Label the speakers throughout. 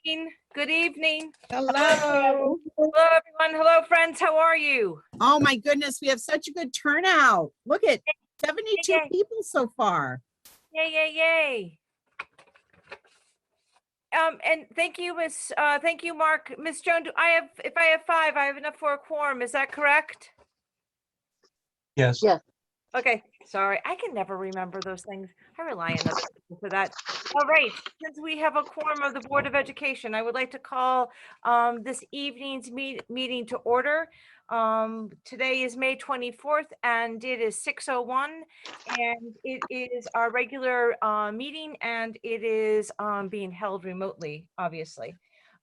Speaker 1: evening. Good evening.
Speaker 2: Hello.
Speaker 1: Hello, everyone. Hello, friends. How are you?
Speaker 2: Oh my goodness, we have such a good turnout. Look at 72
Speaker 1: Yay.
Speaker 2: people so far.
Speaker 1: Yay, yay, yay. And thank you, thank you, Mark. Miss Joan, if I have 5, I have enough for a quorum. Is that correct?
Speaker 3: Yes.
Speaker 4: Yes.
Speaker 1: Okay, sorry. I can never remember those things. I rely on other people for that. All right, since we have a quorum of the Board of Education, I would like to call this evening's meeting to order. Today is May 24th and it is 6:01 and it is our regular meeting and it is being held remotely, obviously.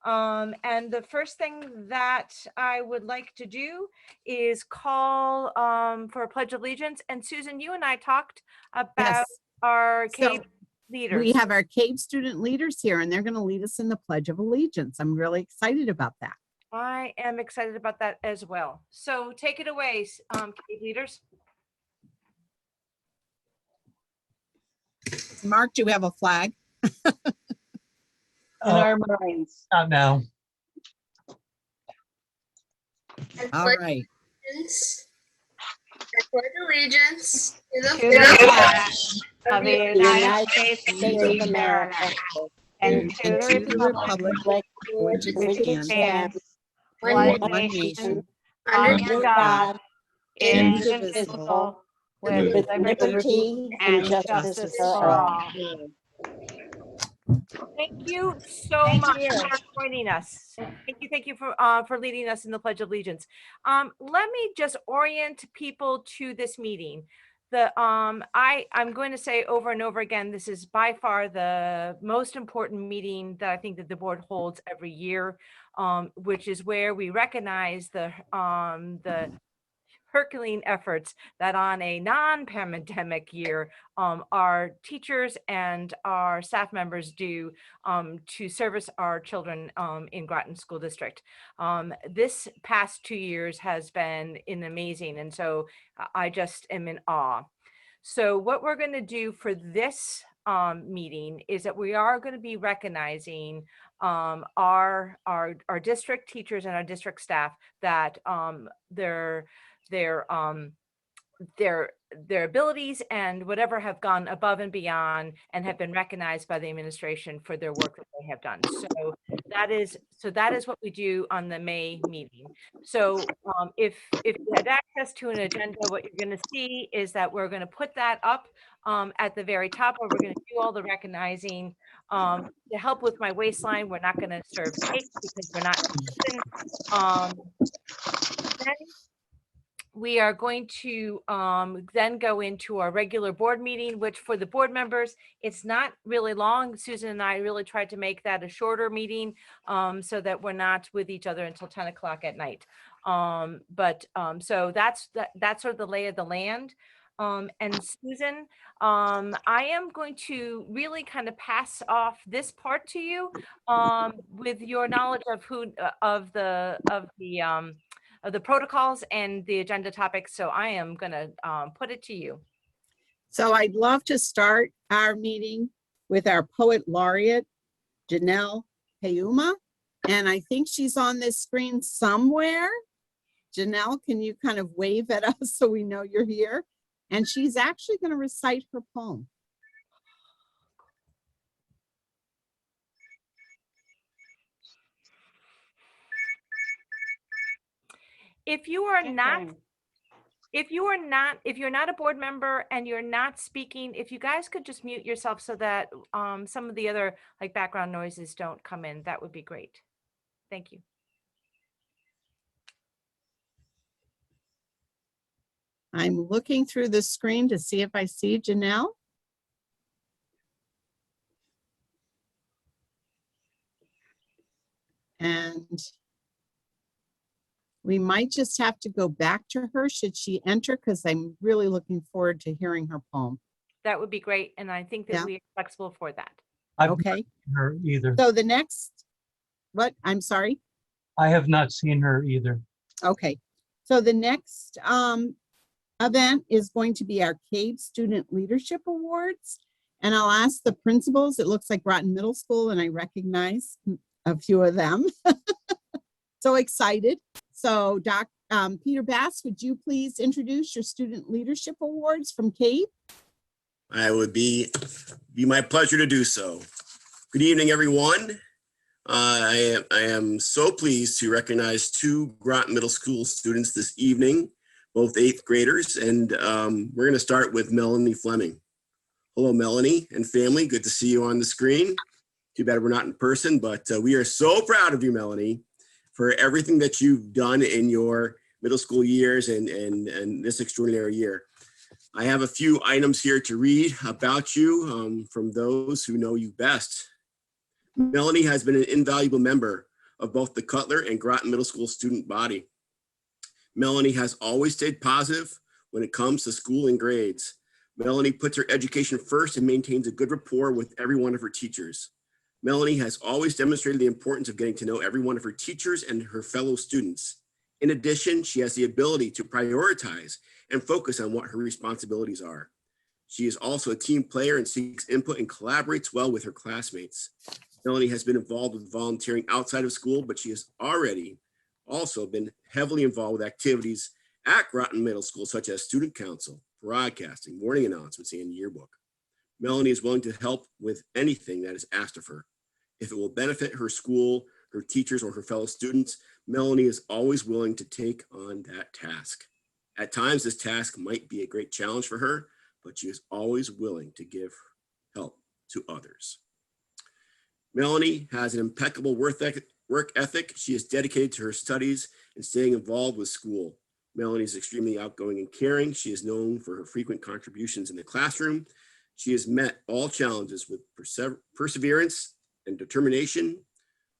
Speaker 1: And the first thing that I would like to do is call for a Pledge of Allegiance. And Susan, you and I talked about
Speaker 2: Yes.
Speaker 1: our
Speaker 2: So,
Speaker 1: CAVE leaders.
Speaker 2: We have our CAVE student leaders here and they're going to lead us in the Pledge of Allegiance. I'm really excited about that.
Speaker 1: I am excited about that as well. So take it away, CAVE leaders.
Speaker 2: Mark, do you have a flag?
Speaker 4: In our minds.
Speaker 3: Not now.
Speaker 2: All right.
Speaker 5: I pledge allegiance to the
Speaker 1: To the flag of the
Speaker 4: United
Speaker 1: States of America and to the republic
Speaker 2: which it
Speaker 1: which
Speaker 2: stands,
Speaker 1: stands
Speaker 5: one
Speaker 1: one
Speaker 2: nation,
Speaker 1: nation
Speaker 5: under
Speaker 1: under God,
Speaker 2: indivisible,
Speaker 1: indivisible,
Speaker 4: with
Speaker 1: with
Speaker 4: liberty and justice for all.
Speaker 1: Thank you so much for joining us. Thank you for leading us in the Pledge of Allegiance. Let me just orient people to this meeting. I'm going to say over and over again, this is by far the most important meeting that I think that the board holds every year, which is where we recognize the Herculean efforts that on a non-pandemic year, our teachers and our staff members do to service our children in Groton School District. This past 2 years has been amazing, and so I just am in awe. So what we're going to do for this meeting is that we are going to be recognizing our district teachers and our district staff that their abilities and whatever have gone above and beyond and have been recognized by the administration for their work that they have done. So that is what we do on the May meeting. So if you had access to an agenda, what you're going to see is that we're going to put that up at the very top, where we're going to do all the recognizing. To help with my waistline, we're not going to serve cake because we're not then we are going to then go into our regular board meeting, which for the board members, it's not really long. Susan and I really tried to make that a shorter meeting so that we're not with each other until 10 o'clock at night. So that's sort of the lay of the land. And Susan, I am going to really kind of pass off this part to you with your knowledge of the protocols and the agenda topics. So I am going to put it to you.
Speaker 2: So I'd love to start our meeting with our poet laureate, Janelle Payuma. And I think she's on this screen somewhere. Janelle, can you kind of wave at us so we know you're here? And she's actually going to recite her poem.
Speaker 1: If you're not a board member and you're not speaking, if you guys could just mute yourself so that some of the other like background noises don't come in, that would be great. Thank you.
Speaker 2: I'm looking through the screen to see if I see Janelle. And we might just have to go back to her should she enter, because I'm really looking forward to hearing her poem.
Speaker 1: That would be great. And I think that
Speaker 2: Yeah.
Speaker 1: we are flexible for that.
Speaker 3: I've
Speaker 2: Okay.
Speaker 3: not seen her either.
Speaker 2: So the next, what? I'm sorry.
Speaker 3: I have not seen her either.
Speaker 2: Okay. So the next event is going to be our CAVE Student Leadership Awards. And I'll ask the principals. It looks like Groton Middle School, and I recognize a few of them. So excited. So Peter Bass, would you please introduce your Student Leadership Awards from Cape?
Speaker 6: I would be my pleasure to do so. Good evening, everyone. I am so pleased to recognize two Groton Middle School students this evening, both 8th graders, and we're going to start with Melanie Fleming. Hello, Melanie and family. Good to see you on the screen. Too bad we're not in person, but we are so proud of you, Melanie, for everything that you've done in your middle school years and this extraordinary year. I have a few items here to read about you from those who know you best. Melanie has been an invaluable member of both the Cutler and Groton Middle School student body. Melanie has always stayed positive when it comes to school and grades. Melanie puts her education first and maintains a good rapport with every one of her teachers. Melanie has always demonstrated the importance of getting to know every one of her teachers and her fellow students. In addition, she has the ability to prioritize and focus on what her responsibilities are. She is also a team player and seeks input and collaborates well with her classmates. Melanie has been involved with volunteering outside of school, but she has already also been heavily involved with activities at Groton Middle School, such as student council, broadcasting, morning announcements, and yearbook. Melanie is willing to help with anything that is asked of her. If it will benefit her school, her teachers, or her fellow students, Melanie is always willing to take on that task. At times, this task might be a great challenge for her, but she is always willing to give help to others. Melanie has an impeccable work ethic. She is dedicated to her studies and staying involved with school. Melanie is extremely outgoing and caring. She is known for her frequent contributions in the classroom. She has met all challenges with perseverance and determination.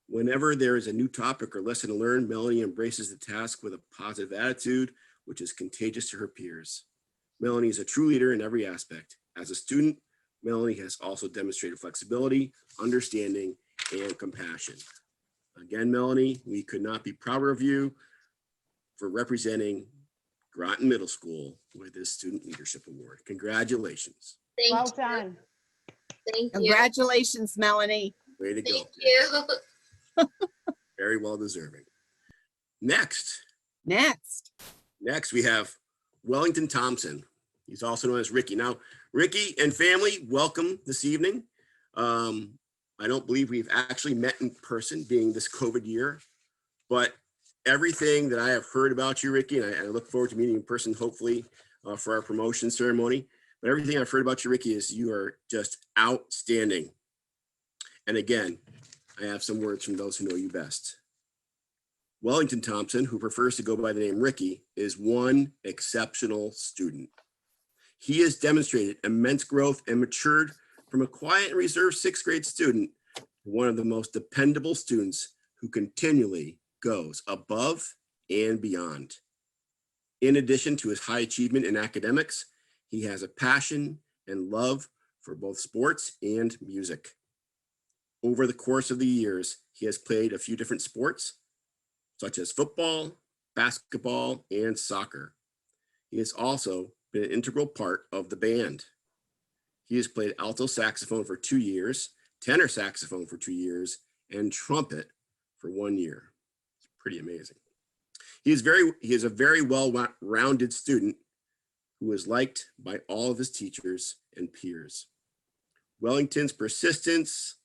Speaker 6: Whenever there is a new topic or lesson to learn, Melanie embraces the task with a positive attitude, which is contagious to her peers. Melanie is a true leader in every aspect. As a student, Melanie has also demonstrated flexibility, understanding, and compassion. Again, Melanie, we could not be prouder of you for representing Groton Middle School with this Student Leadership Award. Congratulations.
Speaker 5: Thank
Speaker 4: Well
Speaker 5: you.
Speaker 4: done.
Speaker 5: Thank you.
Speaker 2: Congratulations, Melanie.
Speaker 6: Way to go.
Speaker 5: Thank you.
Speaker 6: Very well deserving. Next we have Wellington Thompson. He's also known as Ricky. Now, Ricky and family, welcome this evening. I don't believe we've actually met in person, being this COVID year, but everything that I have heard about you, Ricky, and I look forward to meeting you in person, hopefully, for our promotion ceremony. But everything I've heard about you, Ricky, is you are just outstanding. And again, I have some words from those who know you best. Wellington Thompson, who prefers to go by the name Ricky, is one exceptional student. He has demonstrated immense growth and matured from a quiet and reserved 6th grade student to one of the most dependable students who continually goes above and beyond. In addition to his high achievement in academics, he has a passion and love for both sports and music. Over the course of the years, he has played a few different sports, such as football, basketball, and soccer. He has also been an integral part of the band. He has played alto saxophone for 2 years, tenor saxophone for 2 years, and trumpet for 1 year. It's pretty amazing. He is a very well-rounded student who is liked by all of his teachers and peers. Wellington's persistence,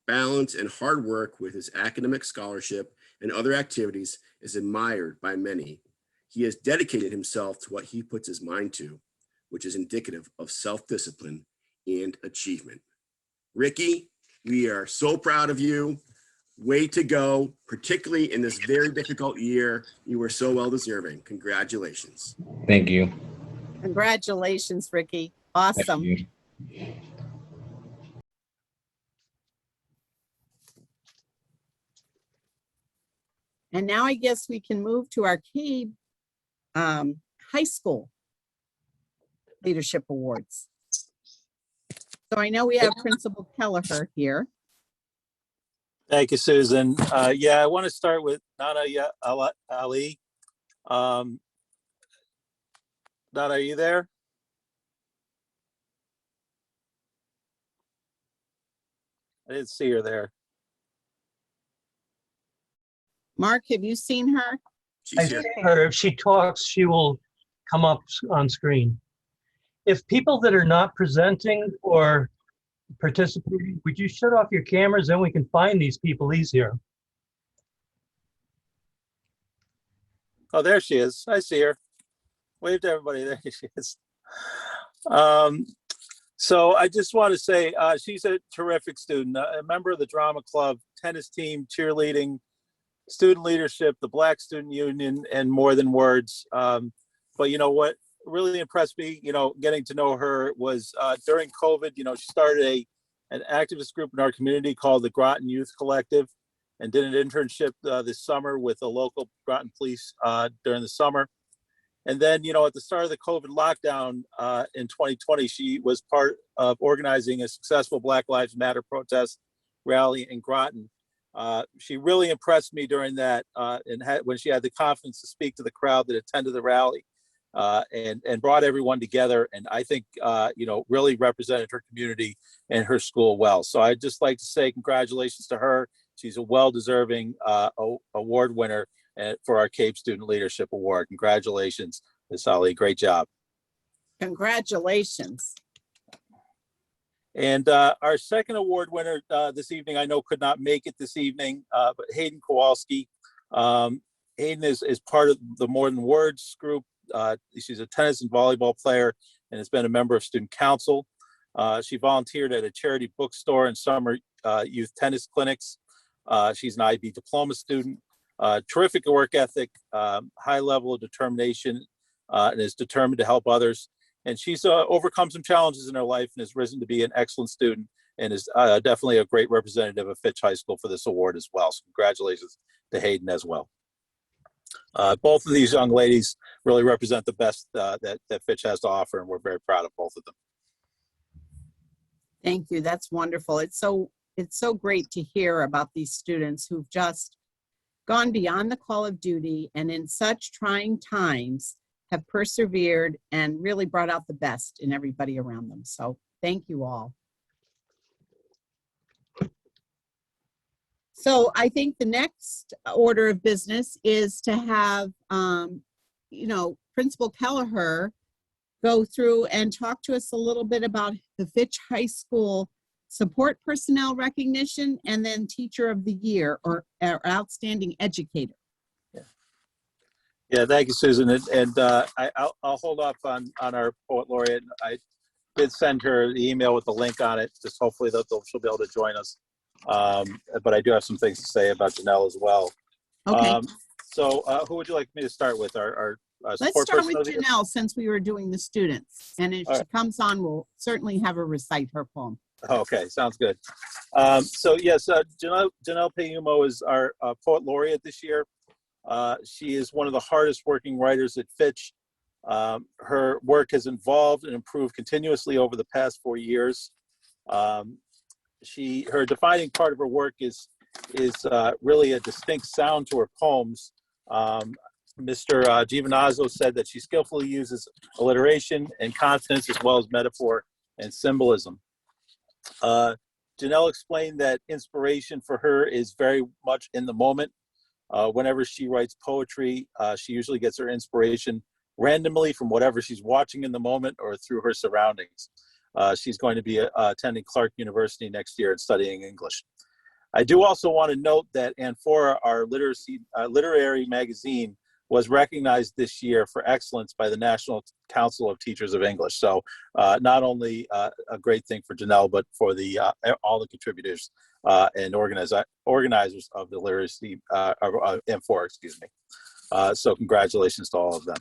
Speaker 6: balance, and hard work with his academic scholarship and other activities is admired by many. He has dedicated himself to what he puts his mind to, which is indicative of self-discipline and achievement. Ricky, we are so proud of you. Way to go, particularly in this very difficult year. You were so well deserving. Congratulations.
Speaker 7: Thank you.
Speaker 2: Congratulations, Ricky.
Speaker 7: Thank
Speaker 2: Awesome.
Speaker 7: you.
Speaker 2: And now I guess we can move to our Cape High School Leadership Awards. So I know we have Principal Kelleher here.
Speaker 8: Thank you, Susan. Yeah, I want to start with Nana Ali. Nana, are you there? I didn't see her there.
Speaker 2: Mark, have you seen her?
Speaker 3: I
Speaker 6: She's here.
Speaker 3: see her. If she talks, she will come up on screen. If people that are not presenting or participating, would you shut off your cameras? Then we can find these people easier.
Speaker 8: Oh, there she is. I see her. Wave to everybody. There she is. So I just want to say she's a terrific student, a member of the drama club, tennis team, cheerleading, student leadership, the Black Student Union, and more than words. But you know what really impressed me, getting to know her was during COVID, she started an activist group in our community called the Groton Youth Collective and did an internship this summer with the local Groton police during the summer. And then, at the start of the COVID lockdown in 2020, she was part of organizing a successful Black Lives Matter protest rally in Groton. She really impressed me during that when she had the confidence to speak to the crowd that attended the rally and brought everyone together. And I think, really represented her community and her school well. So I'd just like to say congratulations to her. She's a well-deserving award winner for our CAPE Student Leadership Award. Congratulations, Ms. Ali. Great job.
Speaker 2: Congratulations.
Speaker 8: And our second award winner this evening, I know could not make it this evening, but Hayden Kowalski. Hayden is part of the More Than Words group. She's a tennis and volleyball player and has been a member of student council. She volunteered at a charity bookstore and summer youth tennis clinics. She's an IB diploma student. Terrific work ethic, high level of determination, and is determined to help others. And she's overcome some challenges in her life and has risen to be an excellent student and is definitely a great representative of Fitch High School for this award as well. So congratulations to Hayden as well. Both of these young ladies really represent the best that Fitch has to offer, and we're very proud of both of them.
Speaker 2: Thank you. That's wonderful. It's so great to hear about these students who've just gone beyond the call of duty and in such trying times have persevered and really brought out the best in everybody around them. So thank you all. So I think the next order of business is to have, Principal Kelleher go through and talk to us a little bit about the Fitch High School support personnel recognition and then Teacher of the Year or Outstanding Educator.
Speaker 8: Yeah, thank you, Susan. And I'll hold off on our poet laureate. I did send her the email with the link on it. Just hopefully she'll be able to join us. But I do have some things to say about Janelle as well.
Speaker 2: Okay,
Speaker 8: So who would you like me to start with? Our
Speaker 2: let's
Speaker 8: support
Speaker 2: start
Speaker 8: person
Speaker 2: with
Speaker 8: of the year?
Speaker 2: Janelle since we were doing the students. And if
Speaker 8: All
Speaker 2: she
Speaker 8: right.
Speaker 2: comes on, we'll certainly have her recite her poem.
Speaker 8: Okay, sounds good. So yes, Janelle Payumo is our poet laureate this year. She is one of the hardest working writers at Fitch. Her work has evolved and improved continuously over the past 4 years. Her defining part of her work is really a distinct sound to her poems. Mr. Giovanazzo said that she skillfully uses alliteration and consonants as well as metaphor and symbolism. Janelle explained that inspiration for her is very much in the moment. Whenever she writes poetry, she usually gets her inspiration randomly from whatever she's watching in the moment or through her surroundings. She's going to be attending Clark University next year and studying English. I do also want to note that Amphora, our literary magazine, was recognized this year for excellence by the National Council of Teachers of English. So not only a great thing for Janelle, but for all the contributors and organizers of the literacy, Amphora, excuse me. So congratulations to all of them.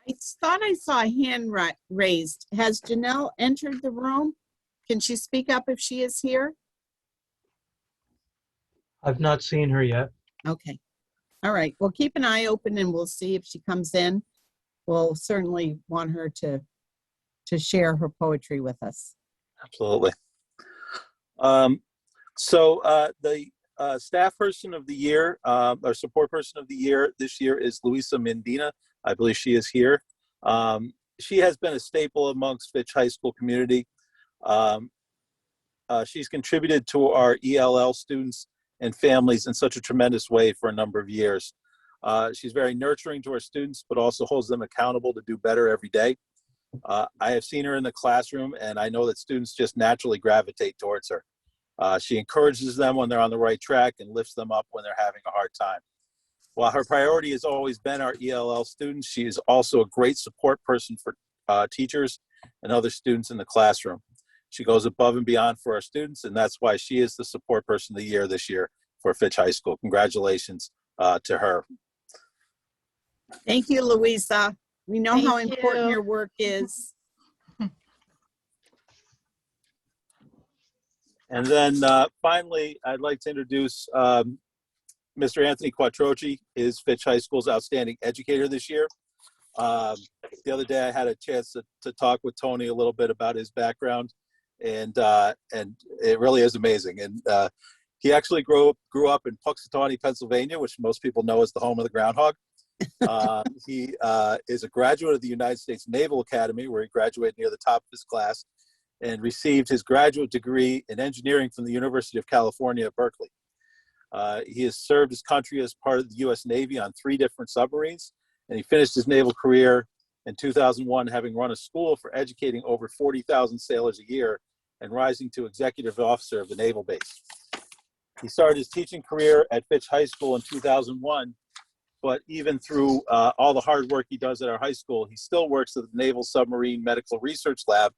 Speaker 2: I thought I saw a hand raised. Has Janelle entered the room? Can she speak up if she is here?
Speaker 3: I've not seen her yet.
Speaker 2: Okay. All right. We'll keep an eye open and we'll see if she comes in. We'll certainly want her to share her poetry with us.
Speaker 8: Absolutely. So the staff person of the year, or support person of the year this year is Luisa Mendina. I believe she is here. She has been a staple amongst Fitch High School community. She's contributed to our ELL students and families in such a tremendous way for a number of years. She's very nurturing to our students, but also holds them accountable to do better every day. I have seen her in the classroom, and I know that students just naturally gravitate towards her. She encourages them when they're on the right track and lifts them up when they're having a hard time. While her priority has always been our ELL students, she is also a great support person for teachers and other students in the classroom. She goes above and beyond for our students, and that's why she is the support person of the year this year for Fitch High School. Congratulations to her.
Speaker 2: Thank you, Louisa. We know how
Speaker 7: Thank
Speaker 2: important
Speaker 7: you.
Speaker 2: your work is.
Speaker 8: And then finally, I'd like to introduce Mr. Anthony Quattrochi is Fitch High School's outstanding educator this year. The other day I had a chance to talk with Tony a little bit about his background, and it really is amazing. And he actually grew up in Puxatawney, Pennsylvania, which most people know as the home of the groundhog. He is a graduate of the United States Naval Academy, where he graduated near the top of his class, and received his graduate degree in engineering from the University of California at Berkeley. He has served his country as part of the U.S. Navy on 3 different submarines, and he finished his naval career in 2001, having run a school for educating over 40,000 sailors a year and rising to executive officer of the naval base. He started his teaching career at Fitch High School in 2001, but even through all the hard work he does at our high school, he still works at the Naval Submarine Medical Research Lab,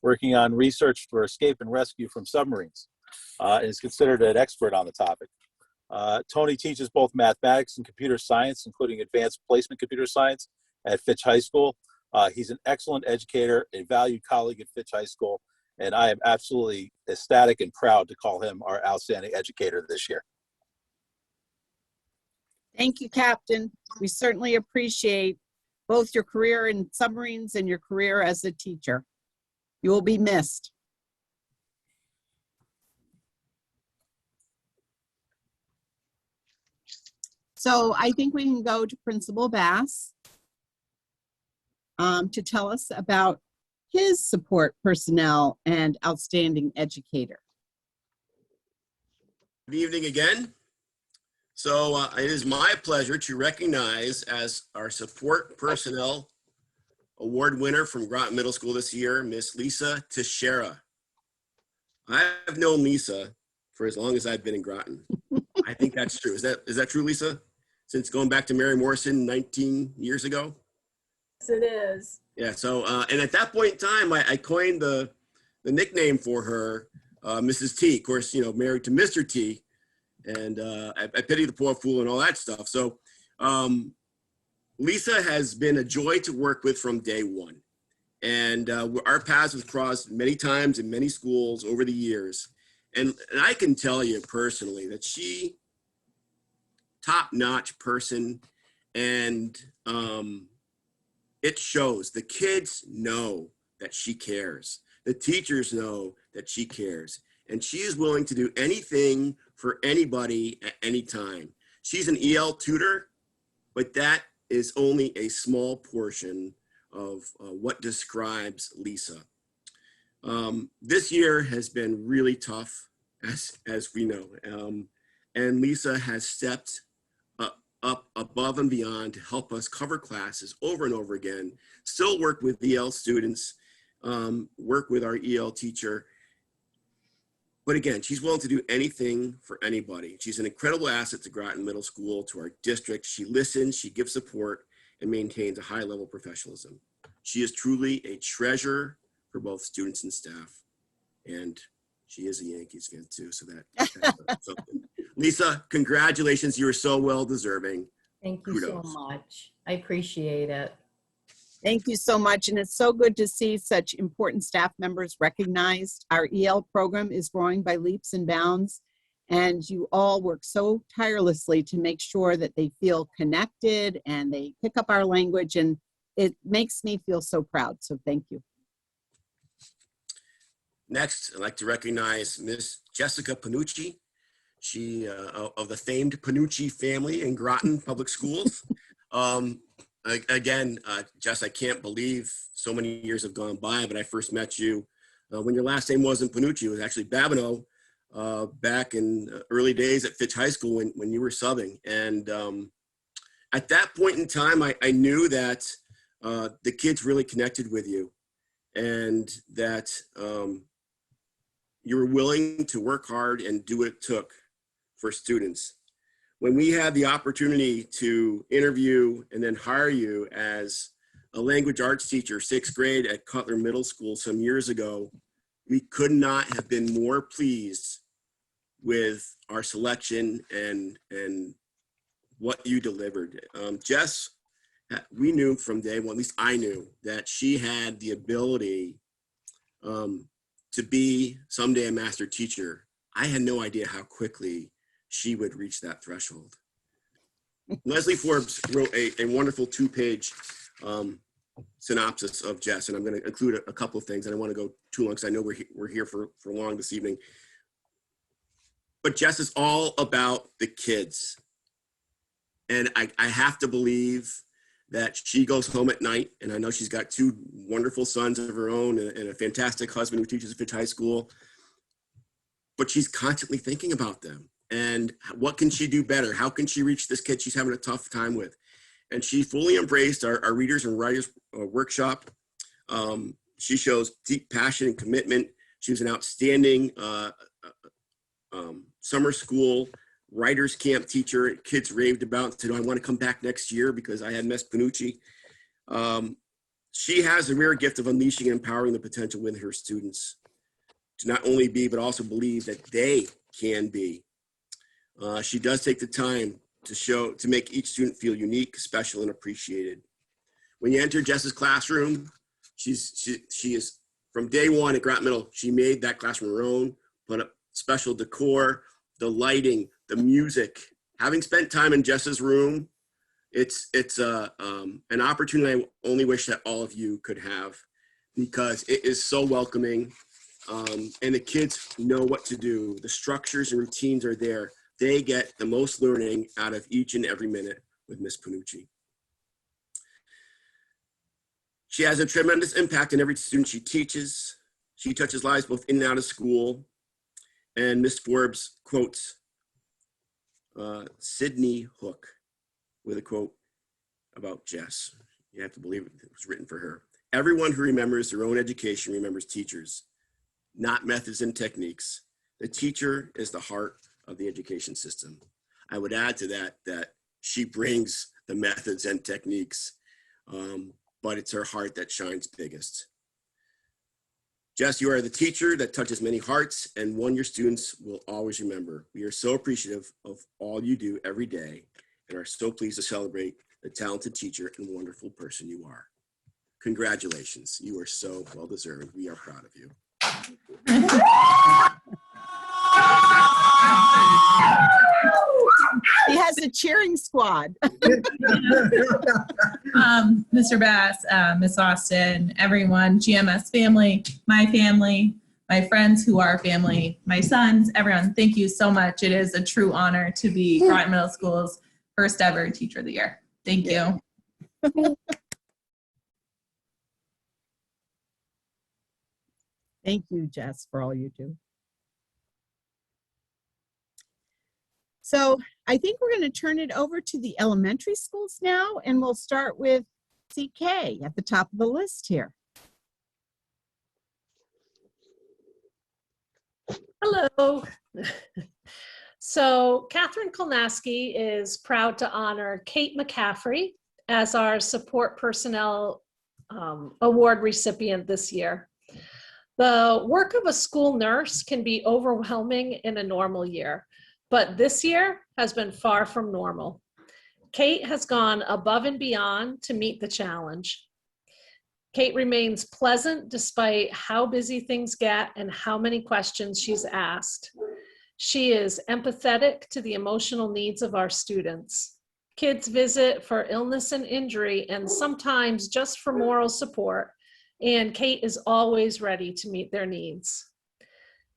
Speaker 8: working on research for escape and rescue from submarines, and is considered an expert on the topic. Tony teaches both mathematics and computer science, including advanced placement computer science at Fitch High School. He's an excellent educator, a valued colleague at Fitch High School, and I am absolutely ecstatic and proud to call him our outstanding educator this year.
Speaker 2: Thank you, Captain. We certainly appreciate both your career in submarines and your career as a teacher. You will be missed. So I think we can go to Principal Bass to tell us about his support personnel and outstanding educator.
Speaker 6: Good evening again. So it is my pleasure to recognize as our support personnel award winner from Groton Middle School this year, Miss Lisa Teixeira. I have known Lisa for as long as I've been in Groton. I think that's true. Is that true, Lisa? Since going back to Mary Morrison 19 years ago?
Speaker 7: Yes, it is.
Speaker 6: Yeah, so, and at that point in time, I coined the nickname for her, Mrs. T, of course, you know, married to Mr. T, and I pity the poor fool and all that stuff. So Lisa has been a joy to work with from day one. And our paths have crossed many times in many schools over the years. And I can tell you personally that she, top-notch person, and it shows. The kids know that she cares. The teachers know that she cares. And she is willing to do anything for anybody at any time. She's an EL tutor, but that is only a small portion of what describes Lisa. This year has been really tough, as we know. And Lisa has stepped up above and beyond to help us cover classes over and over again, still work with EL students, work with our EL teacher. But again, she's willing to do anything for anybody. She's an incredible asset to Groton Middle School, to our district. She listens, she gives support, and maintains a high level of professionalism. She is truly a treasure for both students and staff. And she is a Yankees fan too, so that's something. Lisa, congratulations. You are so well deserving.
Speaker 7: Thank you so
Speaker 6: Kudos.
Speaker 7: much. I appreciate it.
Speaker 2: Thank you so much. And it's so good to see such important staff members recognized. Our EL program is growing by leaps and bounds. And you all work so tirelessly to make sure that they feel connected and they pick up our language. And it makes me feel so proud. So thank you.
Speaker 6: Next, I'd like to recognize Miss Jessica Panucci. She of the famed Panucci family in Groton Public Schools. Again, Jess, I can't believe so many years have gone by, but I first met you when your last name wasn't Panucci, it was actually Babineau. back in early days at Fitch High School when you were subbing. And at that point in time, I knew that the kids really connected with you, and that you were willing to work hard and do what it took for students. When we had the opportunity to interview and then hire you as a language arts teacher, 6th grade at Cutler Middle School some years ago, we could not have been more pleased with our selection and what you delivered. Jess, we knew from day one, at least I knew, that she had the ability to be someday a master teacher. I had no idea how quickly she would reach that threshold. Leslie Forbes wrote a wonderful 2-page synopsis of Jess, and I'm going to include a couple of things. I don't want to go too long because I know we're here for long this evening. But Jess is all about the kids. And I have to believe that she goes home at night, and I know she's got 2 wonderful sons of her own and a fantastic husband who teaches at Fitch High School, but she's constantly thinking about them. And what can she do better? How can she reach this kid she's having a tough time with? And she fully embraced our Readers and Writers workshop. She shows deep passion and commitment. She was an outstanding summer school writers camp teacher. Kids raved about and said, I want to come back next year because I had Miss Panucci. She has a rare gift of unleashing and empowering the potential within her students to not only be, but also believe that they can be. She does take the time to make each student feel unique, special, and appreciated. When you enter Jess's classroom, she is, from day one at Grant Middle, she made that classroom her own, put up special decor, the lighting, the music. Having spent time in Jess's room, it's an opportunity I only wish that all of you could have, because it is so welcoming, and the kids know what to do. The structures and routines are there. They get the most learning out of each and every minute with Miss Panucci. She has a tremendous impact on every student she teaches. She touches lives both in and out of school. And Miss Forbes quotes Sydney Hook with a quote about Jess. You have to believe it was written for her. Everyone who remembers their own education remembers teachers, not methods and techniques. The teacher is the heart of the education system. I would add to that she brings the methods and techniques, but it's her heart that shines biggest. Jess, you are the teacher that touches many hearts and one your students will always remember. We are so appreciative of all you do every day and are so pleased to celebrate the talented teacher and wonderful person you are. Congratulations. You are so well deserved. We are proud of you.
Speaker 2: He has a cheering squad.
Speaker 9: Mr. Bass, Miss Austin, everyone, GMS family, my friends who are family, my sons, everyone, thank you so much. It is a true honor to be Groton Middle School's first ever Teacher of the Year. Thank you.
Speaker 2: Thank you, Jess, for all you do. So I think we're going to turn it over to the elementary schools now, and we'll start with CK at the top of the list here.
Speaker 10: Hello. So Catherine Kolnaski is proud to honor Kate McCaffrey as our Support Personnel Award recipient this year. The work of a school nurse can be overwhelming in a normal year, but this year has been far from normal. Kate has gone above and beyond to meet the challenge. Kate remains pleasant despite how busy things get and how many questions she's asked. She is empathetic to the emotional needs of our students. Kids visit for illness and injury and sometimes just for moral support, and Kate is always ready to meet their needs.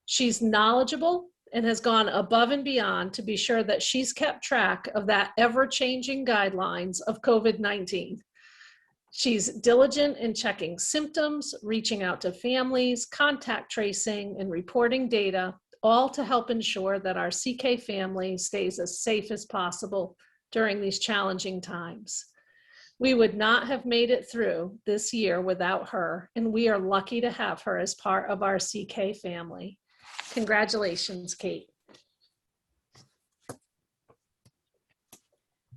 Speaker 10: She's knowledgeable and has gone above and beyond to be sure that she's kept track of that ever-changing guidelines of COVID-19. She's diligent in checking symptoms, reaching out to families, contact tracing, and reporting data, all to help ensure that our CK family stays as safe as possible during these challenging times. We would not have made it through this year without her, and we are lucky to have her as part of our CK family. Congratulations, Kate.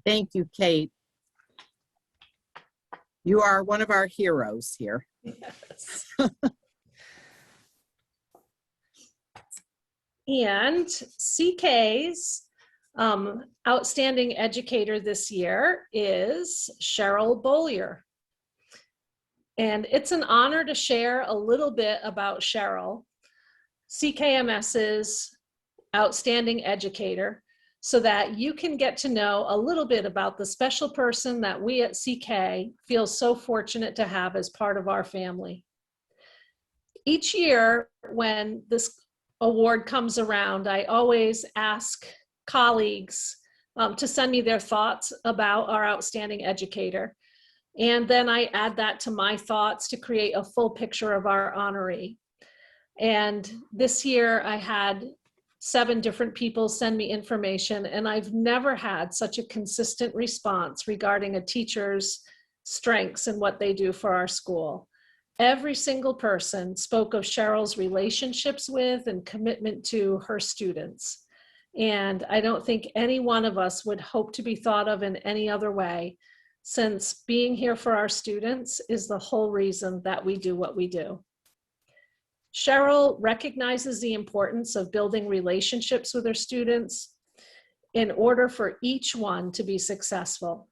Speaker 2: Thank you, Kate. You are one of our heroes here.
Speaker 10: Yes. And CK's outstanding educator this year is Cheryl Bollier. And it's an honor to share a little bit about Cheryl, CKMS's outstanding educator, so that you can get to know a little bit about the special person that we at CK feel so fortunate to have as part of our family. Each year when this award comes around, I always ask colleagues to send me their thoughts about our outstanding educator. And then I add that to my thoughts to create a full picture of our honoree. And this year I had 7 different people send me information, and I've never had such a consistent response regarding a teacher's strengths and what they do for our school. Every single person spoke of Cheryl's relationships with and commitment to her students. And I don't think any one of us would hope to be thought of in any other way, since being here for our students is the whole reason that we do what we do. Cheryl recognizes the importance of building relationships with her students in order for each one to be successful.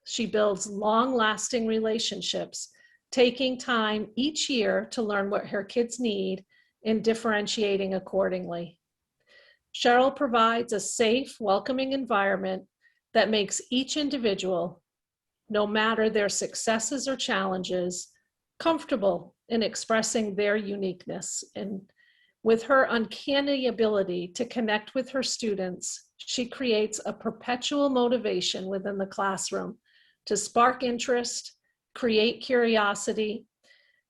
Speaker 10: She builds long-lasting relationships, taking time each year to learn what her kids need and differentiating accordingly. Cheryl provides a safe, welcoming environment that makes each individual, no matter their successes or challenges, comfortable in expressing their uniqueness. And with her uncanny ability to connect with her students, she creates a perpetual motivation within the classroom to spark interest, create curiosity,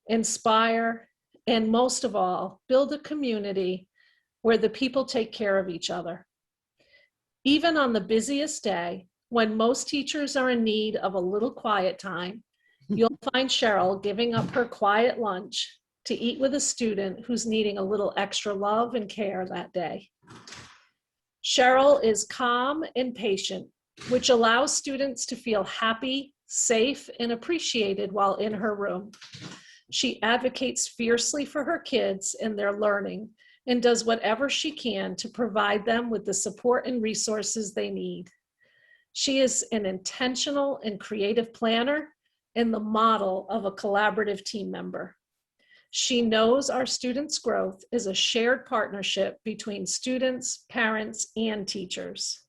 Speaker 10: inspire, and most of all, build a community where the people take care of each other. Even on the busiest day, when most teachers are in need of a little quiet time, you'll find Cheryl giving up her quiet lunch to eat with a student who's needing a little extra love and care that day. Cheryl is calm and patient, which allows students to feel happy, safe, and appreciated while in her room. She advocates fiercely for her kids and their learning and does whatever she can to provide them with the support and resources they need. She is an intentional and creative planner and the model of a collaborative team member. She knows our students' growth is a shared partnership between students, parents, and teachers.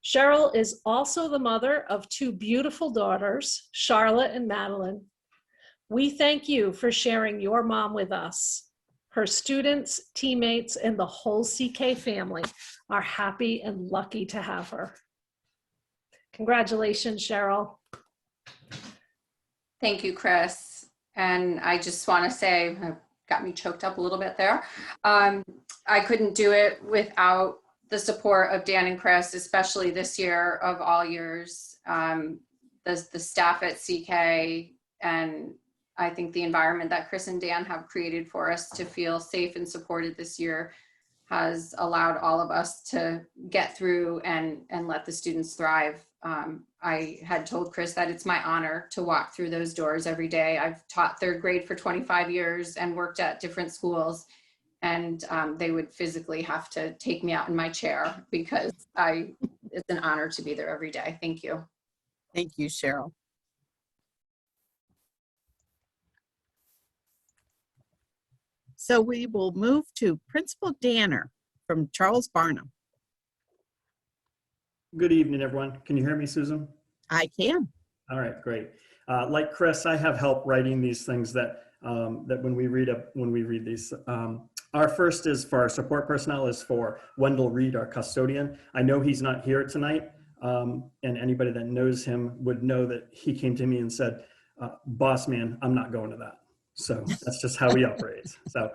Speaker 10: Cheryl is also the mother of 2 beautiful daughters, Charlotte and Madeline. We thank you for sharing your mom with us. Her students, teammates, and the whole CK family are happy and lucky to have her. Congratulations, Cheryl.
Speaker 11: Thank you, Chris. And I just want to say, got me choked up a little bit there. I couldn't do it without the support of Dan and Chris, especially this year of all years, the staff at CK, and I think the environment that Chris and Dan have created for us to feel safe and supported this year has allowed all of us to get through and let the students thrive. I had told Chris that it's my honor to walk through those doors every day. I've taught 3rd grade for 25 years and worked at different schools, and they would physically have to take me out in my chair because it's an honor to be there every day. Thank you.
Speaker 2: Thank you, Cheryl. So we will move to Principal Danner from Charles Barnum.
Speaker 12: Good evening, everyone. Can you hear me, Susan?
Speaker 2: I can.
Speaker 12: All right, great. Like Chris, I have help writing these things that when we read these. Our first is for our support personnel is for Wendell Reed, our custodian. I know he's not here tonight, and anybody that knows him would know that he came to me and said, "Boss man, I'm not going to that." So that's just how he operates. So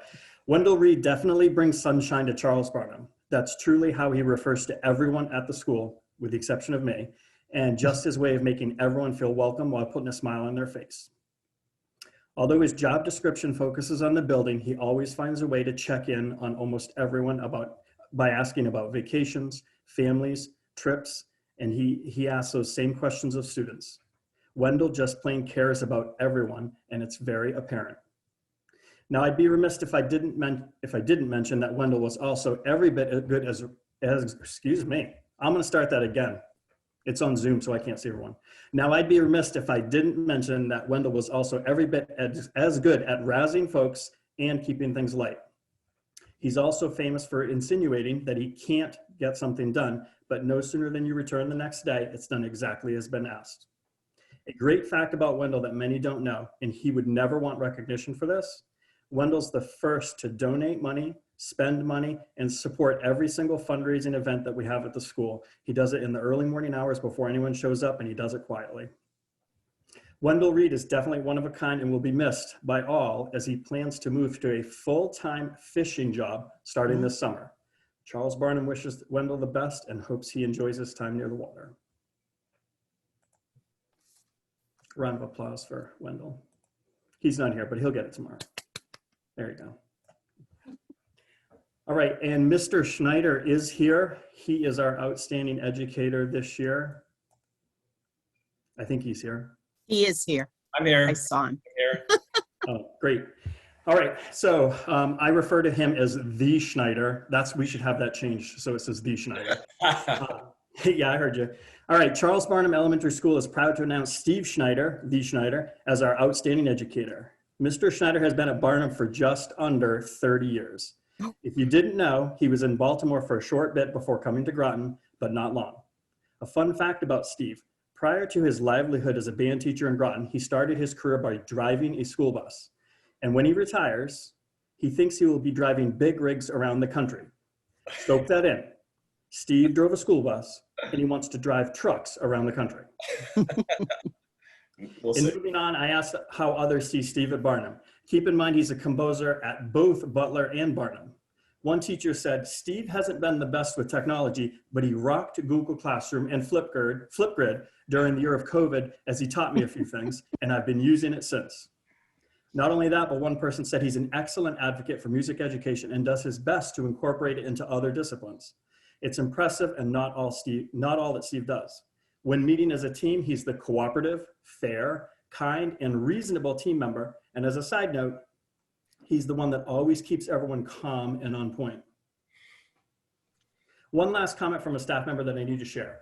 Speaker 12: Wendell Reed definitely brings sunshine to Charles Barnum. That's truly how he refers to everyone at the school, with the exception of me, and just his way of making everyone feel welcome while putting a smile on their face. Although his job description focuses on the building, he always finds a way to check in on almost everyone by asking about vacations, families, trips, and he asks those same questions of students. Wendell just plain cares about everyone, and it's very apparent. Now, I'd be remiss if I didn't mention that Wendell was also every bit as good as excuse me, I'm going to start that again. It's on Zoom, so I can't see everyone. Now, I'd be remiss if I didn't mention that Wendell was also every bit as good at rousing folks and keeping things light. He's also famous for insinuating that he can't get something done, but no sooner than you return the next day, it's done exactly as been asked. A great fact about Wendell that many don't know, and he would never want recognition for this, Wendell's the first to donate money, spend money, and support every single fundraising event that we have at the school. He does it in the early morning hours before anyone shows up, and he does it quietly. Wendell Reed is definitely one of a kind and will be missed by all as he plans to move to a full-time fishing job starting this summer. Charles Barnum wishes Wendell the best and hopes he enjoys his time near the water. Round of applause for Wendell. He's not here, but he'll get it tomorrow. There you go. All right, and Mr. Schneider is here. He is our outstanding educator this year. I think he's here.
Speaker 2: He is here.
Speaker 13: I'm here.
Speaker 2: I saw him.
Speaker 12: Oh, great. All right, so I refer to him as the Schneider. We should have that changed so it says the Schneider. Yeah, I heard you. All right, Charles Barnum Elementary School is proud to announce Steve Schneider, the Schneider, as our outstanding educator. Mr. Schneider has been at Barnum for just under 30 years. If you didn't know, he was in Baltimore for a short bit before coming to Groton, but not long. A fun fact about Steve, prior to his livelihood as a band teacher in Groton, he started his career by driving a school bus. And when he retires, he thinks he will be driving big rigs around the country. Soak that in. Steve drove a school bus, and he wants to drive trucks around the country. Moving on, I asked how others see Steve at Barnum. Keep in mind, he's a composer at both Butler and Barnum. One teacher said, Steve hasn't been the best with technology, but he rocked Google Classroom and Flipgrid during the year of COVID as he taught me a few things, and I've been using it since. Not only that, but one person said he's an excellent advocate for music education and does his best to incorporate it into other disciplines. It's impressive and not all that Steve does. When meeting as a team, he's the cooperative, fair, kind, and reasonable team member. And as a side note, he's the one that always keeps everyone calm and on point. One last comment from a staff member that I need to share.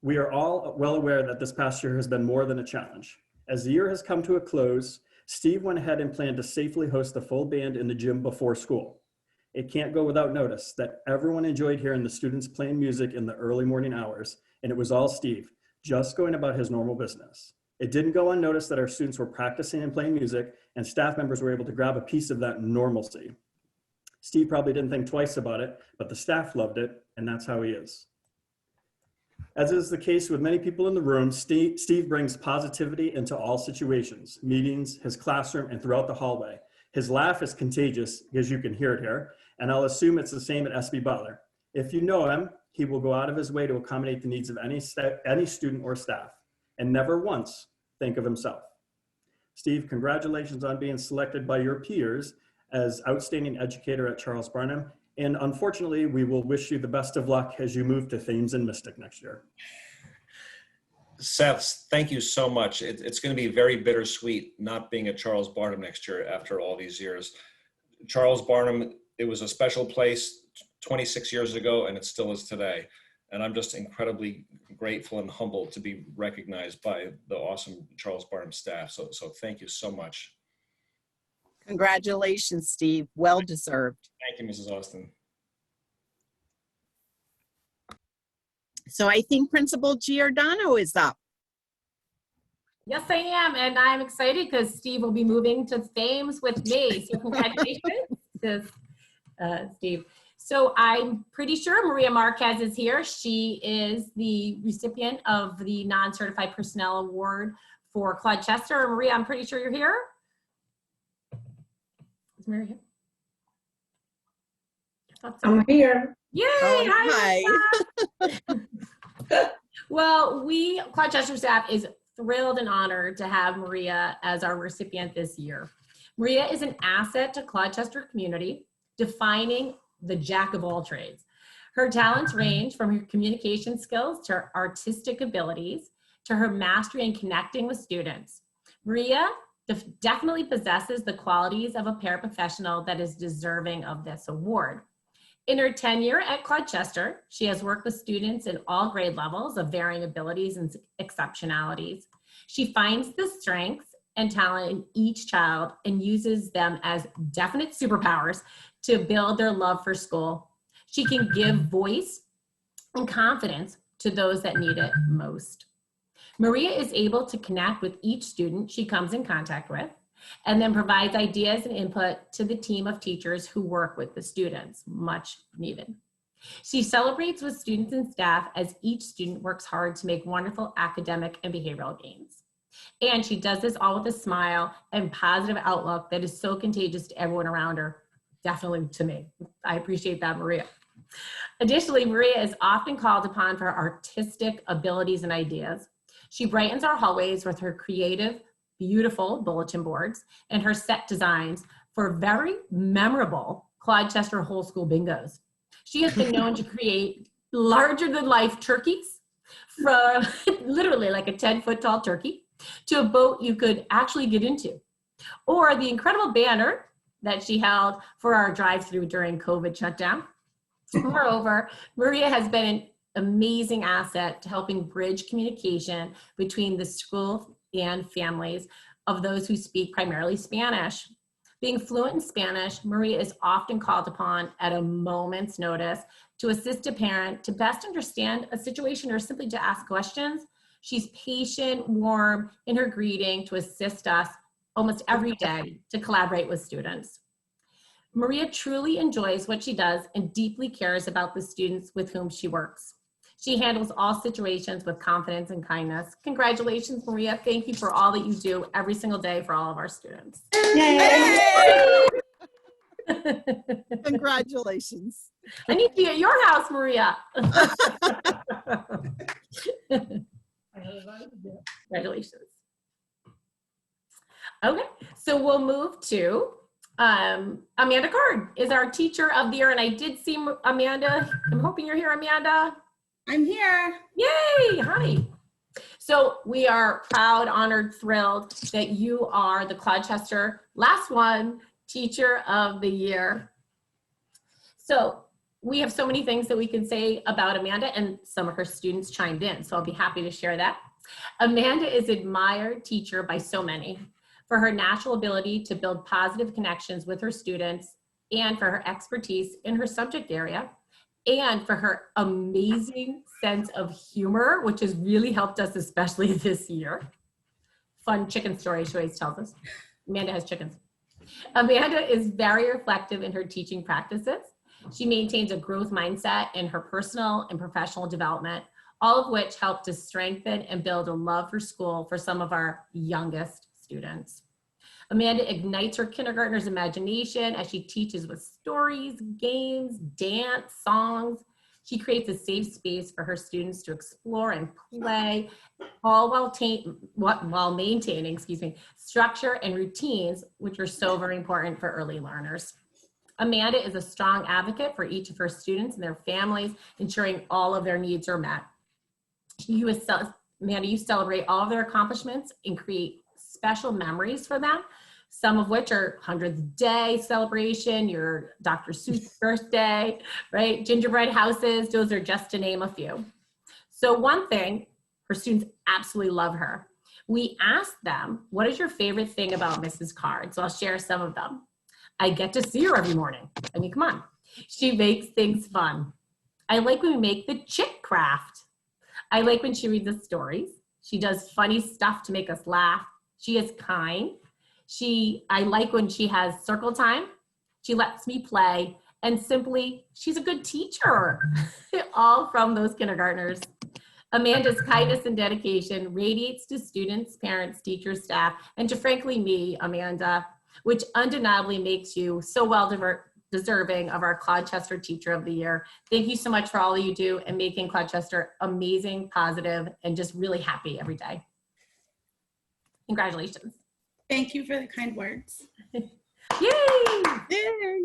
Speaker 12: We are all well aware that this past year has been more than a challenge. As the year has come to a close, Steve went ahead and planned to safely host the full band in the gym before school. It can't go without notice that everyone enjoyed hearing the students playing music in the early morning hours, and it was all Steve, just going about his normal business. It didn't go unnoticed that our students were practicing and playing music, and staff members were able to grab a piece of that normalcy. Steve probably didn't think twice about it, but the staff loved it, and that's how he is. As is the case with many people in the room, Steve brings positivity into all situations, meetings, his classroom, and throughout the hallway. His laugh is contagious, as you can hear it here, and I'll assume it's the same at SB Butler. If you know him, he will go out of his way to accommodate the needs of any student or staff, and never once think of himself. Steve, congratulations on being selected by your peers as outstanding educator at Charles Barnum. And unfortunately, we will wish you the best of luck as you move to Thames and Mystic next year.
Speaker 13: Seth, thank you so much. It's going to be very bittersweet not being at Charles Barnum next year after all these years. Charles Barnum, it was a special place 26 years ago, and it still is today. And I'm just incredibly grateful and humbled to be recognized by the awesome Charles Barnum staff. So thank you so much.
Speaker 2: Congratulations, Steve. Well deserved.
Speaker 13: Thank you, Mrs. Austin.
Speaker 2: So I think Principal Giordano is up.
Speaker 14: Yes, I am. And I'm excited because Steve will be moving to Thames with me. So congratulations to Steve. So I'm pretty sure Maria Marquez is here. She is the recipient of the Non-Certified Personnel Award for Claude Chester. Maria, I'm pretty sure you're here. Is Maria here? I'm
Speaker 4: here.
Speaker 14: Yay!
Speaker 2: Oh,
Speaker 14: Hi. Well, Quad Chester staff is thrilled and honored to have Maria as our recipient this year. Maria is an asset to Claude Chester community, defining the jack of all trades. Her talents range from her communication skills to her artistic abilities to her mastery in connecting with students. Maria definitely possesses the qualities of a paraprofessional that is deserving of this award. In her tenure at Claude Chester, she has worked with students in all grade levels of varying abilities and exceptionalities. She finds the strengths and talent in each child and uses them as definite superpowers to build their love for school. She can give voice and confidence to those that need it most. Maria is able to connect with each student she comes in contact with, and then provides ideas and input to the team of teachers who work with the students, much needed. She celebrates with students and staff as each student works hard to make wonderful academic and behavioral gains. And she does this all with a smile and positive outlook that is so contagious to everyone around her, definitely to me. I appreciate that, Maria. Additionally, Maria is often called upon for artistic abilities and ideas. She brightens our hallways with her creative, beautiful bulletin boards and her set designs for very memorable Claude Chester whole school bingos. She has been known to create larger than life turkeys from literally like a 10-foot tall turkey to a boat you could actually get into, or the incredible banner that she held for our drive-through during COVID shutdown. Moreover, Maria has been an amazing asset to helping bridge communication between the school and families of those who speak primarily Spanish. Being fluent in Spanish, Maria is often called upon at a moment's notice to assist a parent to best understand a situation or simply to ask questions. She's patient, warm in her greeting to assist us almost every day to collaborate with students. Maria truly enjoys what she does and deeply cares about the students with whom she works. She handles all situations with confidence and kindness. Congratulations, Maria. Thank you for all that you do every single day for all of our students.
Speaker 2: Yay! Congratulations.
Speaker 14: I need to be at your house, Maria. Congratulations. Okay, so we'll move to Amanda Card is our teacher of the year. And I did see Amanda. I'm hoping you're here, Amanda.
Speaker 15: I'm here.
Speaker 14: Yay, hi. So we are proud, honored, thrilled that you are the Claude Chester last one teacher of the year. So we have so many things that we can say about Amanda, and some of her students chimed in, so I'll be happy to share that. Amanda is an admired teacher by so many for her natural ability to build positive connections with her students and for her expertise in her subject area and for her amazing sense of humor, which has really helped us, especially this year. Fun chicken story she always tells us. Amanda has chickens. Amanda is very reflective in her teaching practices. She maintains a growth mindset in her personal and professional development, all of which help to strengthen and build a love for school for some of our youngest students. Amanda ignites her kindergartner's imagination as she teaches with stories, games, dance, songs. She creates a safe space for her students to explore and play, all while maintaining, structure and routines, which are so very important for early learners. Amanda is a strong advocate for each of her students and their families, ensuring all of their needs are met. Amanda, you celebrate all of their accomplishments and create special memories for them, some of which are 100th day celebration, your Dr. Seuss birthday, right? Gingerbread houses, those are just to name a few. So one thing, her students absolutely love her. We asked them, what is your favorite thing about Mrs. Card? So I'll share some of them. I get to see her every morning. I mean, come on. She makes things fun. I like when we make the chick craft. I like when she reads us stories. She does funny stuff to make us laugh. She is kind. I like when she has circle time. She lets me play. And simply, she's a good teacher. All from those kindergartners. Amanda's kindness and dedication radiates to students, parents, teachers, staff, and to frankly me, Amanda, which undeniably makes you so well deserving of our Clodchester Teacher of the Year. Thank you so much for all you do and making Clodchester amazing, positive, and just really happy every day. Congratulations.
Speaker 9: Thank you for the kind words.
Speaker 14: Yay!
Speaker 2: Yay.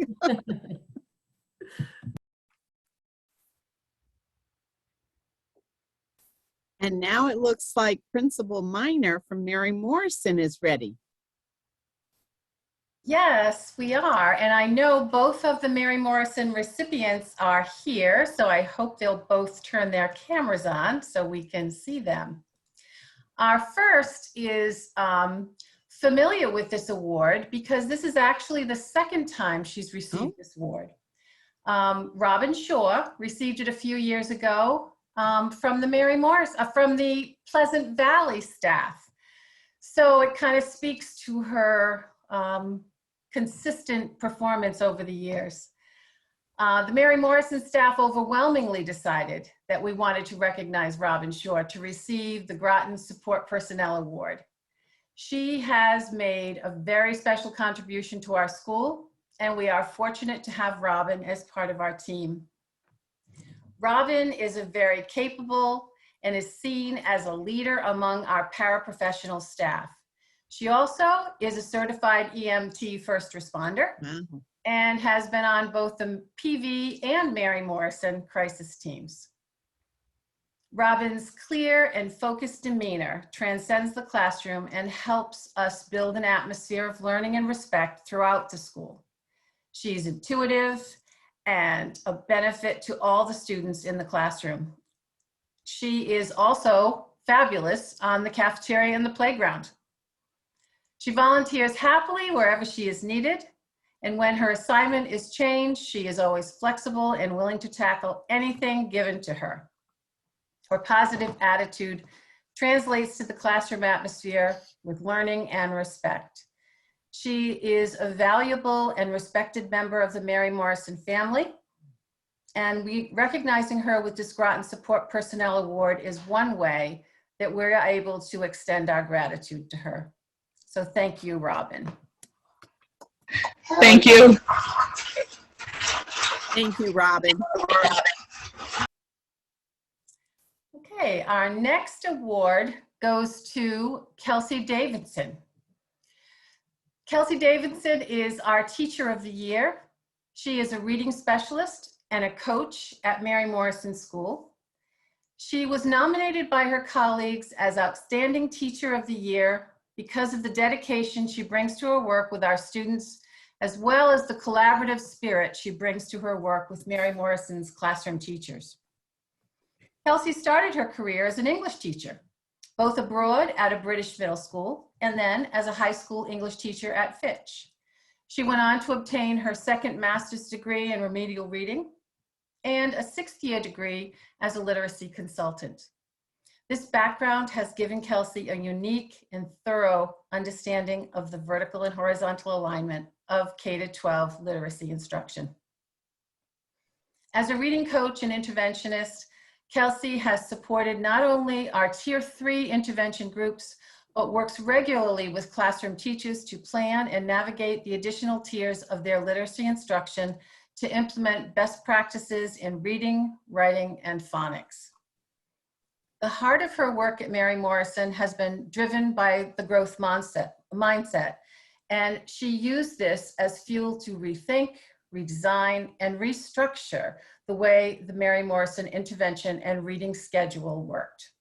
Speaker 2: And now it looks like Principal Minor from Mary Morrison is ready.
Speaker 15: Yes, we are. And I know both of the Mary Morrison recipients are here, so I hope they'll both turn their cameras on so we can see them. Our first is familiar with this award because this is actually the second time she's received this award. Robin Shaw received it a few years ago from the Pleasant Valley staff. So it kind of speaks to her consistent performance over the years. The Mary Morrison staff overwhelmingly decided that we wanted to recognize Robin Shaw to receive the Groton Support Personnel Award. She has made a very special contribution to our school, and we are fortunate to have Robin as part of our team. Robin is a very capable and is seen as a leader among our paraprofessional staff. She also is a certified EMT first responder and has been on both the PV and Mary Morrison crisis teams. Robin's clear and focused demeanor transcends the classroom and helps us build an atmosphere of learning and respect throughout the school. She's intuitive and a benefit to all the students in the classroom. She is also fabulous on the cafeteria and the playground. She volunteers happily wherever she is needed, and when her assignment is changed, she is always flexible and willing to tackle anything given to her. Her positive attitude translates to the classroom atmosphere with learning and respect. She is a valuable and respected member of the Mary Morrison family, and recognizing her with this Groton Support Personnel Award is one way that we're able to extend our gratitude to her. So thank you, Robin.
Speaker 2: Thank you. Thank you, Robin.
Speaker 15: Okay, our next award goes to Kelsey Davidson. Kelsey Davidson is our Teacher of the Year. She is a reading specialist and a coach at Mary Morrison School. She was nominated by her colleagues as Outstanding Teacher of the Year because of the dedication she brings to her work with our students, as well as the collaborative spirit she brings to her work with Mary Morrison's classroom teachers. Kelsey started her career as an English teacher, both abroad at a British middle school and then as a high school English teacher at Fitch. She went on to obtain her second master's degree in remedial reading and a sixth-year degree as a literacy consultant. This background has given Kelsey a unique and thorough understanding of the vertical and horizontal alignment of K-12 literacy instruction. As a reading coach and interventionist, Kelsey has supported not only our Tier 3 intervention groups, but works regularly with classroom teachers to plan and navigate the additional tiers of their literacy instruction to implement best practices in reading, writing, and phonics. The heart of her work at Mary Morrison has been driven by the growth mindset, and she used this as fuel to rethink, redesign, and restructure the way the Mary Morrison intervention and reading schedule worked.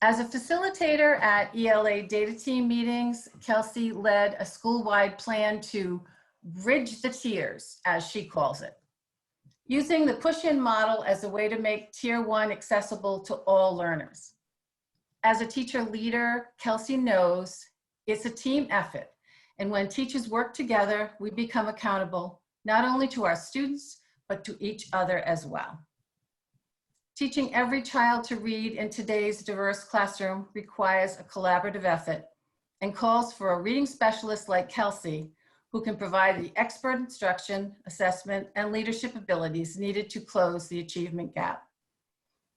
Speaker 15: As a facilitator at ELA data team meetings, Kelsey led a school-wide plan to bridge the tiers, as she calls it, using the push-in model as a way to make Tier 1 accessible to all learners. As a teacher leader, Kelsey knows it's a team effort, and when teachers work together, we become accountable, not only to our students, but to each other as well. Teaching every child to read in today's diverse classroom requires a collaborative effort and calls for a reading specialist like Kelsey, who can provide the expert instruction, assessment, and leadership abilities needed to close the achievement gap.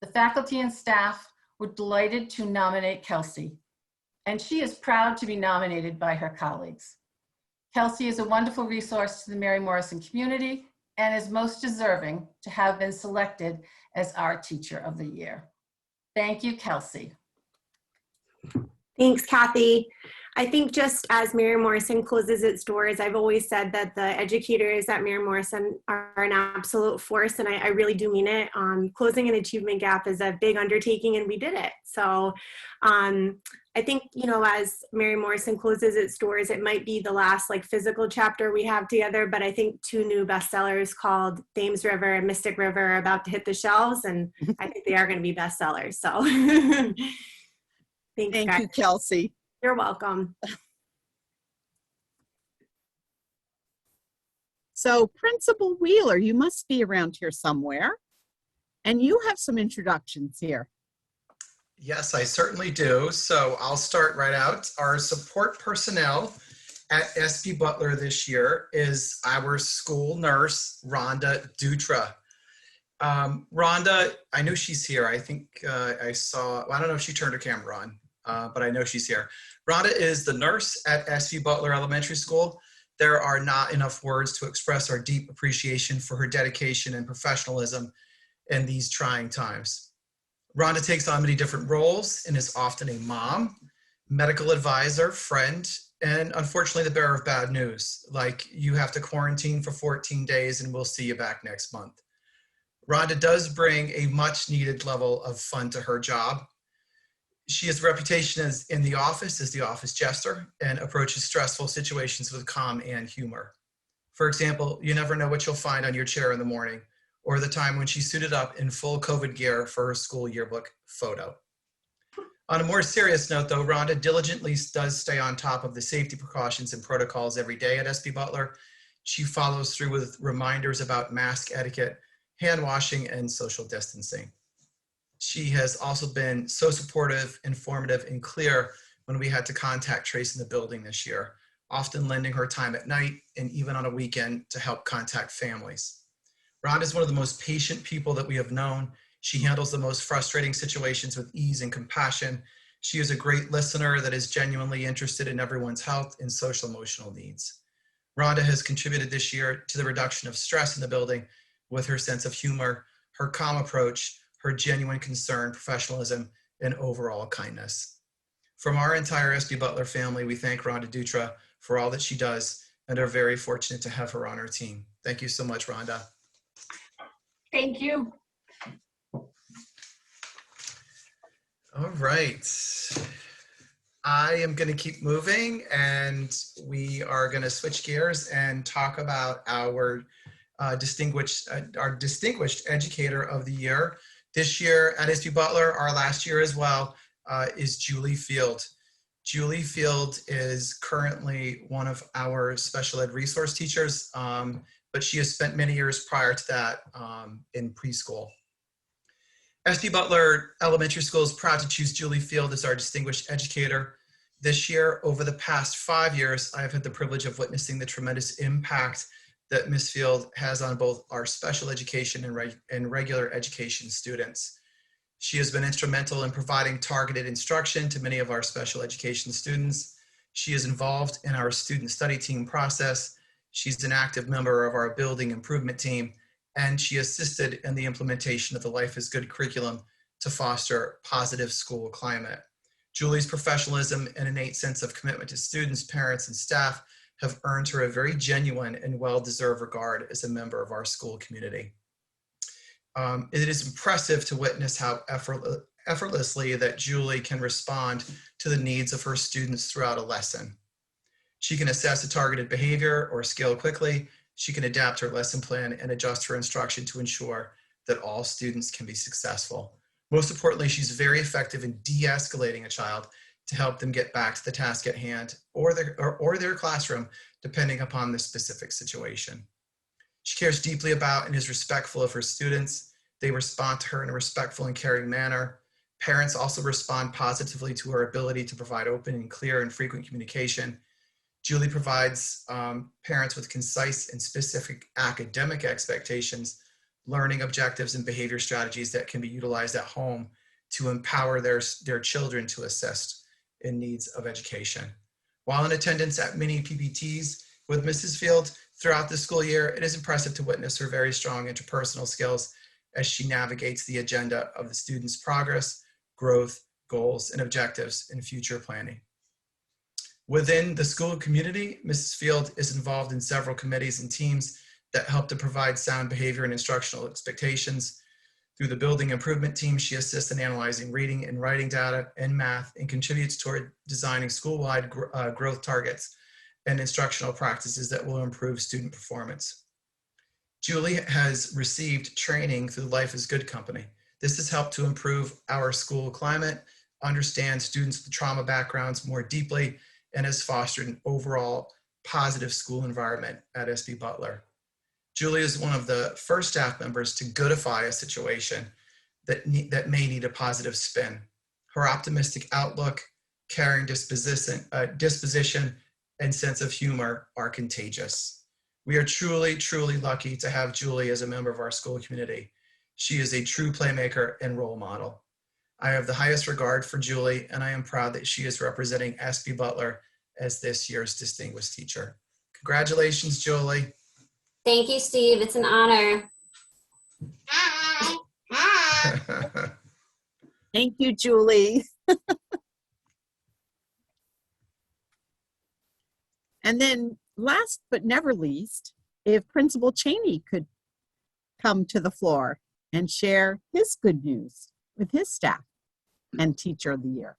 Speaker 15: The faculty and staff were delighted to nominate Kelsey, and she is proud to be nominated by her colleagues. Kelsey is a wonderful resource to the Mary Morrison community and is most deserving to have been selected as our Teacher of the Year. Thank you, Kelsey.
Speaker 16: Thanks, Kathy. I think just as Mary Morrison closes its doors, I've always said that the educators at Mary Morrison are an absolute force, and I really do mean it. Closing an achievement gap is a big undertaking, and we did it. So I think, you know, as Mary Morrison closes its doors, it might be the last like physical chapter we have together, but I think 2 new bestsellers called Thames River and Mystic River are about to hit the shelves, and I think they are going to be bestsellers. So thanks,
Speaker 2: Thank
Speaker 16: guys.
Speaker 2: you, Kelsey.
Speaker 16: You're welcome.
Speaker 2: So Principal Wheeler, you must be around here somewhere. And you have some introductions here.
Speaker 17: Yes, I certainly do. So I'll start right out. Our support personnel at SB Butler this year is our school nurse, Rhonda Dutra. Rhonda, I know she's here. I think I saw, well, I don't know if she turned her camera on, but I know she's here. Rhonda is the nurse at SB Butler Elementary School. There are not enough words to express our deep appreciation for her dedication and professionalism in these trying times. Rhonda takes on many different roles and is often a mom, medical advisor, friend, and unfortunately the bearer of bad news, like you have to quarantine for 14 days and we'll see you back next month. Rhonda does bring a much needed level of fun to her job. She has a reputation as in the office as the office jester and approaches stressful situations with calm and humor. For example, you never know what you'll find on your chair in the morning, or the time when she suited up in full COVID gear for her school yearbook photo. On a more serious note though, Rhonda diligently does stay on top of the safety precautions and protocols every day at SB Butler. She follows through with reminders about mask etiquette, hand washing, and social distancing. She has also been so supportive, informative, and clear when we had to contact trace in the building this year, often lending her time at night and even on a weekend to help contact families. Rhonda is one of the most patient people that we have known. She handles the most frustrating situations with ease and compassion. She is a great listener that is genuinely interested in everyone's health and social emotional needs. Rhonda has contributed this year to the reduction of stress in the building with her sense of humor, her calm approach, her genuine concern, professionalism, and overall kindness. From our entire SB Butler family, we thank Rhonda Dutra for all that she does and are very fortunate to have her on our team. Thank you so much, Rhonda.
Speaker 15: Thank you.
Speaker 17: All right. I am going to keep moving, and we are going to switch gears and talk about our distinguished educator of the year. This year at SB Butler, our last year as well, is Julie Field. Julie Field is currently one of our special ed resource teachers, but she has spent many years prior to that in preschool. SB Butler Elementary School is proud to choose Julie Field as our distinguished educator. This year, over the past 5 years, I have had the privilege of witnessing the tremendous impact that Ms. Field has on both our special education and regular education students. She has been instrumental in providing targeted instruction to many of our special education students. She is involved in our student study team process. She's an active member of our building improvement team, and she assisted in the implementation of the Life is Good curriculum to foster positive school climate. Julie's professionalism and innate sense of commitment to students, parents, and staff have earned her a very genuine and well-deserved regard as a member of our school community. It is impressive to witness how effortlessly that Julie can respond to the needs of her students throughout a lesson. She can assess a targeted behavior or skill quickly. She can adapt her lesson plan and adjust her instruction to ensure that all students can be successful. Most importantly, she's very effective in de-escalating a child to help them get back to the task at hand or their classroom, depending upon the specific situation. She cares deeply about and is respectful of her students. They respond to her in a respectful and caring manner. Parents also respond positively to her ability to provide open and clear and frequent communication. Julie provides parents with concise and specific academic expectations, learning objectives, and behavior strategies that can be utilized at home to empower their children to assist in needs of education. While in attendance at many PPTs With Mrs. Field, throughout the school year, it is impressive to witness her very strong interpersonal skills as she navigates the agenda of the students' progress, growth, goals, and objectives in future planning. Within the school community, Mrs. Field is involved in several committees and teams that help to provide sound behavior and instructional expectations. Through the building improvement team, she assists in analyzing reading and writing data and math and contributes toward designing school-wide growth targets and instructional practices that will improve student performance. Julie has received training through Life is Good Company. This has helped to improve our school climate, understand students with trauma backgrounds more deeply, and has fostered an overall positive school environment at SB Butler. Julie is one of the first staff members to goodify a situation that may need a positive spin. Her optimistic outlook, caring disposition, and sense of humor are contagious. We are truly, truly lucky to have Julie as a member of our school community. She is a true playmaker and role model. I have the highest regard for Julie, and I am proud that she is representing SB Butler as this year's Distinguished Teacher. Congratulations, Julie.
Speaker 5: Thank you, Steve. It's an honor.
Speaker 2: Thank you, Julie. And then last but never least, if Principal Cheney could come to the floor and share his good news with his staff and Teacher of the Year.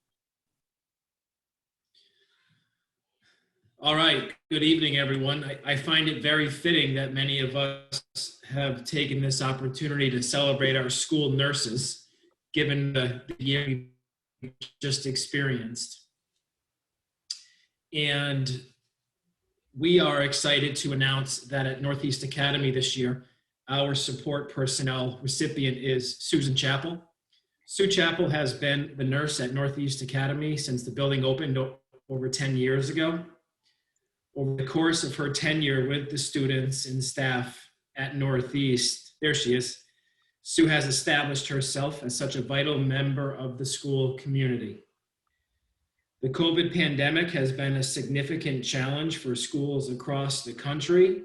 Speaker 18: All right. Good evening, everyone. I find it very fitting that many of us have taken this opportunity to celebrate our school nurses, given the year we just experienced. And we are excited to announce that at Northeast Academy this year, our support personnel recipient is Susan Chappell. Sue Chappell has been the nurse at Northeast Academy since the building opened over 10 years ago. Over the course of her tenure with the students and staff at Northeast, there she is, Sue has established herself as such a vital member of the school community. The COVID pandemic has been a significant challenge for schools across the country.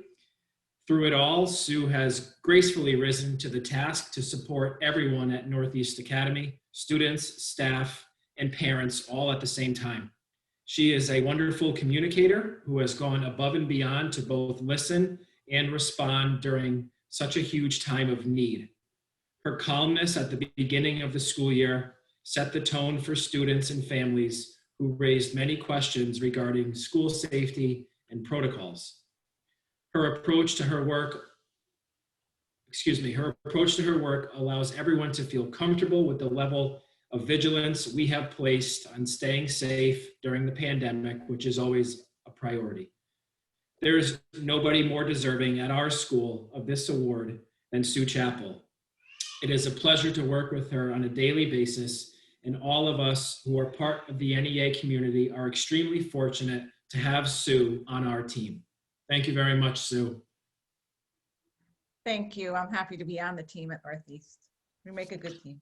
Speaker 18: Through it all, Sue has gracefully risen to the task to support everyone at Northeast Academy, students, staff, and parents all at the same time. She is a wonderful communicator who has gone above and beyond to both listen and respond during such a huge time of need. Her calmness at the beginning of the school year set the tone for students and families who raised many questions regarding school safety and protocols. Her approach to her work allows everyone to feel comfortable with the level of vigilance we have placed on staying safe during the pandemic, which is always a priority. There is nobody more deserving at our school of this award than Sue Chappell. It is a pleasure to work with her on a daily basis, and all of us who are part of the NEA community are extremely fortunate to have Sue on our team. Thank you very much, Sue.
Speaker 19: Thank you. I'm happy to be on the team at Northeast. We make a good team.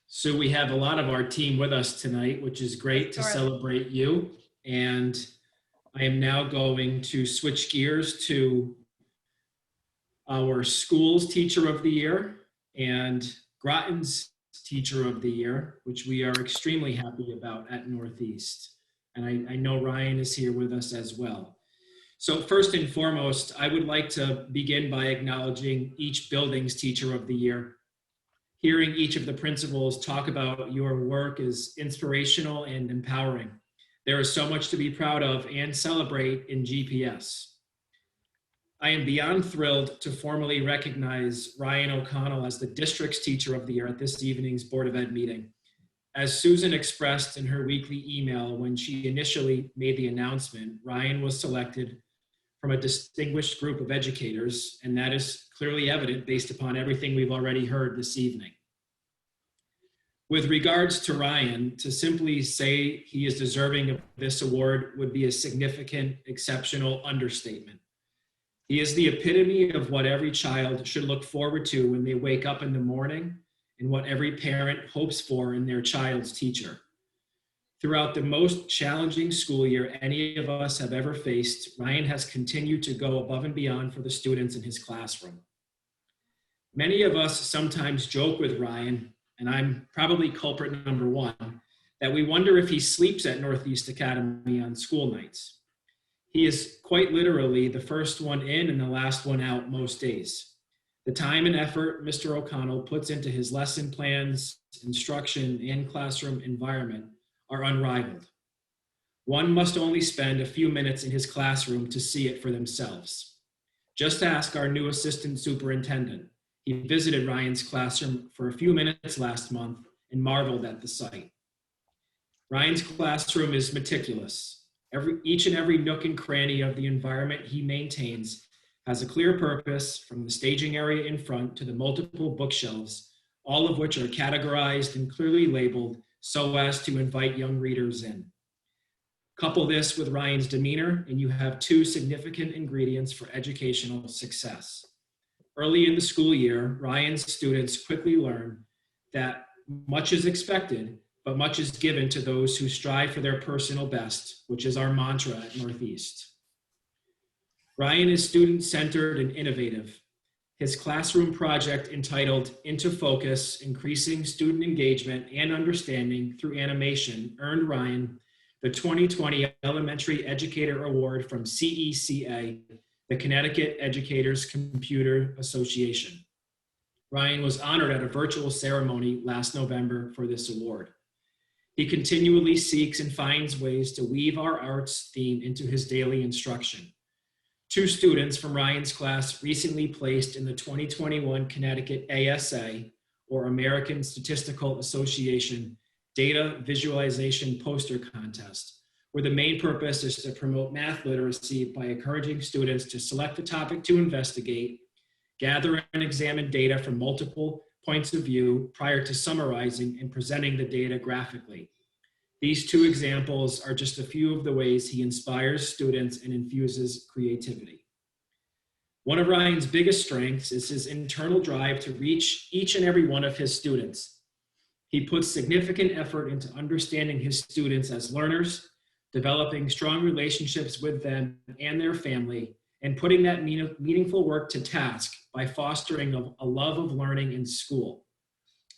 Speaker 18: So we have a lot of our team with us tonight, which is great to celebrate you. And I am now going to switch gears to our school's Teacher of the Year and Groton's Teacher of the Year, which we are extremely happy about at Northeast. And I know Ryan is here with us as well. So first and foremost, I would like to begin by acknowledging each building's Teacher of the Year. Hearing each of the principals talk about your work is inspirational and empowering. There is so much to be proud of and celebrate in GPS. I am beyond thrilled to formally recognize Ryan O'Connell as the district's Teacher of the Year at this evening's Board of Ed meeting. As Susan expressed in her weekly email when she initially made the announcement, Ryan was selected from a distinguished group of educators, and that is clearly evident based upon everything we've already heard this evening. With regards to Ryan, to simply say he is deserving of this award would be a significant, exceptional understatement. He is the epitome of what every child should look forward to when they wake up in the morning and what every parent hopes for in their child's teacher. Throughout the most challenging school year any of us have ever faced, Ryan has continued to go above and beyond for the students in his classroom. Many of us sometimes joke with Ryan, and I'm probably culprit number one, that we wonder if he sleeps at Northeast Academy on school nights. He is quite literally the first one in and the last one out most days. The time and effort Mr. O'Connell puts into his lesson plans, instruction, and classroom environment are unrivaled. One must only spend a few minutes in his classroom to see it for themselves. Just ask our new assistant superintendent. He visited Ryan's classroom for a few minutes last month and marveled at the sight. Ryan's classroom is meticulous. Each and every nook and cranny of the environment he maintains has a clear purpose, from the staging area in front to the multiple bookshelves, all of which are categorized and clearly labeled so as to invite young readers in. Couple this with Ryan's demeanor, and you have two significant ingredients for educational success. Early in the school year, Ryan's students quickly learn that much is expected, but much is given to those who strive for their personal best, which is our mantra at Northeast. Ryan is student-centered and innovative. His classroom project entitled Into Focus, Increasing Student Engagement and Understanding Through Animation earned Ryan the 2020 Elementary Educator Award from CECA, the Connecticut Educators Computer Association. Ryan was honored at a virtual ceremony last November for this award. He continually seeks and finds ways to weave our arts theme into his daily instruction. Two students from Ryan's class recently placed in the 2021 Connecticut ASA, or American Statistical Association, Data Visualization Poster Contest, where the main purpose is to promote math literacy by encouraging students to select a topic to investigate, gather and examine data from multiple points of view prior to summarizing and presenting the data graphically. These two examples are just a few of the ways he inspires students and infuses creativity. One of Ryan's biggest strengths is his internal drive to reach each and every one of his students. He puts significant effort into understanding his students as learners, developing strong relationships with them and their family, and putting that meaningful work to task by fostering a love of learning in school.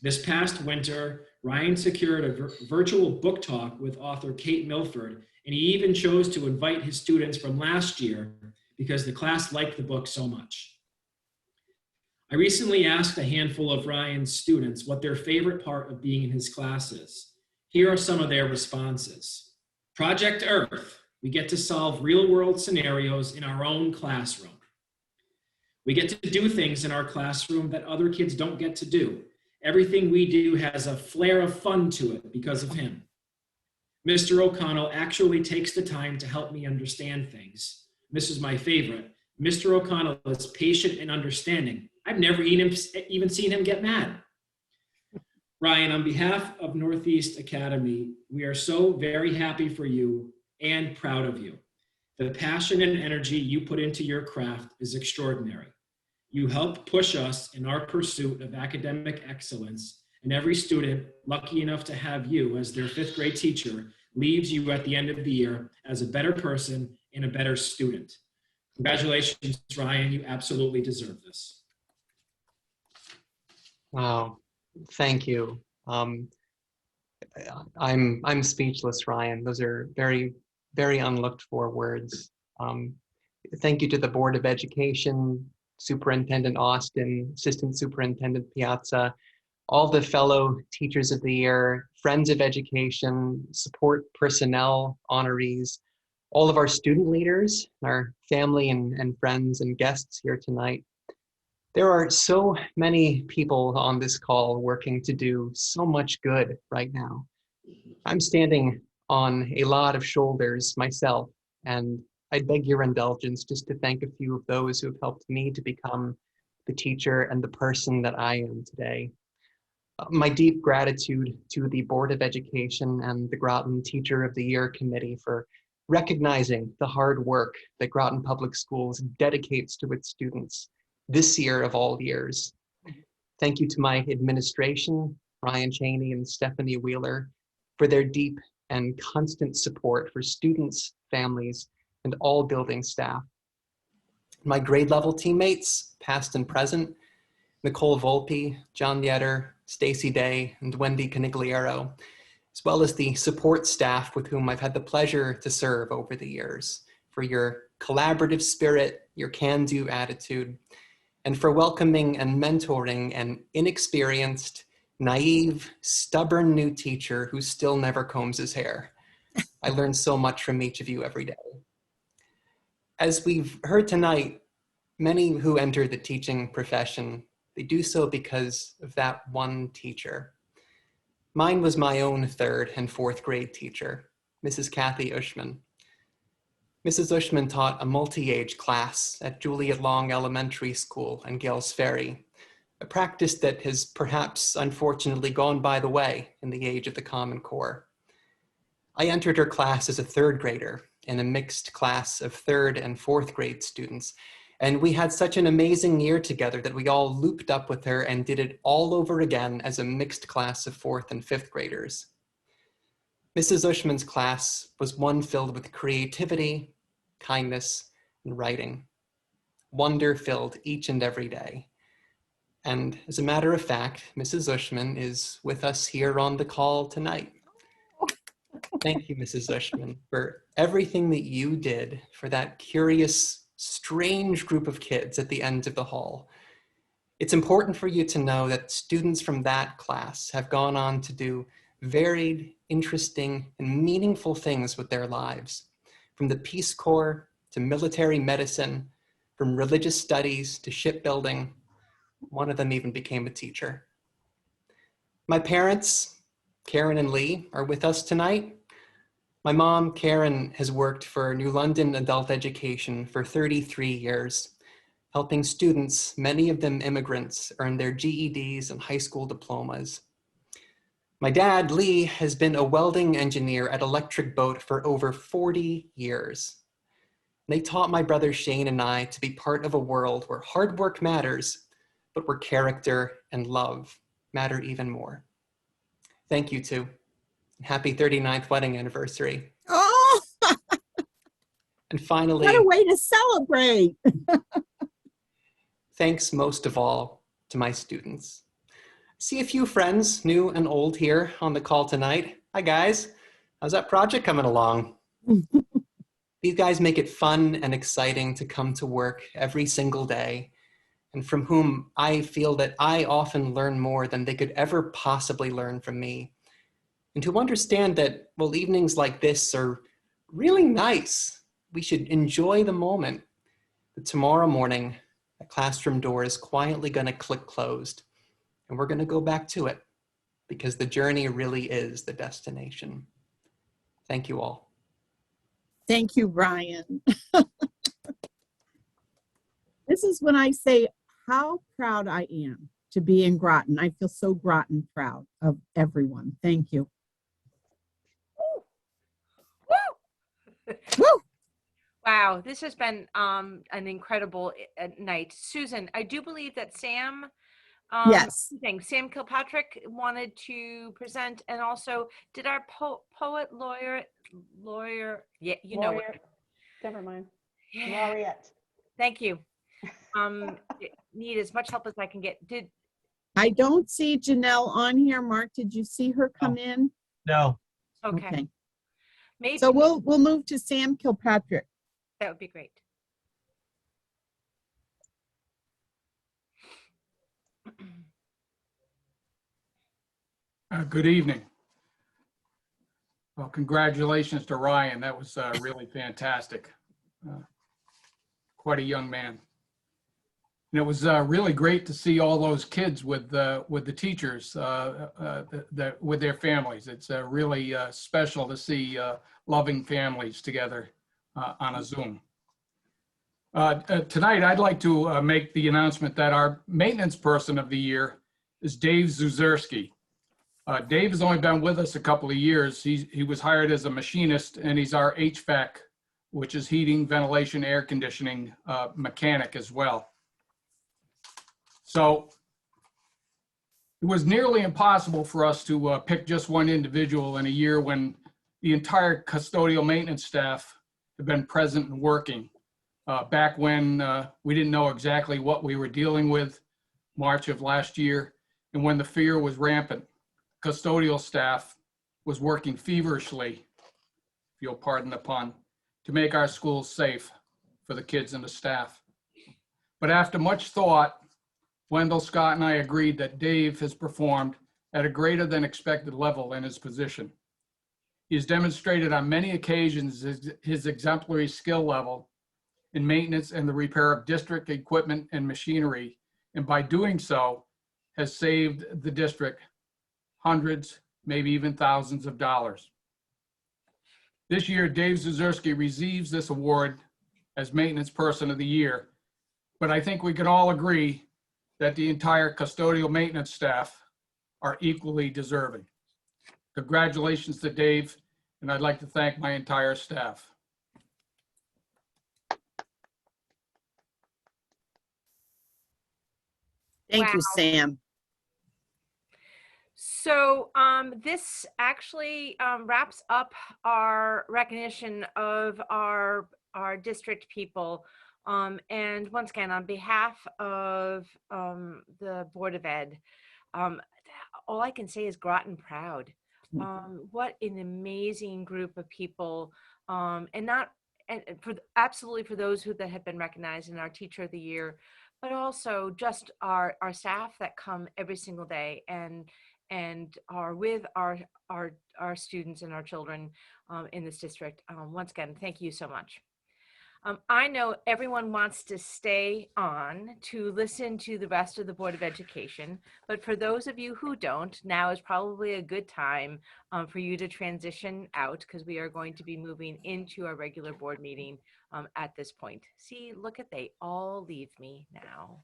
Speaker 18: This past winter, Ryan secured a virtual book talk with author Kate Milford, and he even chose to invite his students from last year because the class liked the book so much. I recently asked a handful of Ryan's students what their favorite part of being in his class is. Here are some of their responses. Project Earth. We get to solve real-world scenarios in our own classroom. We get to do things in our classroom that other kids don't get to do. Everything we do has a flair of fun to it because of him. Mr. O'Connell actually takes the time to help me understand things. This is my favorite. Mr. O'Connell is patient and understanding. I've never even seen him get mad. Ryan, on behalf of Northeast Academy, we are so very happy for you and proud of you. The passion and energy you put into your craft is extraordinary. You help push us in our pursuit of academic excellence, and every student lucky enough to have you as their 5th grade teacher leaves you at the end of the year as a better person and a better student. Congratulations, Ryan, you absolutely deserve this.
Speaker 20: Wow, thank you. I'm speechless, Ryan. Those are very, very unlooked for words. Thank you to the Board of Education, Superintendent Austin, Assistant Superintendent Piazza, all the fellow Teachers of the Year, Friends of Education, support personnel, honorees, all of our student leaders, our family and friends and guests here tonight. There are so many people on this call working to do so much good right now. I'm standing on a lot of shoulders myself, and I beg your indulgence just to thank a few of those who have helped me to become the teacher and the person that I am today. My deep gratitude to the Board of Education and the Groton Teacher of the Year Committee for recognizing the hard work that Groton Public Schools dedicates to its students this year of all years. Thank you to my administration, Ryan Cheney and Stephanie Wheeler, for their deep and constant support for students, families, and all building staff. My grade level teammates, past and present, Nicole Volpe, John Yetter, Stacy Day, and Wendy Canigliaro, as well as the support staff with whom I've had the pleasure to serve over the years, for your collaborative spirit, your can-do attitude, and for welcoming and mentoring an inexperienced, naive, stubborn new teacher who still never combs his hair. I learn so much from each of you every day. As we've heard tonight, many who enter the teaching profession, they do so because of that one teacher. Mine was my own 3rd and 4th grade teacher, Mrs. Kathy Ushman. Mrs. Ushman taught a multi-age class at Juliet Long Elementary School in Gales Ferry, a practice that has perhaps unfortunately gone by the way in the age of the Common Core. I entered her class as a 3rd grader in a mixed class of 3rd and 4th grade students, and we had such an amazing year together that we all looped up with her and did it all over again as a mixed class of 4th and 5th graders. Mrs. Ushman's class was one filled with creativity, kindness, and writing. Wonder filled each and every day. And as a matter of fact, Mrs. Ushman is with us here on the call tonight. Thank you, Mrs. Ushman, for everything that you did for that curious, strange group of kids at the end of the hall. It's important for you to know that students from that class have gone on to do varied, interesting, and meaningful things with their lives, from the Peace Corps to military medicine, from religious studies to shipbuilding. One of them even became a teacher. My parents, Karen and Lee, are with us tonight. My mom, Karen, has worked for New London Adult Education for 33 years, helping students, many of them immigrants, earn their GEDs and high school diplomas. My dad, Lee, has been a welding engineer at Electric Boat for over 40 years. They taught my brother Shane and I to be part of a world where hard work matters, but where character and love matter even more. Thank you too. Happy 39th wedding anniversary.
Speaker 2: Oh,
Speaker 20: And finally,
Speaker 2: what a way to celebrate.
Speaker 20: thanks most of all to my students. I see a few friends, new and old, here on the call tonight. Hi guys, how's that project coming along? These guys make it fun and exciting to come to work every single day, and from whom I feel that I often learn more than they could ever possibly learn from me. And to understand that, well, evenings like this are really nice. We should enjoy the moment. That tomorrow morning, the classroom door is quietly going to click closed, and we're going to go back to it, because the journey really is the destination. Thank you all.
Speaker 2: Thank you, Ryan. This is when I say how proud I am to be in Groton. I feel so Groton proud of everyone. Thank you. Woo!
Speaker 1: Wow, this has been an incredible night. Susan, I do believe that Sam,
Speaker 2: Yes.
Speaker 1: Sam Kilpatrick wanted to present, and also did our poet laureate, yeah, you know what.
Speaker 4: Never mind.
Speaker 1: Yeah.
Speaker 4: Laureate.
Speaker 1: Thank you. Need as much help as I can get.
Speaker 2: I don't see Janelle on here. Mark, did you see her come in?
Speaker 3: No.
Speaker 1: Okay. Maybe
Speaker 2: So we'll move to Sam Kilpatrick.
Speaker 1: that would be great.
Speaker 21: Good evening. Well, congratulations to Ryan. That was really fantastic. Quite a young man. And it was really great to see all those kids with the teachers, with their families. It's really special to see loving families together on a Zoom. Tonight, I'd like to make the announcement that our maintenance person of the year is Dave Zuzerski. Dave has only been with us a couple of years. He was hired as a machinist, and he's our HVAC, which is heating, ventilation, air conditioning mechanic as well. So it was nearly impossible for us to pick just one individual in a year when the entire custodial maintenance staff have been present and working. Back when we didn't know exactly what we were dealing with, March of last year, and when the fear was rampant, custodial staff was working feverishly, if you'll pardon the pun, to make our schools safe for the kids and the staff. But after much thought, Wendell, Scott, and I agreed that Dave has performed at a greater than expected level in his position. He has demonstrated on many occasions his exemplary skill level in maintenance and the repair of district equipment and machinery, and by doing so, has saved the district hundreds, maybe even thousands of dollars. This year, Dave Zuzerski receives this award as Maintenance Person of the Year, but I think we can all agree that the entire custodial maintenance staff are equally deserving. Congratulations to Dave, and I'd like to thank my entire staff.
Speaker 2: Thank you,
Speaker 1: Wow.
Speaker 2: Sam.
Speaker 1: So this actually wraps up our recognition of our district people. And once again, on behalf of the Board of Ed, all I can say is Groton proud. What an amazing group of people, absolutely for those that have been recognized in our Teacher of the Year, but also just our staff that come every single day and are with our students and our children in this district. Once again, thank you so much. I know everyone wants to stay on to listen to the rest of the Board of Education, but for those of you who don't, now is probably a good time for you to transition out, because we are going to be moving into our regular board meeting at this point. See, look at, they all leave me now.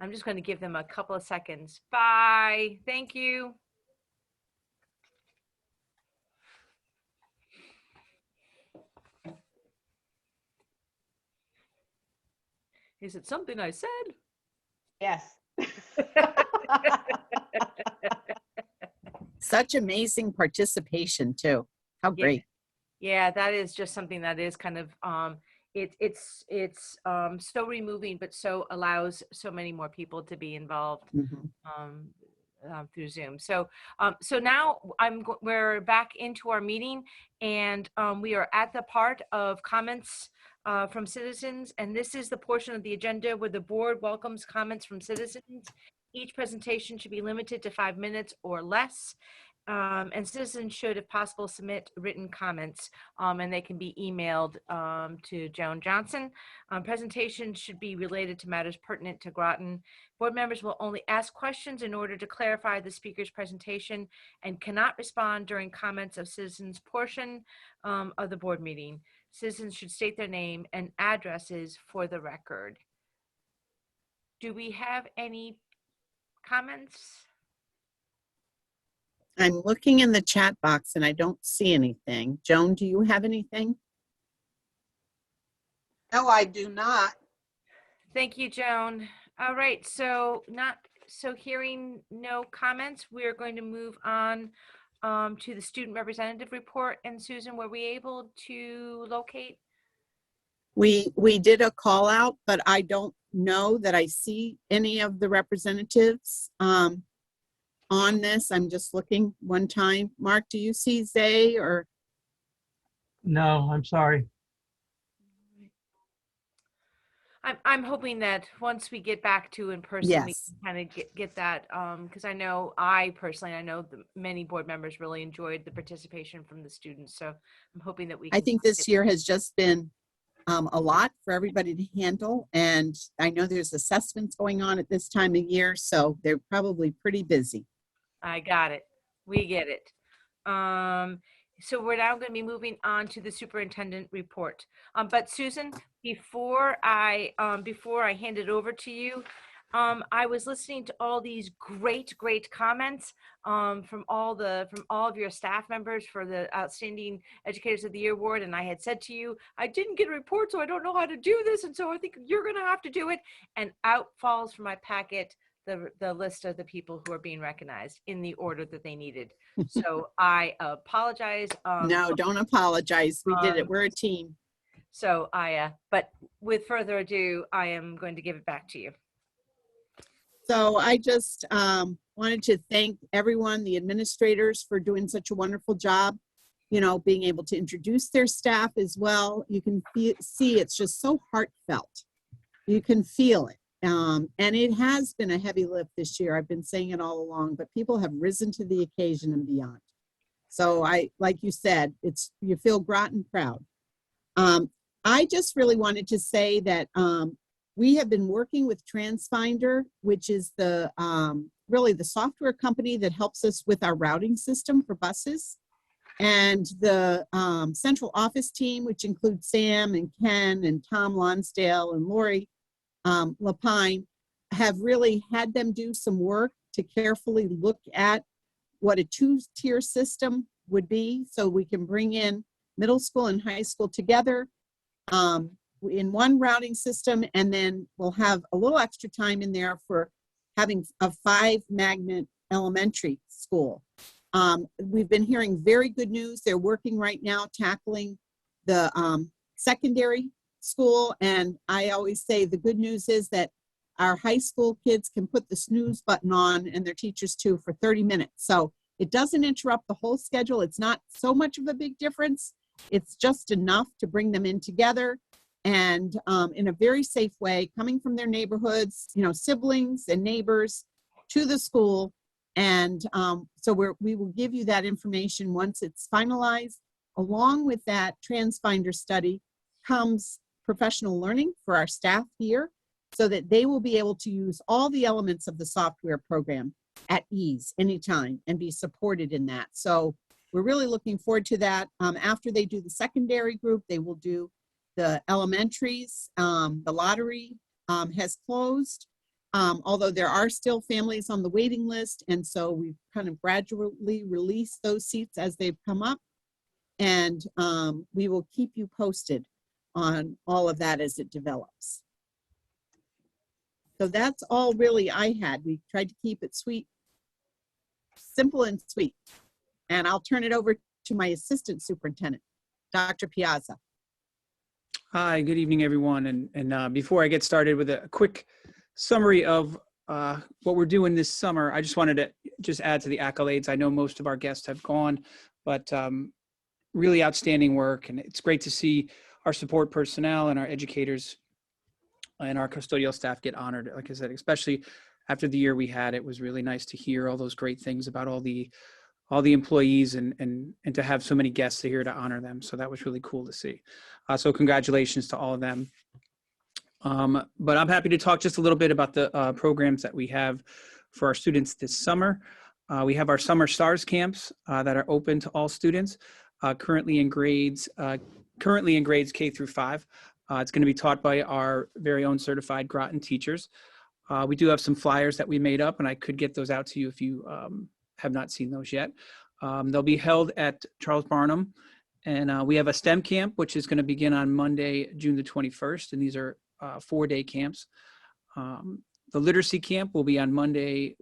Speaker 1: I'm just going to give them a couple of seconds. Bye. Thank you. Is it something I said?
Speaker 4: Yes.
Speaker 2: Such amazing participation too. How great.
Speaker 1: Yeah, that is just something that is kind of it's so removing, but so allows so many more people to be involved through Zoom. So so now we're back into our meeting, and we are at the part of comments from citizens, and this is the portion of the agenda where the board welcomes comments from citizens. Each presentation should be limited to 5 minutes or less, and citizens should, if possible, submit written comments, and they can be emailed to Joan Johnson. Presentations should be related to matters pertinent to Groton. Board members will only ask questions in order to clarify the speaker's presentation and cannot respond during comments of citizens portion of the board meeting. Citizens should state their name and addresses for the record. Do we have any comments?
Speaker 2: I'm looking in the chat box and I don't see anything. Joan, do you have anything?
Speaker 8: No, I do not.
Speaker 1: Thank you, Joan. All right, so hearing no comments, we're going to move on to the student representative report. And Susan, were we able to locate?
Speaker 2: We did a call out, but I don't know that I see any of the representatives on this. I'm just looking one time. Mark, do you see Zay or?
Speaker 3: No, I'm sorry.
Speaker 1: I'm hoping that once we get back to in person, we
Speaker 2: Yes.
Speaker 1: can kind of get that, because I know many board members really enjoyed the participation from the students. So I'm hoping that we
Speaker 2: I
Speaker 1: can
Speaker 2: think this year has just been a lot for everybody to handle. And I know there's assessments going on at this time of year, so they're probably pretty busy.
Speaker 1: I got it. We get it. So we're now going to be moving on to the superintendent report. But Susan, before I hand it over to you, I was listening to all these great comments from all of your staff members for the Outstanding Educators of the Year award, and I had said to you, I didn't get a report, so I don't know how to do this, and so I think you're going to have to do it. And out falls from my packet the list of the people who are being recognized in the order that they needed. So I apologize.
Speaker 2: No, don't apologize. We did it. We're a team.
Speaker 1: So but with further ado, I am going to give it back to you.
Speaker 2: So I just wanted to thank everyone, the administrators, for doing such a wonderful job, you know, being able to introduce their staff as well. You can see it's just so heartfelt. You can feel it. And it has been a heavy lift this year. I've been saying it all along, but people have risen to the occasion and beyond. So like you said, you feel Groton proud. I just really wanted to say that we have been working with TransFinder, which is the really the software company that helps us with our routing system for buses. And the central office team, which includes Sam and Ken and Tom Lonsdale and Lori Lapine, have really had them do some work to carefully look at what a two-tier system would be, so we can bring in middle school and high school together in one routing system, and then we'll have a little extra time in there for having a 5-magnet elementary school. We've been hearing very good news. They're working right now tackling the secondary school, and I always say the good news is that our high school kids can put the snooze button on, and their teachers too, for 30 minutes. So it doesn't interrupt the whole schedule. It's not so much of a big difference. It's just enough to bring them in together and in a very safe way, coming from their neighborhoods, you know, siblings and neighbors to the school. And so we will give you that information once it's finalized. Along with that TransFinder study comes professional learning for our staff here, so that they will be able to use all the elements of the software program at ease, anytime, and be supported in that. So we're really looking forward to that. After they do the secondary group, they will do the elementaries. The lottery has closed, although there are still families on the waiting list. And so we've kind of gradually released those seats as they've come up. And we will keep you posted on all of that as it develops. So that's all really I had. We tried to keep it sweet, simple and sweet. And I'll turn it over to my assistant superintendent, Dr. Piazza.
Speaker 8: Hi, good evening, everyone. And before I get started with a quick summary of what we're doing this summer, I just wanted to just add to the accolades. I know most of our guests have gone, but really outstanding work. And it's great to see our support personnel and our educators and our custodial staff get honored. Like I said, especially after the year we had, it was really nice to hear all those great things about all the employees and to have so many guests here to honor them. So that was really cool to see. So congratulations to all of them. But I'm happy to talk just a little bit about the programs that we have for our students this summer. We have our Summer Stars camps that are open to all students, currently in grades K through 5. It's going to be taught by our very own certified Groton teachers. We do have some flyers that we made up, and I could get those out to you if you have not seen those yet. They'll be held at Charles Barnum, and we have a STEM camp, which is going to begin on Monday, June the 21st, and these are 4-day camps. The literacy camp will be on Monday,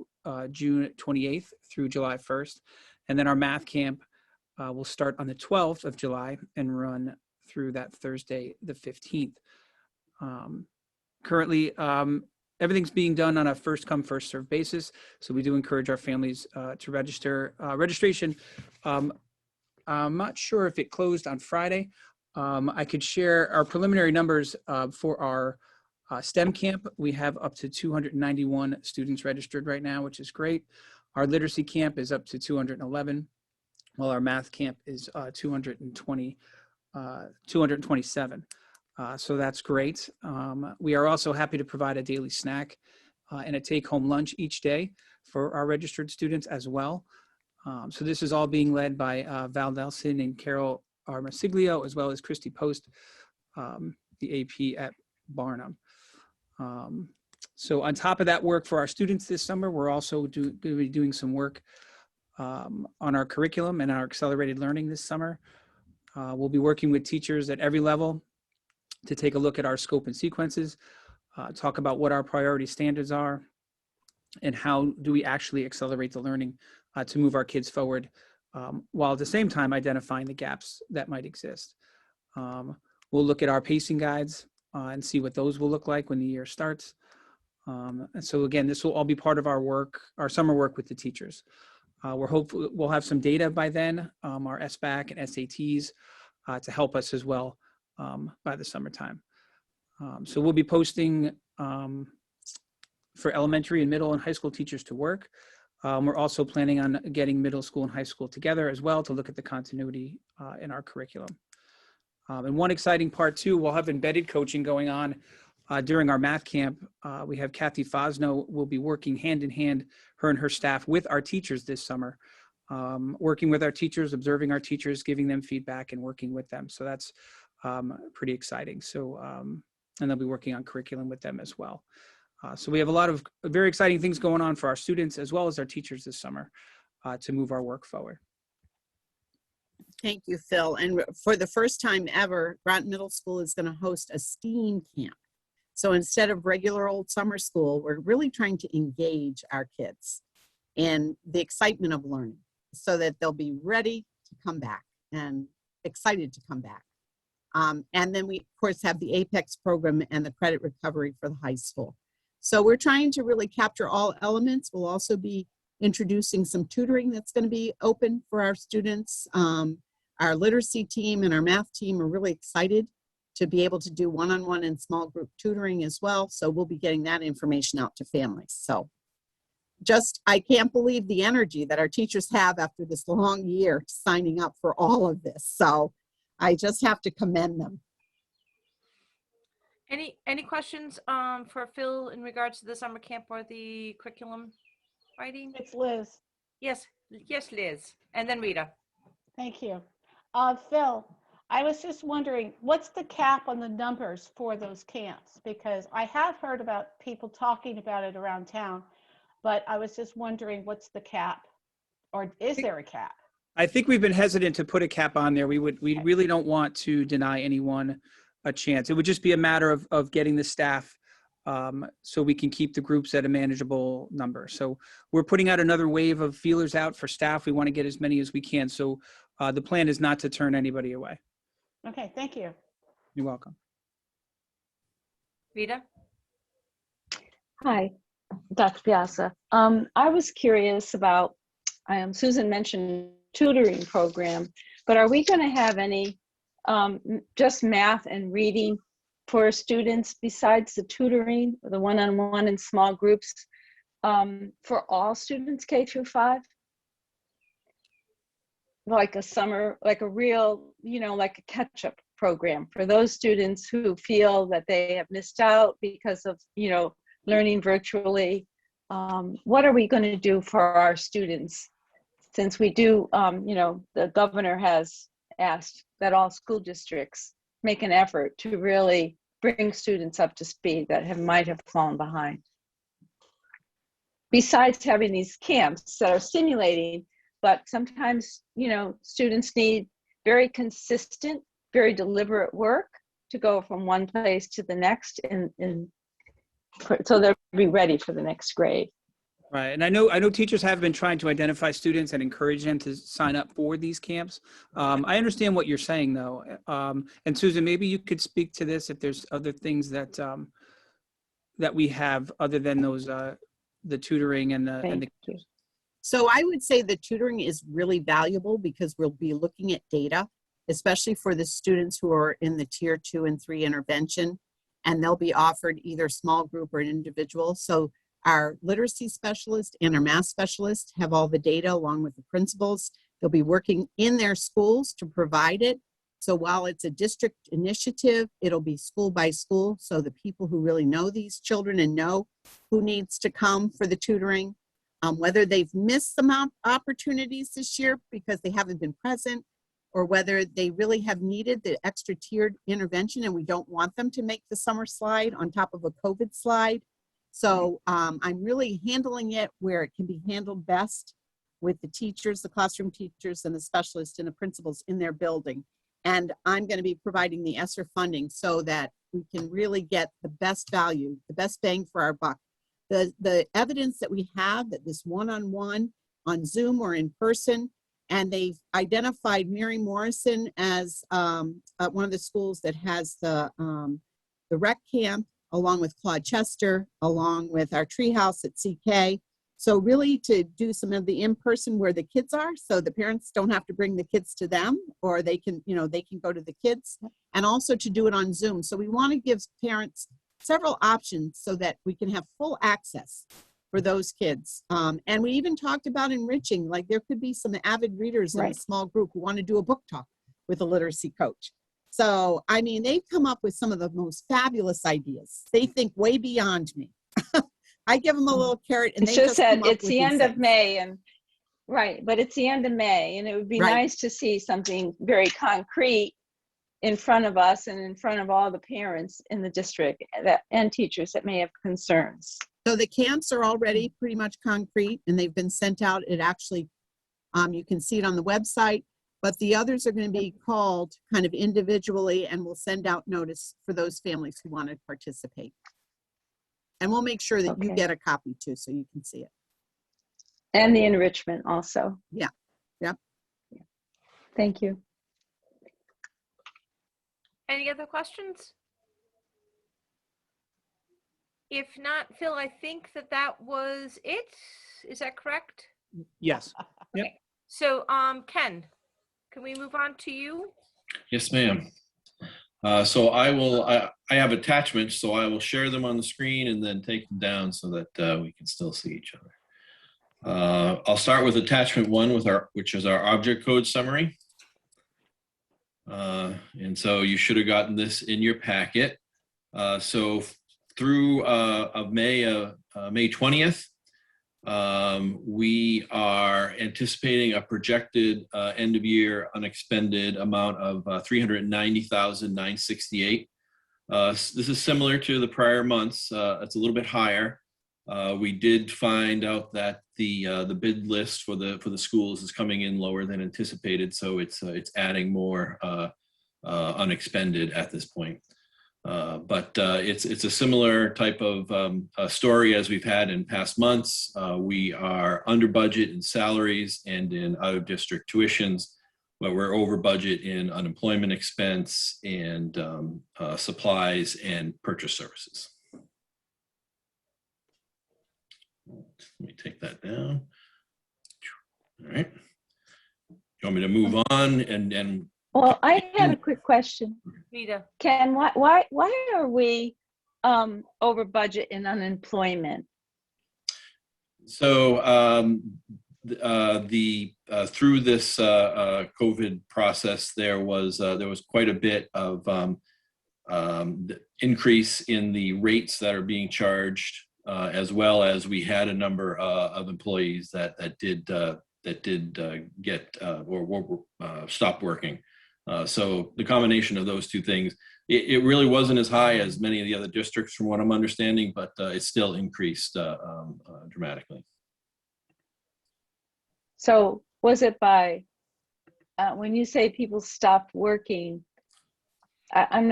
Speaker 8: June 28th through July 1st, and then our math camp will start on the 12th of July and run through that Thursday, the 15th. Currently, everything's being done on a first come, first served basis. So we do encourage our families to register. Registration, I'm not sure if it closed on Friday. I could share our preliminary numbers for our STEM camp. We have up to 291 students registered right now, which is great. Our literacy camp is up to 211, while our math camp is 227. So that's great. We are also happy to provide a daily snack and a take-home lunch each day for our registered students as well. So this is all being led by Val Nelson and Carol Armasiglio, as well as Christy Post, the AP at Barnum. So on top of that work for our students this summer, we're also going to be doing some work on our curriculum and our accelerated learning this summer. We'll be working with teachers at every level to take a look at our scope and sequences, talk about what our priority standards are, and how do we actually accelerate the learning to move our kids forward, while at the same time identifying the gaps that might exist. We'll look at our pacing guides and see what those will look like when the year starts. And so again, this will all be part of our work, our summer work with the teachers. We're hopeful we'll have some data by then, our SBAC and SATs to help us as well by the summertime. So we'll be posting for elementary and middle and high school teachers to work. We're also planning on getting middle school and high school together as well to look at the continuity in our curriculum. And one exciting part too, we'll have embedded coaching going on during our math camp. We have Kathy Fosno will be working hand in hand, her and her staff, with our teachers this summer, working with our teachers, observing our teachers, giving them feedback and working with them. So that's pretty exciting. So, and they'll be working on curriculum with them as well. So we have a lot of very exciting things going on for our students as well as our teachers this summer to move our work forward.
Speaker 2: Thank you, Phil. And for the first time ever, Groton Middle School is going to host a STEAM camp. So instead of regular old summer school, we're really trying to engage our kids in the excitement of learning so that they'll be ready to come back and excited to come back. And then we, of course, have the APEX program and the credit recovery for the high school. So we're trying to really capture all elements. We'll also be introducing some tutoring that's going to be open for our students. Our literacy team and our math team are really excited to be able to do one-on-one and small group tutoring as well. So we'll be getting that information out to families. So just, I can't believe the energy that our teachers have after this long year signing up for all of this. So I just have to commend them.
Speaker 1: Any questions for Phil in regards to the summer camp or the curriculum writing?
Speaker 4: It's Liz.
Speaker 1: Yes, Liz. And then Rita.
Speaker 4: Thank you. Phil, I was just wondering, what's the cap on the numbers for those camps? Because I have heard about people talking about it around town, but I was just wondering, what's the cap? Or is there a cap?
Speaker 8: I think we've been hesitant to put a cap on there. We really don't want to deny anyone a chance. It would just be a matter of getting the staff so we can keep the groups at a manageable number. So we're putting out another wave of feelers out for staff. We want to get as many as we can. So the plan is not to turn anybody away.
Speaker 4: Okay, thank you.
Speaker 8: You're welcome.
Speaker 1: Rita?
Speaker 7: Hi, Dr. Piazza. I was curious about, Susan mentioned tutoring program, but are we going to have any just math and reading for students besides the tutoring, the one-on-one and small groups for all students K through 5? Like a summer, like a real, like a catch-up program for those students who feel that they have missed out because of, learning virtually. What are we going to do for our students? Since we do, the governor has asked that all school districts make an effort to really bring students up to speed that might have fallen behind. Besides having these camps that are stimulating, but sometimes, students need very consistent, very deliberate work to go from one place to the next, so they'll be ready for the next grade.
Speaker 8: Right, and I know teachers have been trying to identify students and encourage them to sign up for these camps. I understand what you're saying, though. And Susan, maybe you could speak to this if there's other things that that we have other than those the tutoring and the.
Speaker 2: So I would say the tutoring is really valuable because we'll be looking at data, especially for the students who are in the tier 2 and 3 intervention, and they'll be offered either small group or an individual. So our literacy specialist and our math specialist have all the data along with the principals. They'll be working in their schools to provide it. So while it's a district initiative, it'll be school by school. So the people who really know these children and know who needs to come for the tutoring, whether they've missed some opportunities this year because they haven't been present, or whether they really have needed the extra tiered intervention and we don't want them to make the summer slide on top of a COVID slide. So I'm really handling it where it can be handled best with the teachers, the classroom teachers, and the specialists and the principals in their building. And I'm going to be providing the ESSER funding so that we can really get the best value, the best bang for our buck the evidence that we have that this one-on-one on Zoom or in person, and they've identified Mary Morrison as one of the schools that has the rec camp, along with Claude Chester, along with our treehouse at CK. So really to do some of the in-person where the kids are, so the parents don't have to bring the kids to them, or they can, you know, they can go to the kids, and also to do it on Zoom. So we want to give parents several options so that we can have full access for those kids. And we even talked about enriching, like there could be some avid readers in a
Speaker 7: Right.
Speaker 2: small group who want to do a book talk with a literacy coach. So, I mean, they've come up with some of the most fabulous ideas. They think way beyond me. I give them a little carrot and
Speaker 7: It's
Speaker 2: they
Speaker 7: just
Speaker 2: just
Speaker 7: that
Speaker 2: come up
Speaker 7: it's
Speaker 2: with
Speaker 7: the
Speaker 2: these
Speaker 7: end of
Speaker 2: things.
Speaker 7: May and, right, but it's the end of May and it would be
Speaker 2: Right.
Speaker 7: nice to see something very concrete in front of us and in front of all the parents in the district and teachers that may have concerns.
Speaker 2: So the camps are already pretty much concrete and they've been sent out. It actually, you can see it on the website, but the others are going to be called kind of individually, and we'll send out notice for those families who want to participate. And we'll make sure that you
Speaker 7: Okay.
Speaker 2: get a copy too, so you can see it.
Speaker 7: And the enrichment also.
Speaker 2: Yeah. Yep.
Speaker 7: Thank you.
Speaker 1: Any other questions? If not, Phil, I think that was it. Is that correct?
Speaker 8: Yes. Yep.
Speaker 1: So, Ken, can we move on to you?
Speaker 6: Yes, ma'am. So I have attachments, so I will share them on the screen and then take them down so that we can still see each other. I'll start with attachment 1 which is our object code summary. And so you should have gotten this in your packet. So through of May 20th, we are anticipating a projected end of year unexpended amount of $390,968. This is similar to the prior months. It's a little bit higher. We did find out that the bid list for the schools is coming in lower than anticipated, so it's adding more unexpended at this point. But it's a similar type of story as we've had in past months. We are under budget in salaries and in out-of-district tuitions, but we're over budget in unemployment expense and supplies and purchase services. Let me take that down. All right. You want me to move on and
Speaker 7: Well, I had a quick question.
Speaker 1: Rita.
Speaker 7: Ken, why are we over budget in unemployment?
Speaker 6: So through this COVID process, there was quite a bit of increase in the rates that are being charged, as well as we had a number of employees that did get or stop working. So the combination of those two things, it really wasn't as high as many of the other districts from what I'm understanding, but it still increased dramatically.
Speaker 7: So was it by, when you say people stopped working, I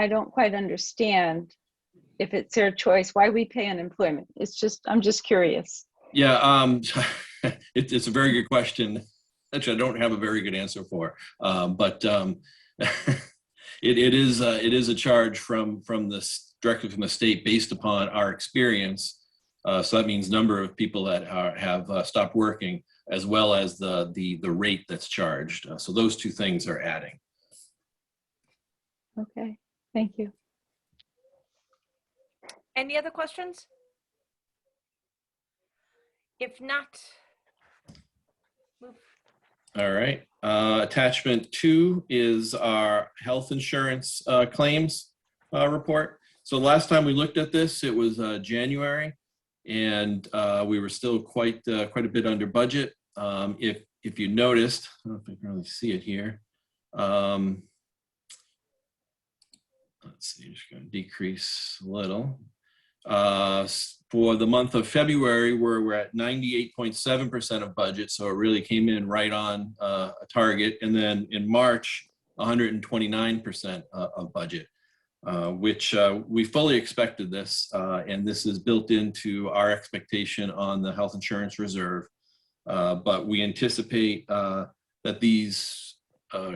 Speaker 7: don't quite understand if it's their choice, why we pay unemployment. I'm just curious.
Speaker 6: Yeah, it's a very good question. Actually, I don't have a very good answer for, but it is a charge directly from the state based upon our experience. So that means number of people that have stopped working, as well as the rate that's charged. So those two things are adding.
Speaker 7: Okay, thank you.
Speaker 1: Any other questions? If not, move.
Speaker 6: All right. Attachment 2 is our health insurance claims report. So last time we looked at this, it was January, and we were still quite a bit under budget. If you noticed, I don't know if I can really see it here. Let's see, just going to decrease a little. For the month of February, we're at 98.7% of budget, so it really came in right on a target. And then in March, 129% of budget. which we fully expected this, and this is built into our expectation on the health insurance reserve. But we anticipate that these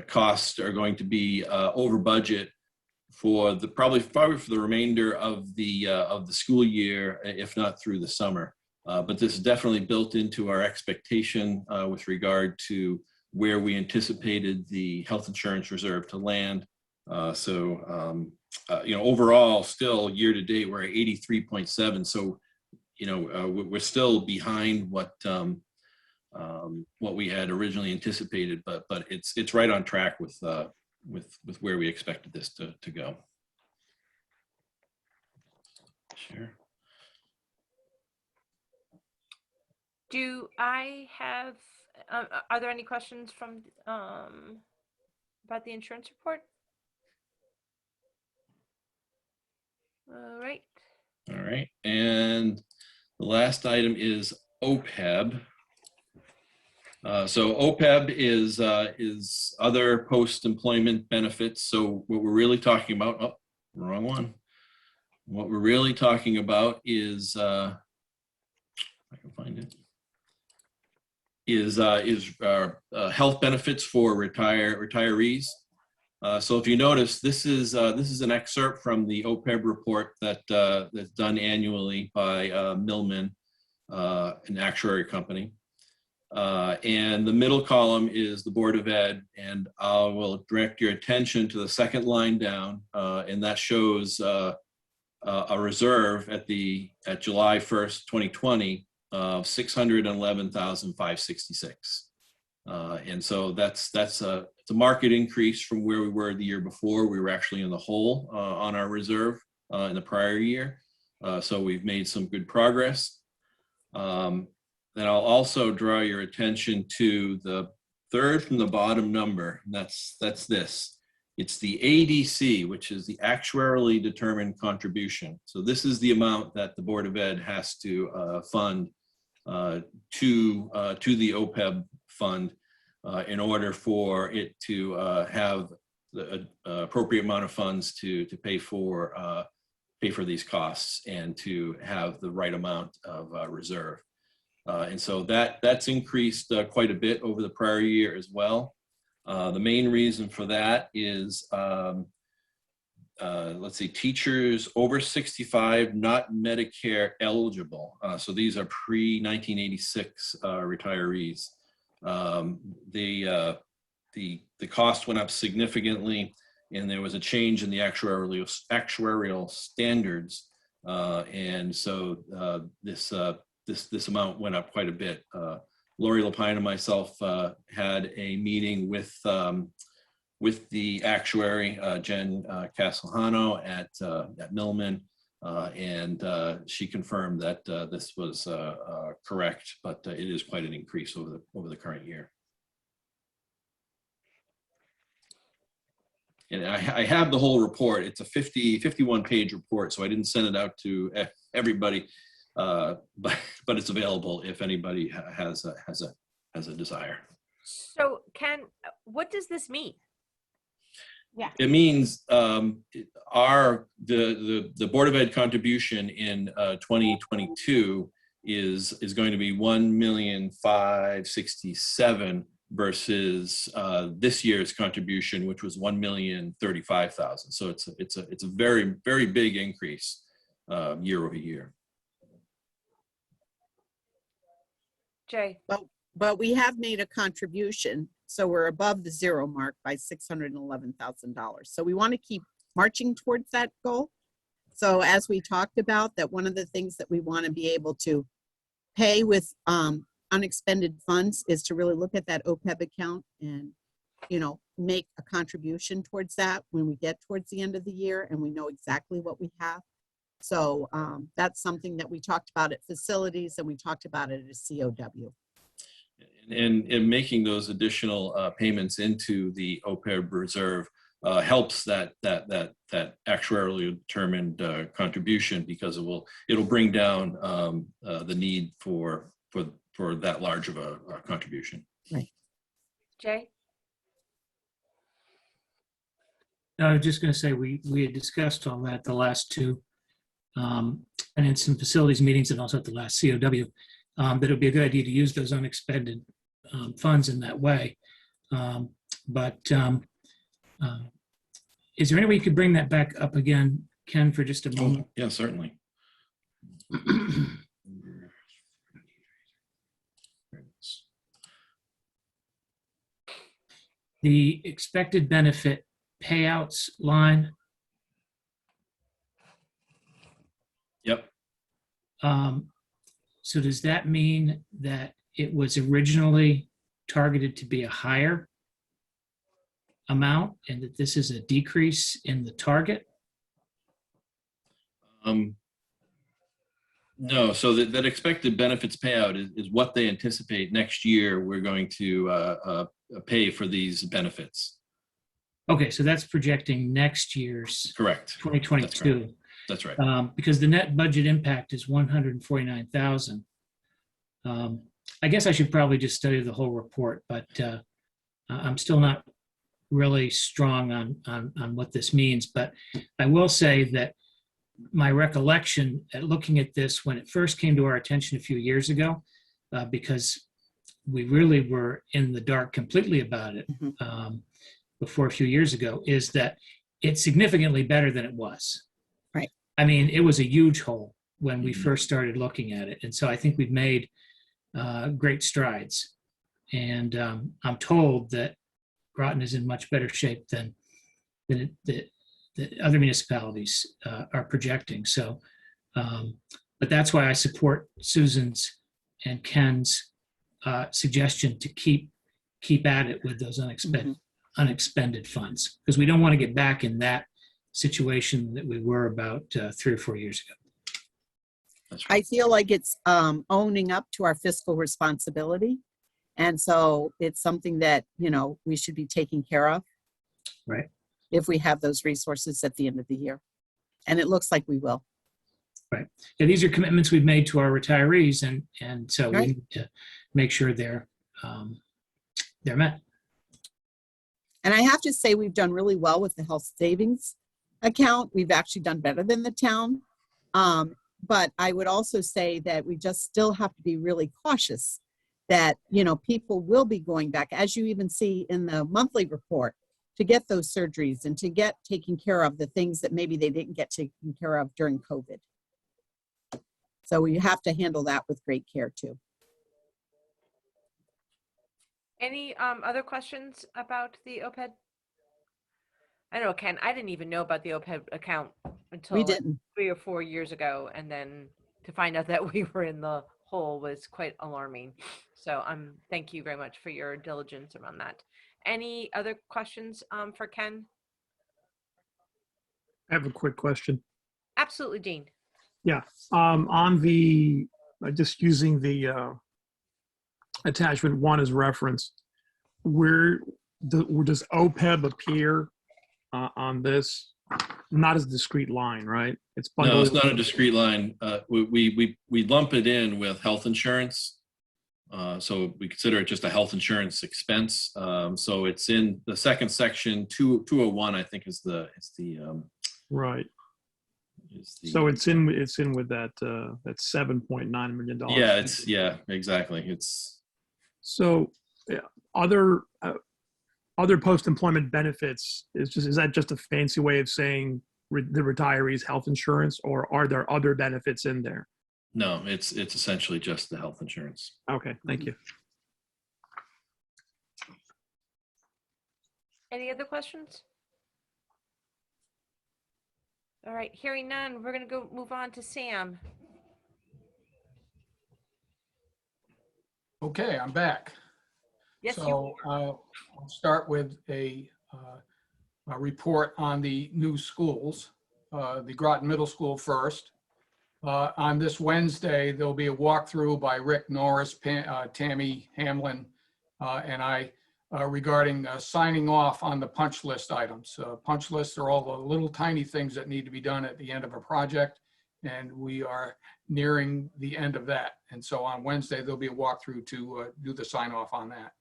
Speaker 6: costs are going to be over budget for the probably for the remainder of the school year, if not through the summer. But this is definitely built into our expectation with regard to where we anticipated the health insurance reserve to land. Overall, still year to date, we're at 83.7. So, we're still behind what we had originally anticipated, but it's right on track with where we expected this to go. Sure.
Speaker 1: Do I have, are there any questions from, about the insurance report? All right.
Speaker 6: All right. And the last item is OPEB. So OPEB is other post-employment benefits. So what we're really talking about, oh, wrong one. What we're really talking about is, if I can find it, is health benefits for retirees. So if you notice, this is an excerpt from the OPEB report that's done annually by Millman, an actuary company. And the middle column is the Board of Ed, and I will direct your attention to the second line down, and that shows a reserve at July 1st, 2020 of $611,566. And so it's a market increase from where we were the year before. We were actually in the hole on our reserve in the prior year. So we've made some good progress. Then I'll also draw your attention to the third from the bottom number. And that's this. It's the ADC, which is the actuarially determined contribution. So this is the amount that the Board of Ed has to fund to the OPEB fund in order for it to have the appropriate amount of funds to pay for these costs and to have the right amount of reserve. And so that's increased quite a bit over the prior year as well. The main reason for that is, let's see, teachers over 65, not Medicare eligible. So these are pre-1986 retirees. The cost went up significantly, and there was a change in the actuarial standards. And so this amount went up quite a bit. Lori Lapine and myself had a meeting with the actuary, Jen Castellano at Millman, and she confirmed that this was correct, but it is quite an increase over the current year. And I have the whole report. It's a 51-page report, so I didn't send it out to everybody. But it's available if anybody has a desire.
Speaker 1: So what does this mean?
Speaker 4: Yeah.
Speaker 6: It means the Board of Ed contribution in 2022 is going to be $1,567,000 versus this year's contribution, which was $1,035,000. So it's a very, very big increase year over year.
Speaker 1: Jay.
Speaker 2: But we have made a contribution, so we're above the zero mark by $611,000. So we want to keep marching towards that goal. So as we talked about, that one of the things that we want to be able to pay with unexpended funds is to really look at that OPEB account and, make a contribution towards that when we get towards the end of the year and we know exactly what we have. So that's something that we talked about at facilities and we talked about it at a COW.
Speaker 6: And making those additional payments into the OPEB reserve helps that actuarially determined contribution, because it'll bring down the need for that large of a contribution.
Speaker 2: Right.
Speaker 1: Jay?
Speaker 10: I was just going to say, we had discussed all that the last two, and in some facilities meetings and also at the last COW, that it would be a good idea to use those unexpended funds in that way. But is there any way you could bring that back up again, Ken, for just a moment?
Speaker 6: Yeah, certainly.
Speaker 10: The expected benefit payouts line.
Speaker 6: Yep.
Speaker 10: So does that mean that it was originally targeted to be a higher amount and that this is a decrease in the target?
Speaker 6: No, so that expected benefits payout is what they anticipate next year we're going to pay for these benefits.
Speaker 10: Okay, so that's projecting next year's
Speaker 6: Correct.
Speaker 10: 2022.
Speaker 6: That's right.
Speaker 10: Because the net budget impact is 149,000. I guess I should probably just study the whole report, but I'm still not really strong on what this means. But I will say that my recollection at looking at this when it first came to our attention a few years ago, because we really were in the dark completely about it before a few years ago, is that it's significantly better than it was.
Speaker 2: Right.
Speaker 10: I mean, it was a huge hole when we first started looking at it. And so I think we've made great strides. And I'm told that Groton is in much better shape than the other municipalities are projecting. So, but that's why I support Susan's and Ken's suggestion to keep at it with those unexpended funds, because we don't want to get back in that situation that we were about 3 or 4 years ago.
Speaker 2: I feel like it's owning up to our fiscal responsibility. And so it's something that, we should be taking care of.
Speaker 10: Right.
Speaker 2: If we have those resources at the end of the year. And it looks like we will.
Speaker 10: Right. Yeah, these are commitments we've made to our retirees, and so we need to make sure they're met.
Speaker 2: And I have to say, we've done really well with the health savings account. We've actually done better than the town. But I would also say that we just still have to be really cautious that, people will be going back, as you even see in the monthly report, to get those surgeries and to get taken care of the things that maybe they didn't get taken care of during COVID. So we have to handle that with great care too.
Speaker 1: Any other questions about the OPEB? I don't know, Ken, I didn't even know about the OPEB account until
Speaker 2: We
Speaker 1: like
Speaker 2: didn't.
Speaker 1: 3 or 4 years ago. And then to find out that we were in the hole was quite alarming. So thank you very much for your diligence around that. Any other questions for Ken?
Speaker 22: I have a quick question.
Speaker 1: Absolutely, Dean.
Speaker 22: Yeah, on the, just using the attachment 1 as reference, where does OPEB appear on this? Not as a discrete line, right? It's
Speaker 6: No,
Speaker 22: bundled.
Speaker 6: it's not a discrete line. We lump it in with health insurance. So we consider it just a health insurance expense. So it's in the second section, 201, I think is the
Speaker 22: Right. So it's in with that that $7.9 million.
Speaker 6: Yeah, exactly. It's
Speaker 22: so other post-employment benefits is that just a fancy way of saying the retirees' health insurance, or are there other benefits in there?
Speaker 6: no, it's essentially just the health insurance.
Speaker 22: Okay, thank you.
Speaker 1: Any other questions? All right, hearing none, we're going to move on to Sam.
Speaker 21: Okay, I'm back.
Speaker 1: Yes, you
Speaker 21: So I'll start with a report on the new schools. The Groton Middle School first. On this Wednesday, there'll be a walkthrough by Rick Norris, Tammy Hamlin, and I regarding signing off on the punch list items. Punch lists are all the little tiny things that need to be done at the end of a project, and we are nearing the end of that. And so on Wednesday, there'll be a walkthrough to do the sign off on that.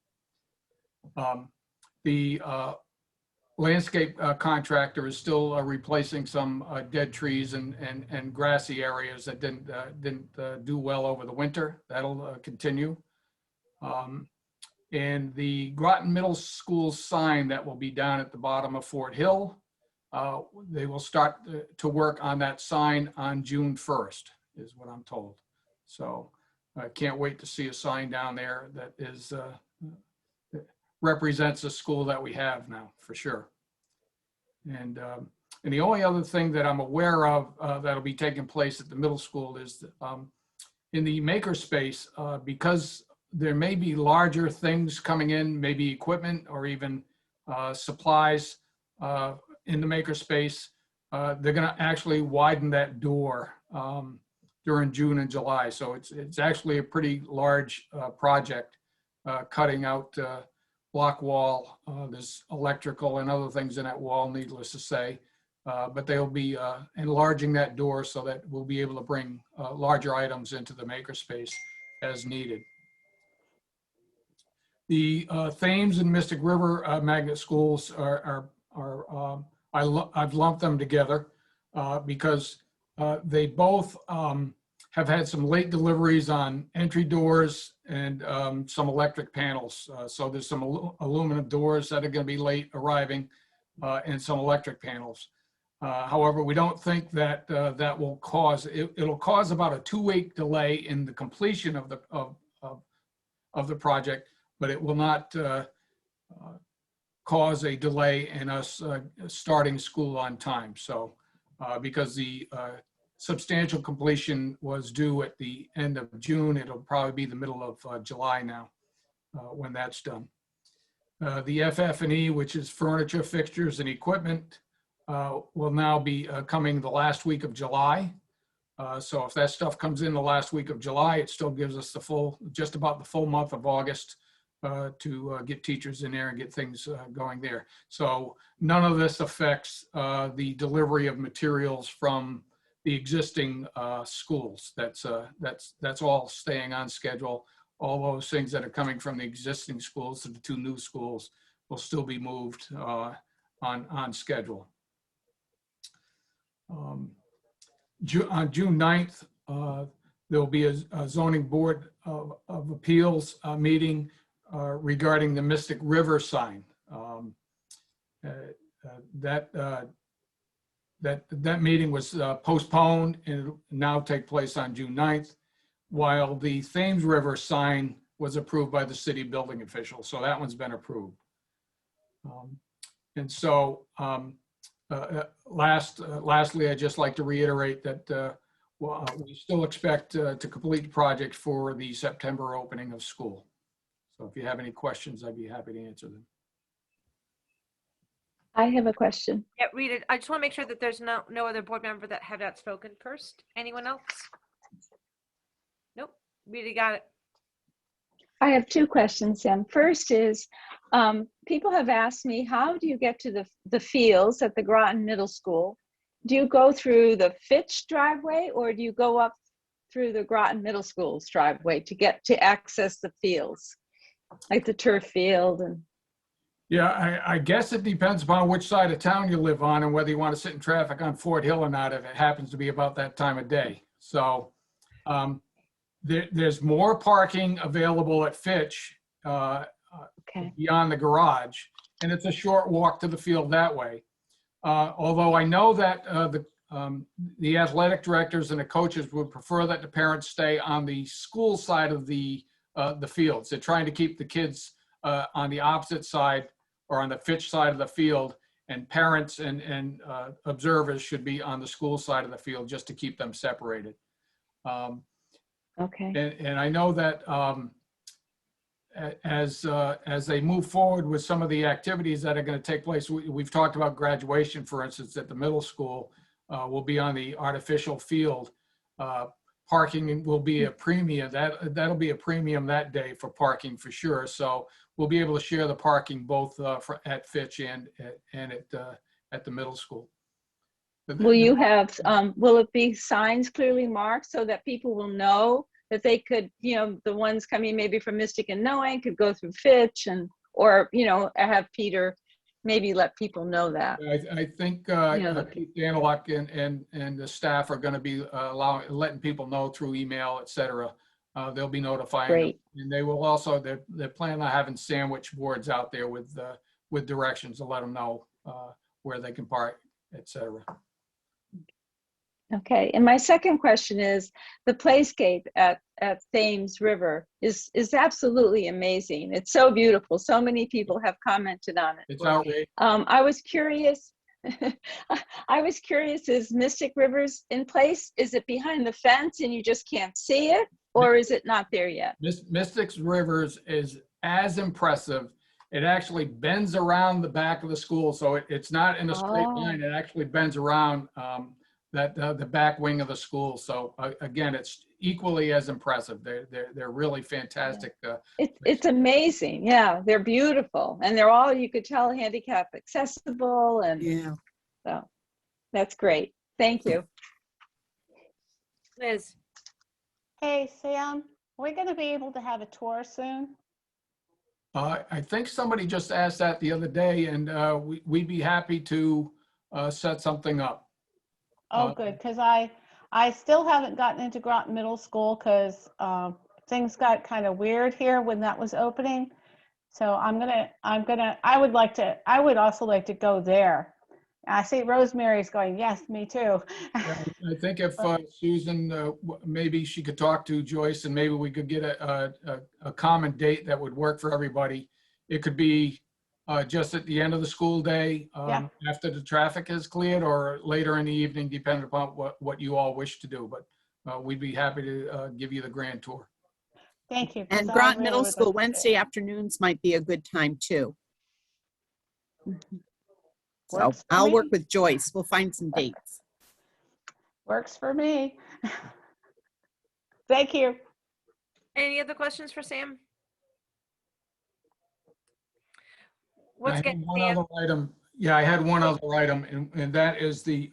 Speaker 21: landscape contractor is still replacing some dead trees and grassy areas that didn't do well over the winter. That'll continue. And the Groton Middle School sign that will be down at the bottom of Fort Hill, they will start to work on that sign on June 1st, is what I'm told. So I can't wait to see a sign down there that is represents the school that we have now, for sure. And the only other thing that I'm aware of that'll be taking place at the middle school is in the makerspace, because there may be larger things coming in, maybe equipment or even supplies in the makerspace. They're going to actually widen that door during June and July. So it's actually a pretty large project, cutting out block wall. There's electrical and other things in that wall, needless to say. But they'll be enlarging that door so that we'll be able to bring larger items into the makerspace as needed. The Thames and Mystic River magnet schools I've lumped them together because they both have had some late deliveries on entry doors and some electric panels. So there's some aluminum doors that are going to be late arriving and some electric panels. However, we don't think that that will cause, it'll cause about a 2-week delay in the completion of the project, but it will not cause a delay in us starting school on time. So because the substantial completion was due at the end of June, it'll probably be the middle of July now when that's done. The FF&E, which is furniture, fixtures, and equipment, will now be coming the last week of July. So if that stuff comes in the last week of July, it still gives us the just about the full month of August to get teachers in there and get things going there. So none of this affects the delivery of materials from the existing schools. That's all staying on schedule. All those things that are coming from the existing schools to the 2 new schools will still be moved on schedule. On June 9th, there'll be a zoning board of appeals meeting regarding the Mystic River sign. That meeting was postponed and it'll now take place on June 9th, while the Thames River sign was approved by the city building official. So that one's been approved. And so lastly, I'd just like to reiterate that we still expect to complete the project for the September opening of school. So if you have any questions, I'd be happy to answer them.
Speaker 7: I have a question.
Speaker 1: Yeah, Rita, I just want to make sure that there's no other board member that have not spoken first. Anyone else? Nope. Rita got it.
Speaker 7: I have 2 questions, Sam. First is, people have asked me, how do you get to the fields at the Groton Middle School? Do you go through the Fitch driveway or do you go up through the Groton Middle School's driveway to access the fields, like the turf field? And
Speaker 21: Yeah, I guess it depends upon which side of town you live on and whether you want to sit in traffic on Fort Hill or not, if it happens to be about that time of day. So there's more parking available at Fitch beyond the garage, and it's a short walk to the field that way. Although I know that the athletic directors and the coaches would prefer that the parents stay on the school side of the fields. They're trying to keep the kids on the opposite side or on the Fitch side of the field, and parents and observers should be on the school side of the field just to keep them separated.
Speaker 7: Okay.
Speaker 21: And I know that as they move forward with some of the activities that are going to take place, we've talked about graduation, for instance, at the middle school will be on the artificial field. Parking will be a premium. That'll be a premium that day for parking for sure. So we'll be able to share the parking both at Fitch and at the middle school.
Speaker 7: will you have, will it be signs clearly marked so that people will know that they could, the ones coming maybe from Mystic and Noang could go through Fitch or, have Peter maybe let people know that.
Speaker 21: I think
Speaker 7: Yeah.
Speaker 21: Keith Daniluk and the staff are going to be letting people know through email, et cetera. They'll be notifying them.
Speaker 7: Great.
Speaker 21: And they will also, they're planning on having sandwich boards out there with directions to let them know where they can park, et cetera.
Speaker 7: Okay, and my second question is, the playscape at Thames River is absolutely amazing. It's so beautiful. So many people have commented on it.
Speaker 21: It's outrageous.
Speaker 7: I was curious. I was curious, is Mystic Rivers in place? Is it behind the fence and you just can't see it? Or is it not there yet?
Speaker 21: Mystic Rivers is as impressive. It actually bends around the back of the school, so it's not in a straight line. It actually bends around the back wing of the school. So again, it's equally as impressive. They're really fantastic.
Speaker 7: It's amazing. Yeah, they're beautiful, and they're all, you could tell, handicap accessible, and
Speaker 2: Yeah.
Speaker 7: So that's great. Thank you.
Speaker 1: Liz.
Speaker 4: Hey, Sam, are we going to be able to have a tour soon?
Speaker 21: I think somebody just asked that the other day, and we'd be happy to set something up.
Speaker 4: Oh, good, because I still haven't gotten into Groton Middle School because things got kind of weird here when that was opening. So I would also like to go there. I see Rosemary's going, yes, me too.
Speaker 21: I think if Susan, maybe she could talk to Joyce and maybe we could get a common date that would work for everybody. It could be just at the end of the school day, after the traffic is cleared, or later in the evening, depending upon what you all wish to do. But we'd be happy to give you the grand tour.
Speaker 4: Thank you.
Speaker 2: And Groton Middle School, Wednesday afternoons might be a good time too. So
Speaker 4: Works for
Speaker 2: I'll
Speaker 4: me.
Speaker 2: work with Joyce. We'll find some dates.
Speaker 4: Works for me. Thank you.
Speaker 1: Any other questions for Sam?
Speaker 21: I
Speaker 1: What's
Speaker 21: had
Speaker 1: getting
Speaker 21: one
Speaker 1: Sam?
Speaker 21: other item. Yeah, I had one other item, and that is the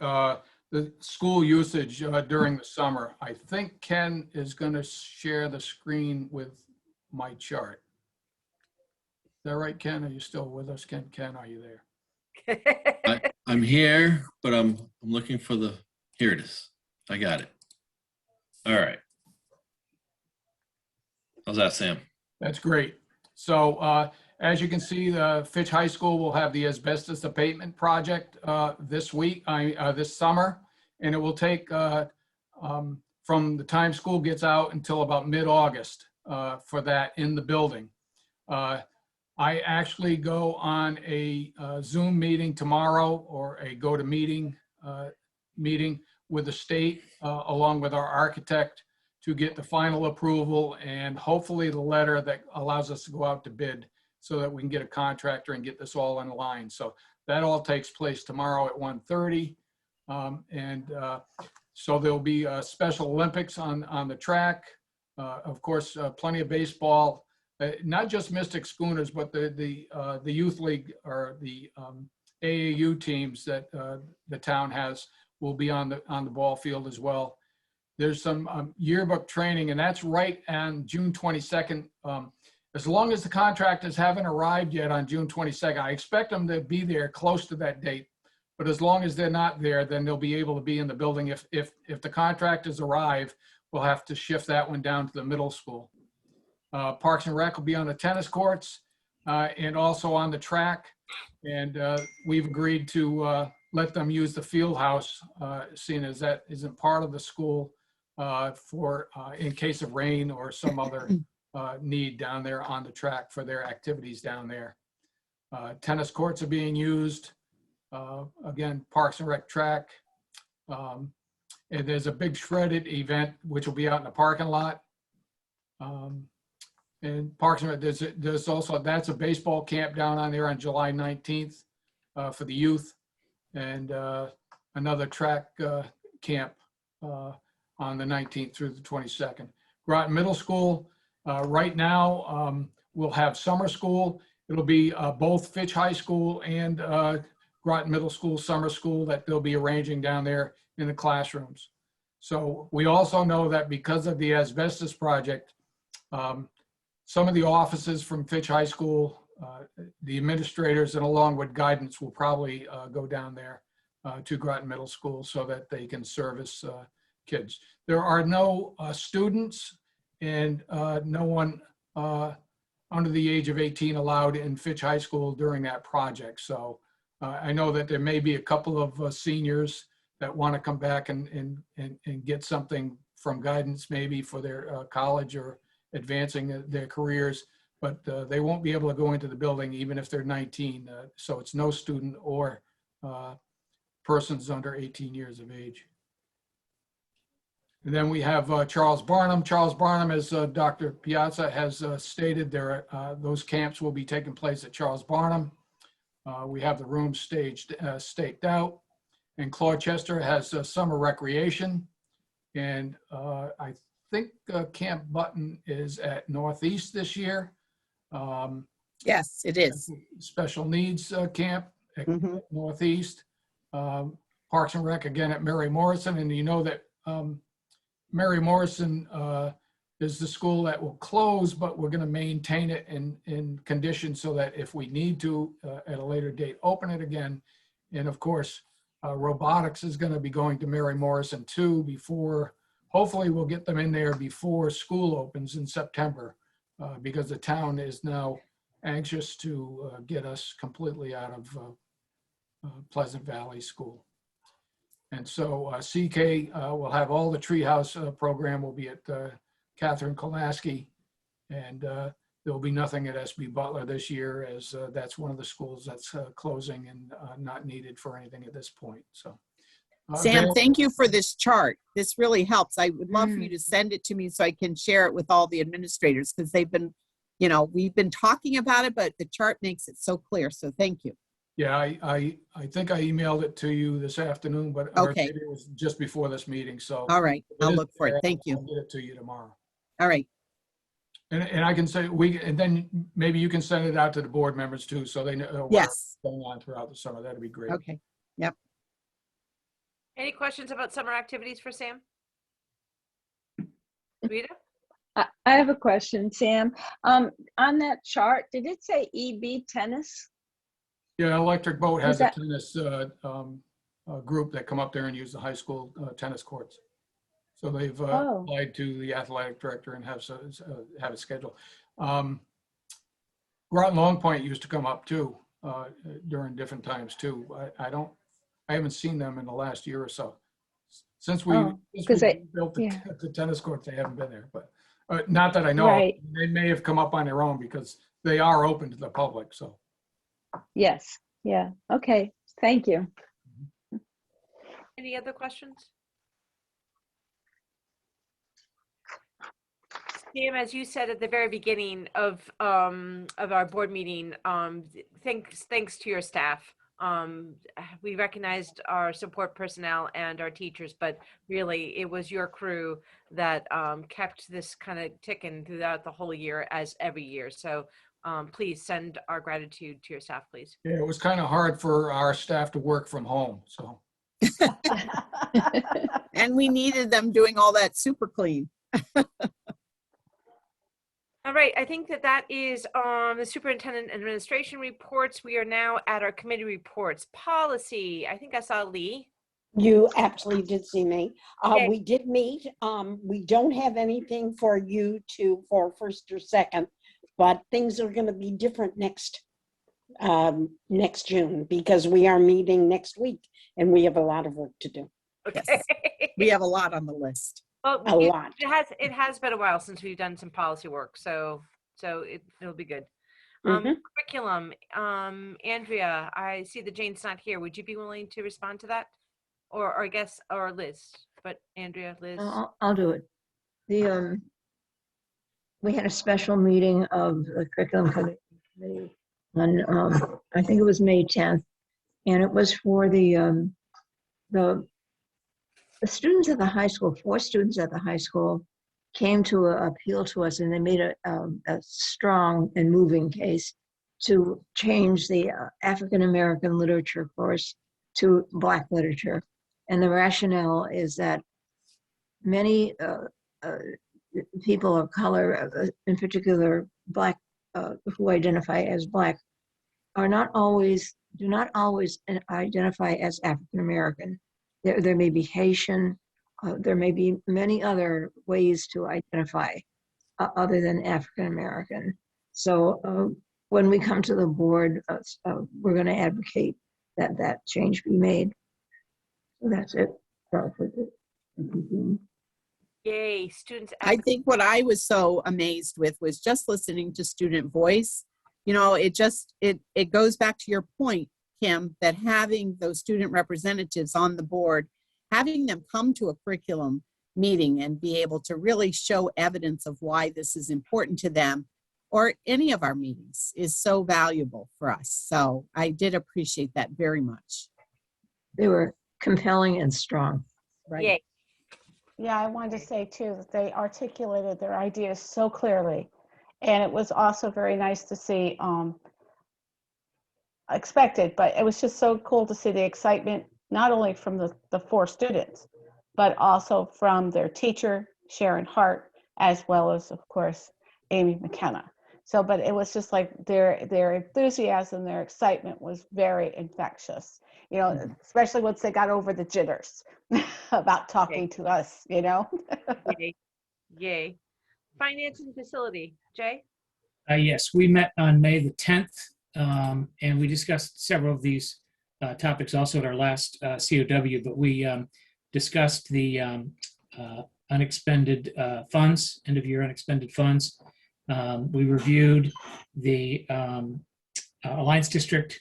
Speaker 21: school usage during the summer. I think Ken is going to share the screen with my chart. Is that right, Ken? Are you still with us? Ken, are you there?
Speaker 6: I'm here, but I'm looking for the, here it is. I got it. All right. How's that, Sam?
Speaker 21: That's great. So as you can see, Fitch High School will have the asbestos abatement project this summer, and it will take from the time school gets out until about mid-August for that in the building. I actually go on a Zoom meeting tomorrow, or a GoToMeeting meeting with the state along with our architect to get the final approval and hopefully the letter that allows us to go out to bid so that we can get a contractor and get this all in line. So that all takes place tomorrow at 1:30. So there'll be Special Olympics on the track. Of course, plenty of baseball. Not just Mystic Schooners, but the youth league or the AAU teams that the town has will be on the ball field as well. There's some yearbook training, and that's right on June 22nd. As long as the contractors haven't arrived yet on June 22nd, I expect them to be there close to that date. But as long as they're not there, then they'll be able to be in the building. If the contractors arrive, we'll have to shift that one down to the middle school. Parks and Rec will be on the tennis courts and also on the track. And we've agreed to let them use the field house, seeing as that isn't part of the school for in case of rain or some other need down there on the track for their activities down there. Tennis courts are being used. Again, Parks and Rec track. And there's a big shredded event, which will be out in the parking lot. And Parks and Rec, there's also, that's a baseball camp down on there on July 19th for the youth, and another track camp on the 19th through the 22nd. Groton Middle School, right now, we'll have summer school. It'll be both Fitch High School and Groton Middle School summer school that they'll be arranging down there in the classrooms. So we also know that because of the asbestos project, some of the offices from Fitch High School the administrators and along with guidance will probably go down there to Groton Middle School so that they can service kids. There are no students and no one under the age of 18 allowed in Fitch High School during that project. So I know that there may be a couple of seniors that want to come back and get something from guidance maybe for their college or advancing their careers, but they won't be able to go into the building even if they're 19. So it's no student or persons under 18 years of age. And then we have Charles Barnum. Charles Barnum, as Dr. Piazza has stated, those camps will be taking place at Charles Barnum. We have the rooms staked out. And Gloucester has summer recreation. And I think Camp Button is at Northeast this year.
Speaker 2: Yes, it is.
Speaker 21: Special needs camp at Northeast. Parks and Rec again at Mary Morrison. And you know that Mary Morrison is the school that will close, but we're going to maintain it in condition so that if we need to at a later date, open it again. And of course, robotics is going to be going to Mary Morrison too before, hopefully we'll get them in there before school opens in September because the town is now anxious to get us completely out of Pleasant Valley School. And so CK will have all the Treehouse program will be at Catherine Kolaski, and there will be nothing at SB Butler this year as that's one of the schools that's closing and not needed for anything at this point. So,
Speaker 2: Sam, thank you for this chart. This really helps. I would love for you to send it to me so I can share it with all the administrators because they've been, you know, we've been talking about it, but the chart makes it so clear. So thank you.
Speaker 21: Yeah, I think I emailed it to you this afternoon, but
Speaker 2: okay,
Speaker 21: maybe it was just before this meeting. So
Speaker 2: all right, I'll look for it. Thank you.
Speaker 21: I'll get it to you tomorrow.
Speaker 2: All right.
Speaker 21: And I can say and then maybe you can send it out to the board members too, so they know
Speaker 2: yes,
Speaker 21: what's going on throughout the summer. That'd be great.
Speaker 2: Okay. Yep.
Speaker 1: Any questions about summer activities for Sam? Rita?
Speaker 7: I have a question, Sam. On that chart, did it say EB tennis?
Speaker 21: Yeah, Electric Boat has
Speaker 7: that-
Speaker 21: a tennis group that come up there and use the high school tennis courts. So they've applied to the athletic director and have a schedule. Groton Long Point used to come up too during different times too. I haven't seen them in the last year or so. Since we built the tennis courts, they haven't been there. But not that I know. Right. They may have come up on their own because they are open to the public. So.
Speaker 7: Yes. Yeah. Okay. Thank you.
Speaker 1: Any other questions? Sam, as you said at the very beginning of our board meeting, thanks to your staff. We recognized our support personnel and our teachers, but really it was your crew that kept this kind of ticking throughout the whole year as every year. So please send our gratitude to your staff, please.
Speaker 21: Yeah, it was kind of hard for our staff to work from home, so.
Speaker 2: And we needed them doing all that super clean.
Speaker 1: All right, I think that is the superintendent administration reports. We are now at our committee reports. Policy, I think I saw Lee.
Speaker 11: You absolutely did see me. We did meet. We don't have anything for you for first or second, but things are going to be different next June because we are meeting next week and we have a lot of work to do.
Speaker 1: Okay.
Speaker 2: Yes. We have a lot on the list.
Speaker 1: Well,
Speaker 11: a lot.
Speaker 1: It has been a while since we've done some policy work, so it'll be good. Curriculum, Andrea, I see that Jane's not here. Would you be willing to respond to that, or I guess, or Liz? But Andrea, Liz,
Speaker 12: I'll do it. We had a special meeting of the curriculum committee on I think it was May 10th, and it was for the students at the high school. 4 students at the high school came to appeal to us, and they made a strong and moving case to change the African American literature course to Black literature. And the rationale is that many people of color, in particular Black who identify as Black do not always identify as African American. There may be Haitian, there may be many other ways to identify other than African American. So when we come to the board, we're going to advocate that that change be made. So that's it.
Speaker 1: Yay, students.
Speaker 2: I think what I was so amazed with was just listening to student voice. You know, it goes back to your point, Kim, that having those student representatives on the board, having them come to a curriculum meeting and be able to really show evidence of why this is important to them, or any of our meetings, is so valuable for us. So I did appreciate that very much.
Speaker 12: They were compelling and strong.
Speaker 2: Right.
Speaker 1: Yay.
Speaker 4: Yeah, I wanted to say too that they articulated their ideas so clearly. And it was also very nice to see, expected, but it was just so cool to see the excitement, not only from the 4 students, but also from their teacher, Sharon Hart, as well as, of course, Amy McKenna. So, but it was just like their enthusiasm, their excitement was very infectious, you know, especially once they got over the jitters about talking to us, you know.
Speaker 1: Yay. Yay. Finance and facility, Jay?
Speaker 10: Yes, we met on May the 10th, and we discussed several of these topics also at our last COW, but we discussed the unexpended funds, end of year unexpended funds. We reviewed the Alliance District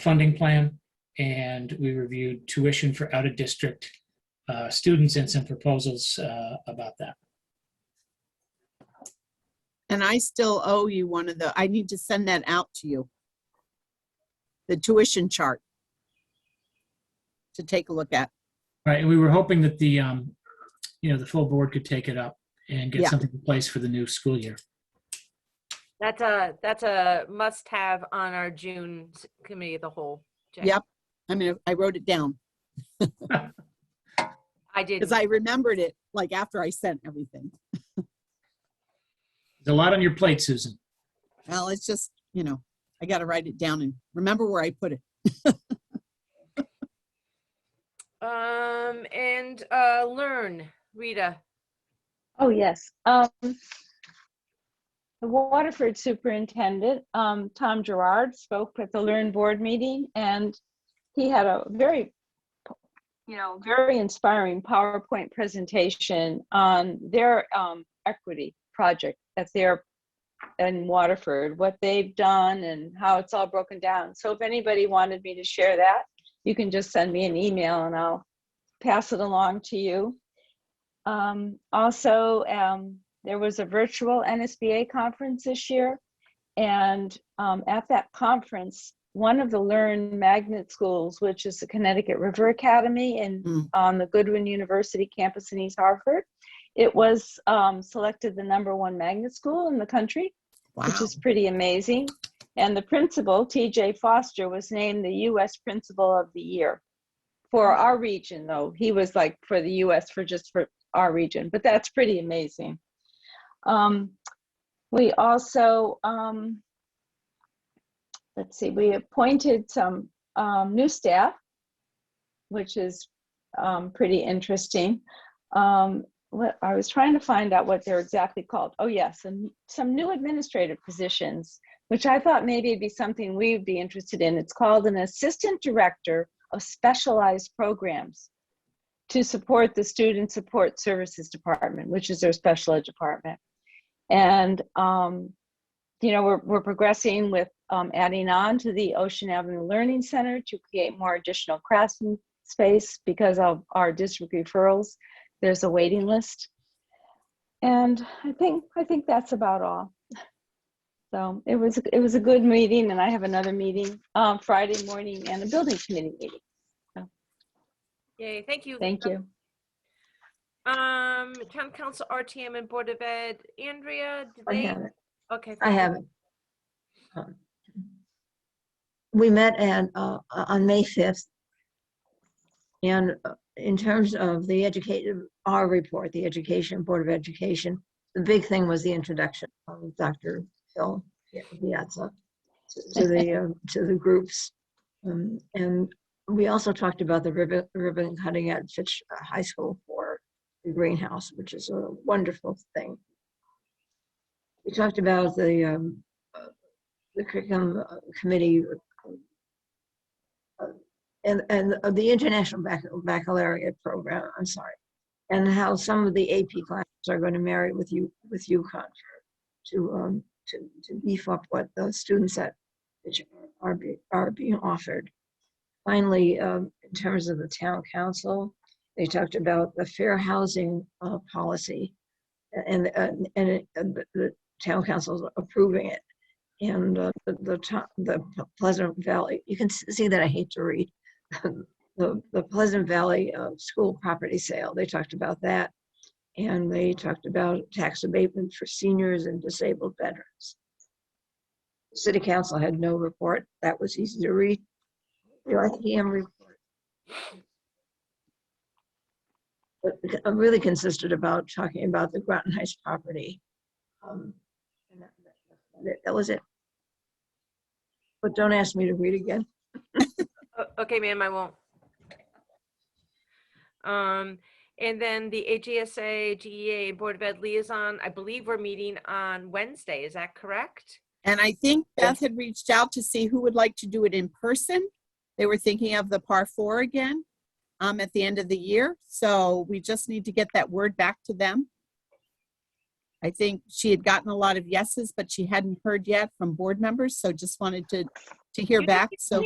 Speaker 10: funding plan, and we reviewed tuition for out-of-district students and some proposals about that.
Speaker 2: And I still owe you one of I need to send that out to you. The tuition chart to take a look at.
Speaker 10: Right, and we were hoping that the, the full board could take it up and get
Speaker 2: Yeah.
Speaker 10: something in place for the new school year.
Speaker 1: That's a must-have on our June committee of the whole. Jay.
Speaker 2: Yep. I mean, I wrote it down
Speaker 1: I did.
Speaker 2: because I remembered it like after I sent everything.
Speaker 10: There's a lot on your plate, Susan.
Speaker 2: Well, it's just, I got to write it down and remember where I put it.
Speaker 1: And learn, Rita.
Speaker 7: Oh, yes. The Waterford superintendent, Tom Gerard, spoke at the Learn board meeting, and he had a very inspiring PowerPoint presentation on their equity project that's there in Waterford, what they've done and how it's all broken down. So if anybody wanted me to share that, you can just send me an email and I'll pass it along to you. Also, there was a virtual NSBA conference this year. And at that conference, one of the Learn magnet schools, which is the Connecticut River Academy on the Goodwin University campus in East Hartford, it was selected the #1 magnet school in the country, which is pretty amazing. And the principal, T.J. Foster, was named the U.S. Principal of the Year for our region, though. He was like for the U.S. for our region, but that's pretty amazing. We also, we appointed some new staff, which is pretty interesting. I was trying to find out what they're exactly called. Oh, yes, and some new administrative positions, which I thought maybe it'd be something we'd be interested in. It's called an Assistant Director of Specialized Programs to support the Student Support Services Department, which is their special ed department. And, we're progressing with adding on to the Ocean Avenue Learning Center to create more additional classroom space because of our district referrals. There's a waiting list. And I think that's about all. So it was a good meeting, and I have another meeting Friday morning and a building committee meeting. So,
Speaker 1: Yay, thank you.
Speaker 7: thank you.
Speaker 1: Town Council, RTM, and Board of Ed. Andrea, did they?
Speaker 12: I have it.
Speaker 1: Okay.
Speaker 12: I have it. We met on May 5th. And in terms of our report, the Education Board of Education, the big thing was the introduction of Dr. Phil piazza to the groups. And we also talked about the ribbon cutting at Fitch High School for the greenhouse, which is a wonderful thing. We talked about the curriculum committee and the International Baccalaureate program, I'm sorry, and how some of the AP classes are going to marry with UConn to beef up what the students at which are being offered. Finally, in terms of the town council, they talked about the fair housing policy, and the town council is approving it. And the Pleasant Valley, you can see that I hate to read. The Pleasant Valley school property sale, they talked about that. And they talked about tax abatement for seniors and disabled veterans. City council had no report. That was easy to read. The RTM report really consisted about talking about the Groton Heights property. And that was it. But don't ask me to read again.
Speaker 1: Okay, ma'am, I won't. And then the AGSA, GEA, and Board of Ed liaison, I believe we're meeting on Wednesday. Is that correct?
Speaker 2: And I think Beth had reached out to see who would like to do it in person. They were thinking of the par 4 again at the end of the year. So we just need to get that word back to them. I think she had gotten a lot of yeses, but she hadn't heard yet from board members. So just wanted to hear back. So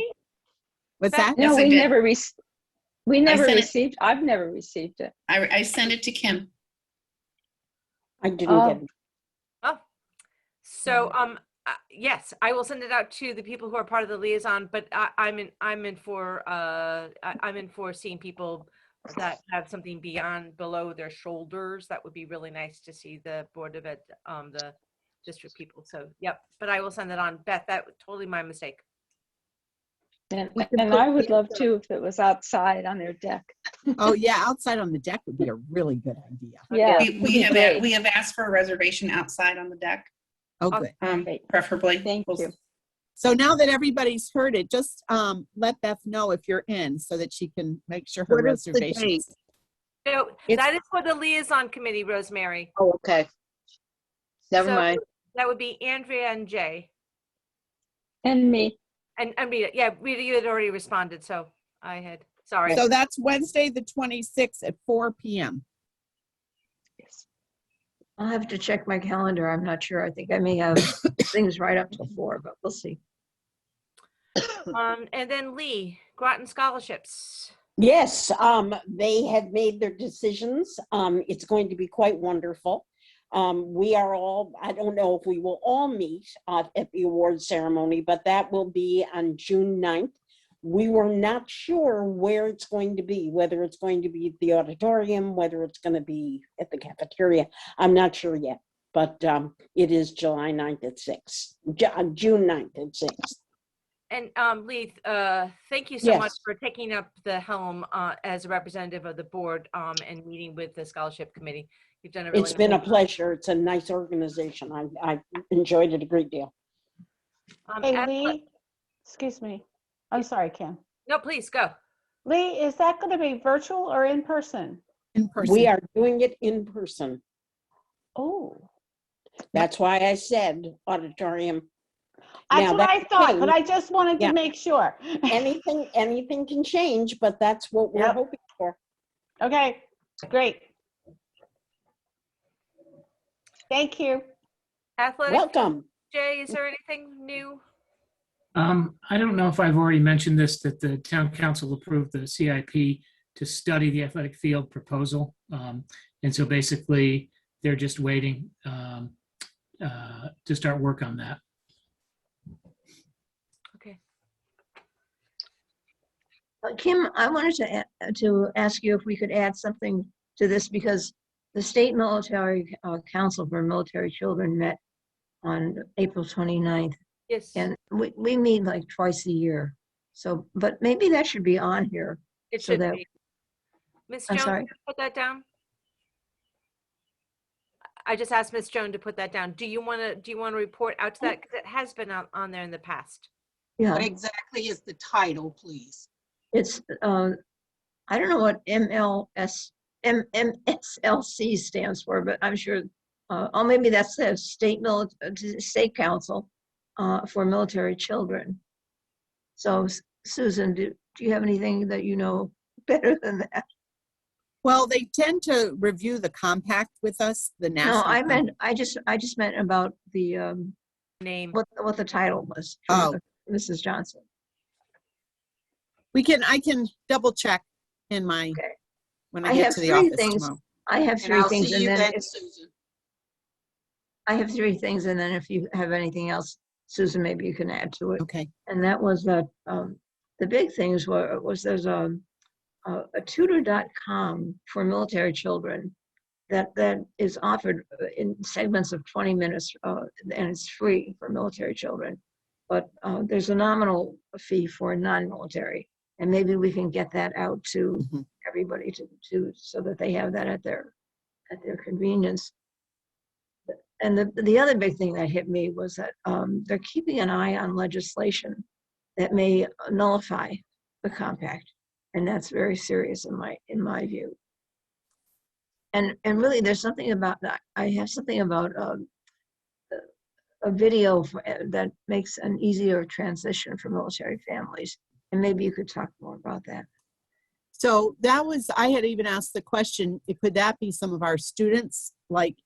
Speaker 2: what's that?
Speaker 7: No, we never
Speaker 9: sent it.
Speaker 7: received. I've never received it.
Speaker 9: I sent it to Kim.
Speaker 11: I didn't get it.
Speaker 1: Oh, so yes, I will send it out to the people who are part of the liaison. But I'm in for seeing people that have something below their shoulders. That would be really nice to see the Board of Ed, the district people. So yep. But I will send it on. Beth, that was totally my mistake.
Speaker 7: And I would love to if it was outside on their deck.
Speaker 2: Oh yeah, outside on the deck would be a really good idea.
Speaker 7: Yeah,
Speaker 9: we have asked for a reservation outside on the deck.
Speaker 2: Oh, good.
Speaker 9: Preferably.
Speaker 7: Thank you.
Speaker 2: So now that everybody's heard it, just let Beth know if you're in so that she can make sure her
Speaker 11: What is the
Speaker 2: reservations.
Speaker 1: No, that is for the liaison committee, Rosemary.
Speaker 11: Oh, okay. Never
Speaker 1: So
Speaker 11: mind.
Speaker 1: That would be Andrea and Jay.
Speaker 7: And me.
Speaker 1: And Rita. Yeah, Rita, you had already responded, so I had, sorry.
Speaker 2: So that's Wednesday, the 26th at 4 p.m.
Speaker 12: I'll have to check my calendar. I'm not sure. I think I may have things right up to 4, but we'll see.
Speaker 1: And then Lee, Groton scholarships.
Speaker 11: Yes, they have made their decisions. It's going to be quite wonderful. We are all, I don't know if we will all meet at the award ceremony, but that will be on June 9th. We were not sure where it's going to be, whether it's going to be at the auditorium, whether it's going to be at the cafeteria. I'm not sure yet, but it is July 9th at 6, June 9th at 6.
Speaker 1: And Lee, thank you so
Speaker 11: Yes.
Speaker 1: much for taking up the helm as a representative of the board and meeting with the scholarship committee. You've done a really
Speaker 11: It's been a
Speaker 1: nice job.
Speaker 11: pleasure. It's a nice organization. I've enjoyed it a great deal.
Speaker 4: Hey,
Speaker 1: as-
Speaker 4: Lee, excuse me. I'm sorry, Kim.
Speaker 1: No, please go.
Speaker 4: Lee, is that going to be virtual or in person?
Speaker 2: In person.
Speaker 11: We are doing it in person.
Speaker 4: Oh.
Speaker 11: That's why I said auditorium.
Speaker 4: That's
Speaker 11: Now,
Speaker 4: what I
Speaker 11: that
Speaker 4: thought,
Speaker 11: can
Speaker 4: but I just wanted to
Speaker 11: yeah.
Speaker 4: make sure.
Speaker 11: Anything can change, but that's what we're
Speaker 4: Yep.
Speaker 11: hoping for.
Speaker 4: Okay, great. Thank you.
Speaker 1: Athletic.
Speaker 11: Welcome.
Speaker 1: Jay, is there anything new?
Speaker 10: I don't know if I've already mentioned this, that the town council approved the CIP to study the athletic field proposal. And so basically, they're just waiting to start work on that.
Speaker 1: Okay.
Speaker 12: Kim, I wanted to ask you if we could add something to this, because the State Military Council for Military Children met on April 29th.
Speaker 1: Yes.
Speaker 12: And we meet like twice a year. So, but maybe that should be on here.
Speaker 1: It
Speaker 12: so
Speaker 1: should
Speaker 12: that-
Speaker 1: be. Ms.
Speaker 12: I'm
Speaker 1: Jones,
Speaker 12: sorry?
Speaker 1: can you put that down? I just asked Miss Joan to put that down. Do you want to report out to that? Because it has been on there in the past.
Speaker 12: Yeah,
Speaker 13: What exactly is the title, please?
Speaker 12: it's, I don't know what MSLC stands for, but I'm sure, oh, maybe that's the State Council for Military Children. So Susan, do you have anything that you know better than that?
Speaker 2: Well, they tend to review the compact with us, the national.
Speaker 12: No, I just meant about the
Speaker 1: name,
Speaker 12: what the title was.
Speaker 2: Oh.
Speaker 12: Mrs. Johnson.
Speaker 2: I can double check in my, when I get
Speaker 12: have
Speaker 2: to the
Speaker 12: three
Speaker 2: office
Speaker 12: things.
Speaker 2: tomorrow.
Speaker 12: I have
Speaker 13: And
Speaker 12: three
Speaker 13: I'll
Speaker 12: things,
Speaker 13: see
Speaker 12: and
Speaker 13: you
Speaker 12: then
Speaker 13: then,
Speaker 12: if,
Speaker 13: Susan.
Speaker 12: I have three things, and then if you have anything else, Susan, maybe you can add to it.
Speaker 2: Okay.
Speaker 12: And that was that the big things was there's a tutor.com for military children that is offered in segments of 20 minutes, and it's free for military children. But there's a nominal fee for non-military, and maybe we can get that out to everybody to so that they have that at their convenience. And the other big thing that hit me was that they're keeping an eye on legislation that may nullify the compact, and that's very serious in my view. And really, there's something about that. I have something about a video that makes an easier transition for military families, and maybe you could talk more about that.
Speaker 2: So that was, I had even asked the question, could that be some of our students, like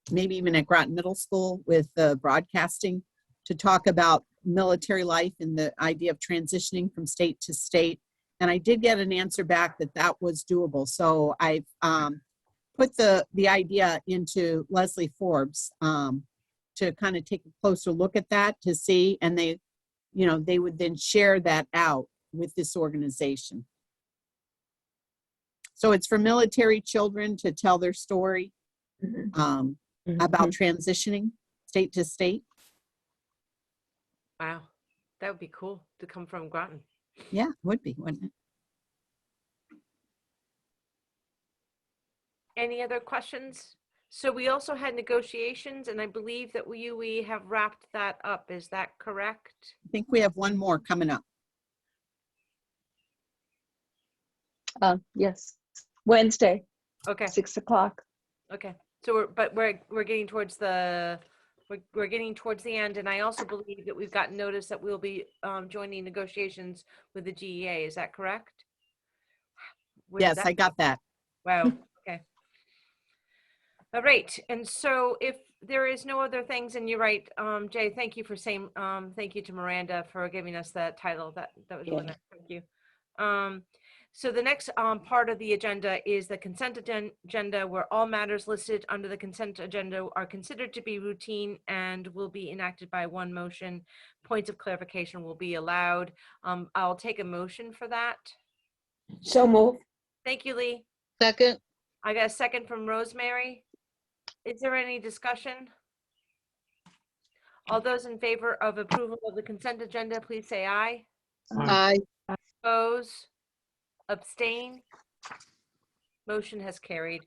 Speaker 2: maybe even at Groton Middle School with the broadcasting, to talk about military life and the idea of transitioning from state to state? And I did get an answer back that was doable. So I've put the idea into Leslie Forbes to kind of take a closer look at that to see, and they would then share that out with this organization. So it's for military children to tell their story about transitioning state to state.
Speaker 1: Wow, that would be cool to come from Groton.
Speaker 2: Yeah, would be, wouldn't it?
Speaker 1: Any other questions? So we also had negotiations, and I believe that we have wrapped that up. Is that correct?
Speaker 2: I think we have one more coming up.
Speaker 7: Yes, Wednesday.
Speaker 1: Okay.
Speaker 7: 6 o'clock.
Speaker 1: Okay. So we're getting towards the we're getting towards the end, and I also believe that we've gotten notice that we'll be joining negotiations with the GEA. Is that correct?
Speaker 2: Yes, I got that.
Speaker 1: Wow. Okay. All right. And so if there is no other things, and you're right, Jay, thank you for saying, thank you to Miranda for giving us that title. That was really nice. Thank you. So the next part of the agenda is the consent agenda, where all matters listed under the consent agenda are considered to be routine and will be enacted by one motion. Points of clarification will be allowed. I'll take a motion for that.
Speaker 11: So move.
Speaker 1: Thank you, Lee.
Speaker 13: Second.
Speaker 1: I got a second from Rosemary. Is there any discussion? All those in favor of approval of the consent agenda, please say aye.
Speaker 13: Aye.
Speaker 1: Oppose? Abstain? Motion has carried.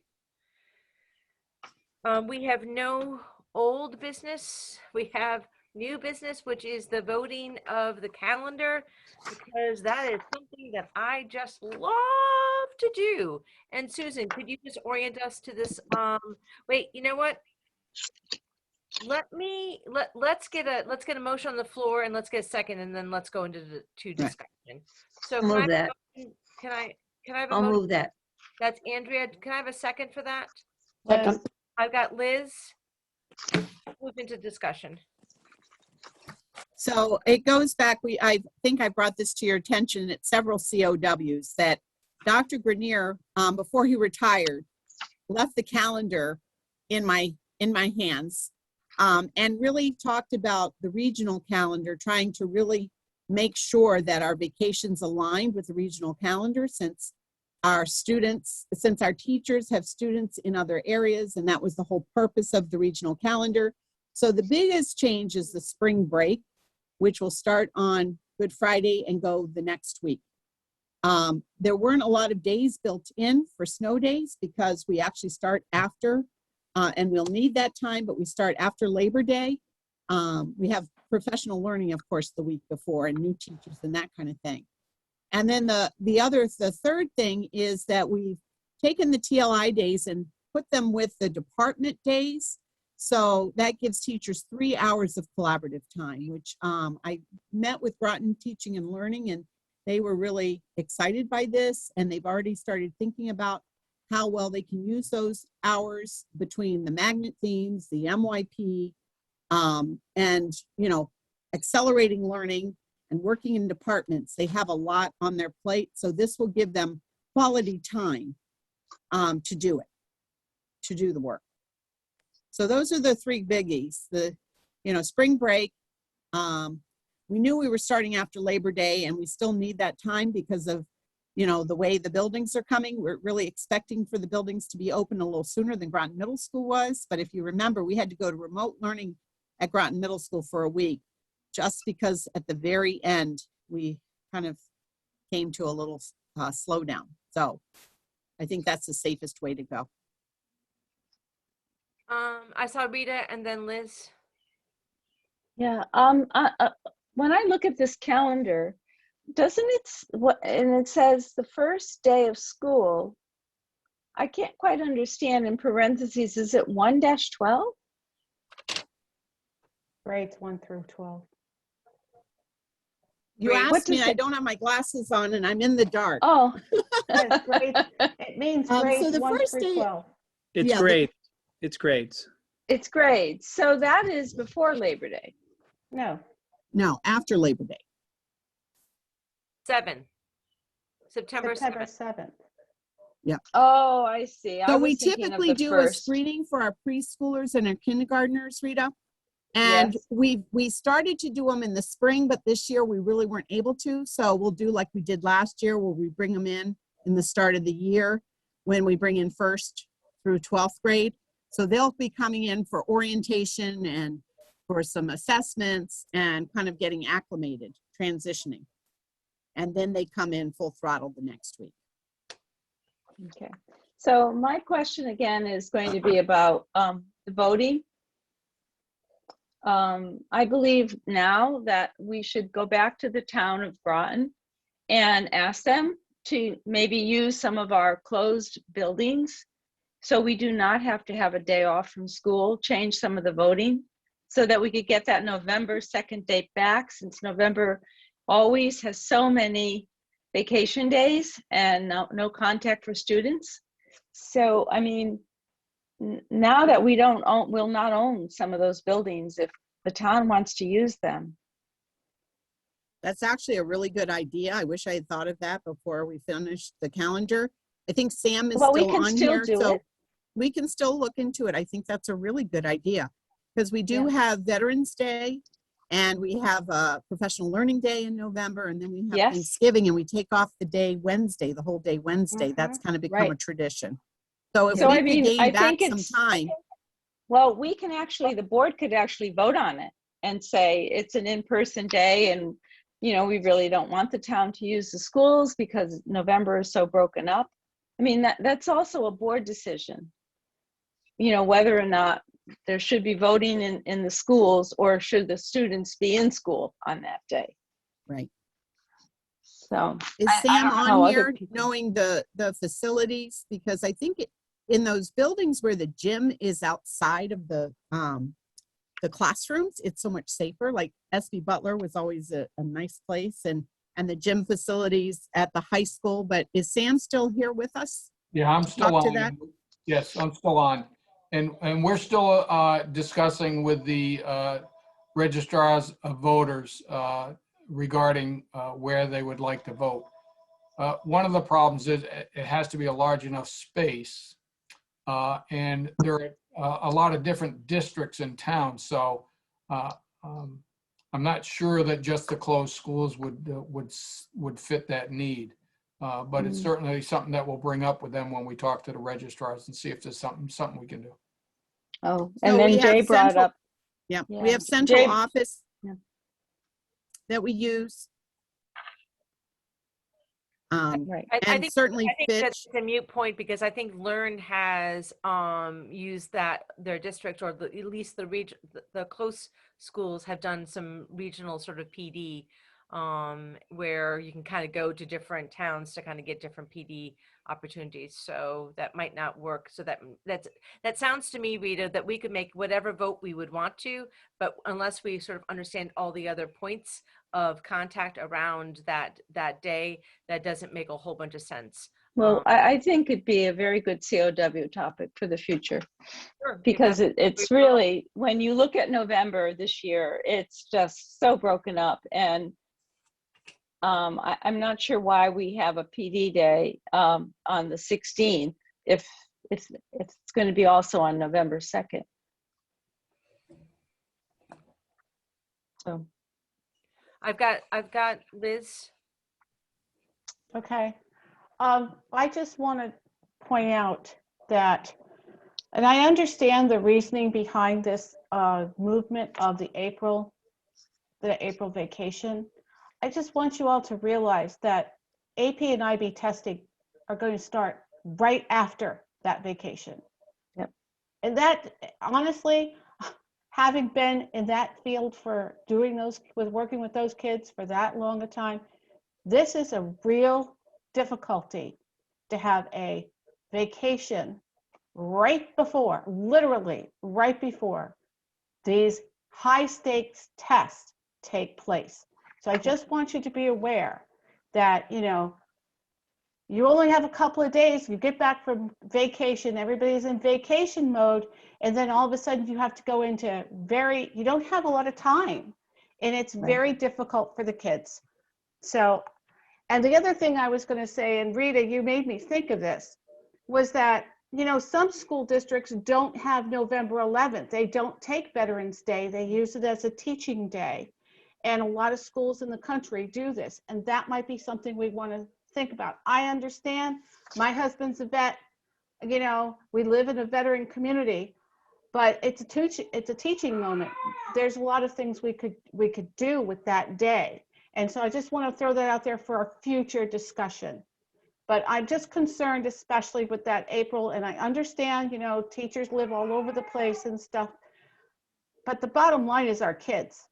Speaker 1: We have no old business. We have new business, which is the voting of the calendar, because that is something that I just love to do. And Susan, could you just orient us to this? Wait, you know what? Let's get a motion on the floor, and let's get a second, and then let's go into the discussion. So
Speaker 12: I'll move that.
Speaker 1: can I have a
Speaker 12: I'll
Speaker 1: motion?
Speaker 12: move that.
Speaker 1: That's Andrea. Can I have a second for that?
Speaker 11: Second.
Speaker 1: I've got Liz. Move into discussion.
Speaker 2: So it goes back, I think I brought this to your attention at several COWs, that Dr. Grenier, before he retired, left the calendar in my hands, and really talked about the regional calendar, trying to really make sure that our vacations aligned with the regional calendar, since our teachers have students in other areas, and that was the whole purpose of the regional calendar. So the biggest change is the spring break, which will start on Good Friday and go the next week. There weren't a lot of days built in for snow days, because we actually start after And we'll need that time, but we start after Labor Day. We have professional learning, of course, the week before, and new teachers and that kind of thing. And then the third thing is that we've taken the TLI days and put them with the department days. So that gives teachers 3 hours of collaborative time, which I met with Groton Teaching and Learning, and they were really excited by this, and they've already started thinking about how well they can use those hours between the magnet themes, the MYP, and, you know, accelerating learning and working in departments. They have a lot on their plate, so this will give them quality time to do it, to do the work. So those are the three biggies. The, you know, spring break. We knew we were starting after Labor Day, and we still need that time because of, you know, the way the buildings are coming. We're really expecting for the buildings to be open a little sooner than Groton Middle School was. But if you remember, we had to go to remote learning at Groton Middle School for a week, just because at the very end, we kind of came to a little slowdown. So I think that's the safest way to go.
Speaker 1: I saw Rita and then Liz.
Speaker 7: Yeah, when I look at this calendar, doesn't it, and it says the first day of school, I can't quite understand in parentheses, is it 1-12?
Speaker 4: Grades 1 through 12.
Speaker 2: You asked me, I don't have my glasses on and I'm in the dark.
Speaker 7: Oh.
Speaker 4: It means grades
Speaker 2: so the
Speaker 4: 1
Speaker 2: first
Speaker 4: through
Speaker 2: day,
Speaker 4: 12.
Speaker 8: It's
Speaker 2: Yeah,
Speaker 8: great. It's grades.
Speaker 7: It's grades. So that is before Labor Day.
Speaker 4: No.
Speaker 2: no, after Labor Day.
Speaker 1: 7. September 7th.
Speaker 4: 7th.
Speaker 2: Yeah.
Speaker 7: Oh, I see.
Speaker 2: So
Speaker 7: I
Speaker 2: we
Speaker 7: was thinking of
Speaker 2: typically
Speaker 7: the
Speaker 2: do a
Speaker 7: first.
Speaker 2: screening for our preschoolers and our kindergartners, Rita. And
Speaker 7: Yes.
Speaker 2: we started to do them in the spring, but this year we really weren't able to. So we'll do like we did last year, where we bring them in the start of the year when we bring in 1st through 12th grade. So they'll be coming in for orientation and for some assessments and kind of getting acclimated, transitioning. And then they come in full throttle the next week.
Speaker 7: Okay. So my question again is going to be about the voting. I believe now that we should go back to the town of Groton and ask them to maybe use some of our closed buildings, so we do not have to have a day off from school, change some of the voting so that we could get that November 2nd date back, since November always has so many vacation days and no contact for students. So, I mean, now that we will not own some of those buildings, if the town wants to use them.
Speaker 2: That's actually a really good idea. I wish I had thought of that before we finished the calendar. I think Sam is
Speaker 7: Well, we
Speaker 2: still
Speaker 7: can
Speaker 2: on
Speaker 7: still
Speaker 2: here,
Speaker 7: do
Speaker 2: so
Speaker 7: it.
Speaker 2: we can still look into it. I think that's a really good idea, because we do have Veterans Day, and we have a Professional Learning Day in November, and then we have Thanksgiving, and we take off the day Wednesday, the whole day Wednesday. That's kind of become a tradition. So if we
Speaker 7: I
Speaker 2: could
Speaker 7: mean,
Speaker 2: gain
Speaker 7: I
Speaker 2: back
Speaker 7: think
Speaker 2: some
Speaker 7: it's
Speaker 2: time,
Speaker 7: well, we can actually, the board could actually vote on it and say it's an in-person day, and you know, we really don't want the town to use the schools because November is so broken up. I mean, that's also a board decision, you know, whether or not there should be voting in the schools, or should the students be in school on that day.
Speaker 2: Right.
Speaker 7: So
Speaker 2: is
Speaker 7: I
Speaker 2: Sam
Speaker 7: don't know
Speaker 2: on
Speaker 7: other
Speaker 2: here knowing the facilities? Because I think in those buildings where the gym is outside of the classrooms, it's so much safer. Like SB Butler was always a nice place, and the gym facilities at the high school. But is Sam still here with us?
Speaker 21: Yeah, I'm still
Speaker 2: Talk to
Speaker 21: on.
Speaker 2: that?
Speaker 21: Yes, I'm still on. And we're still discussing with the registrars of voters regarding where they would like to vote. One of the problems is it has to be a large enough space, and there are a lot of different districts in town. So I'm not sure that just the closed schools would fit that need. But it's certainly something that we'll bring up with them when we talk to the registrars and see if there's something we can do.
Speaker 7: Oh,
Speaker 2: So
Speaker 7: and then
Speaker 2: we have
Speaker 7: Jay brought
Speaker 2: central-
Speaker 7: up.
Speaker 2: Yeah,
Speaker 7: Yeah.
Speaker 2: we have central
Speaker 7: Jay-
Speaker 2: office that we use.
Speaker 7: Right.
Speaker 1: I
Speaker 2: And
Speaker 1: think,
Speaker 2: certainly
Speaker 1: I think
Speaker 2: Fitch,
Speaker 1: that's a mute point because I think Learn has used that, their district, or at least the region, the close schools have done some regional sort of PD where you can kind of go to different towns to kind of get different PD opportunities. So that might not work. So that sounds to me, Rita, that we could make whatever vote we would want to, but unless we sort of understand all the other points of contact around that day, that doesn't make a whole bunch of sense.
Speaker 7: Well, I think it'd be a very good COW topic for the future.
Speaker 1: Sure,
Speaker 7: Because it's really, when you look at November this year, it's just so broken up. And I'm not sure why we have a PD day on the 16th if it's going to be also on November 2nd. So
Speaker 1: I've got Liz.
Speaker 4: Okay. I just want to point out that, and I understand the reasoning behind this movement of the April vacation. I just want you all to realize that AP and IB testing are going to start right after that vacation.
Speaker 7: Yep.
Speaker 4: And that, honestly, having been in that field for working with those kids for that long a time, this is a real difficulty to have a vacation literally right before these high stakes tests take place. So I just want you to be aware that, you only have a couple of days, you get back from vacation, everybody's in vacation mode, and then all of a sudden you have to go into you don't have a lot of time, and it's very difficult for the kids. So, and the other thing I was going to say, and Rita, you made me think of this, was that, some school districts don't have November 11th. They don't take Veterans Day. They use it as a teaching day. And a lot of schools in the country do this. And that might be something we want to think about. I understand my husband's a vet, we live in a veteran community, but it's a teaching moment. There's a lot of things we could do with that day. And so I just want to throw that out there for a future discussion. But I'm just concerned, especially with that April, and I understand, teachers live all over the place and stuff, but the bottom line is our kids.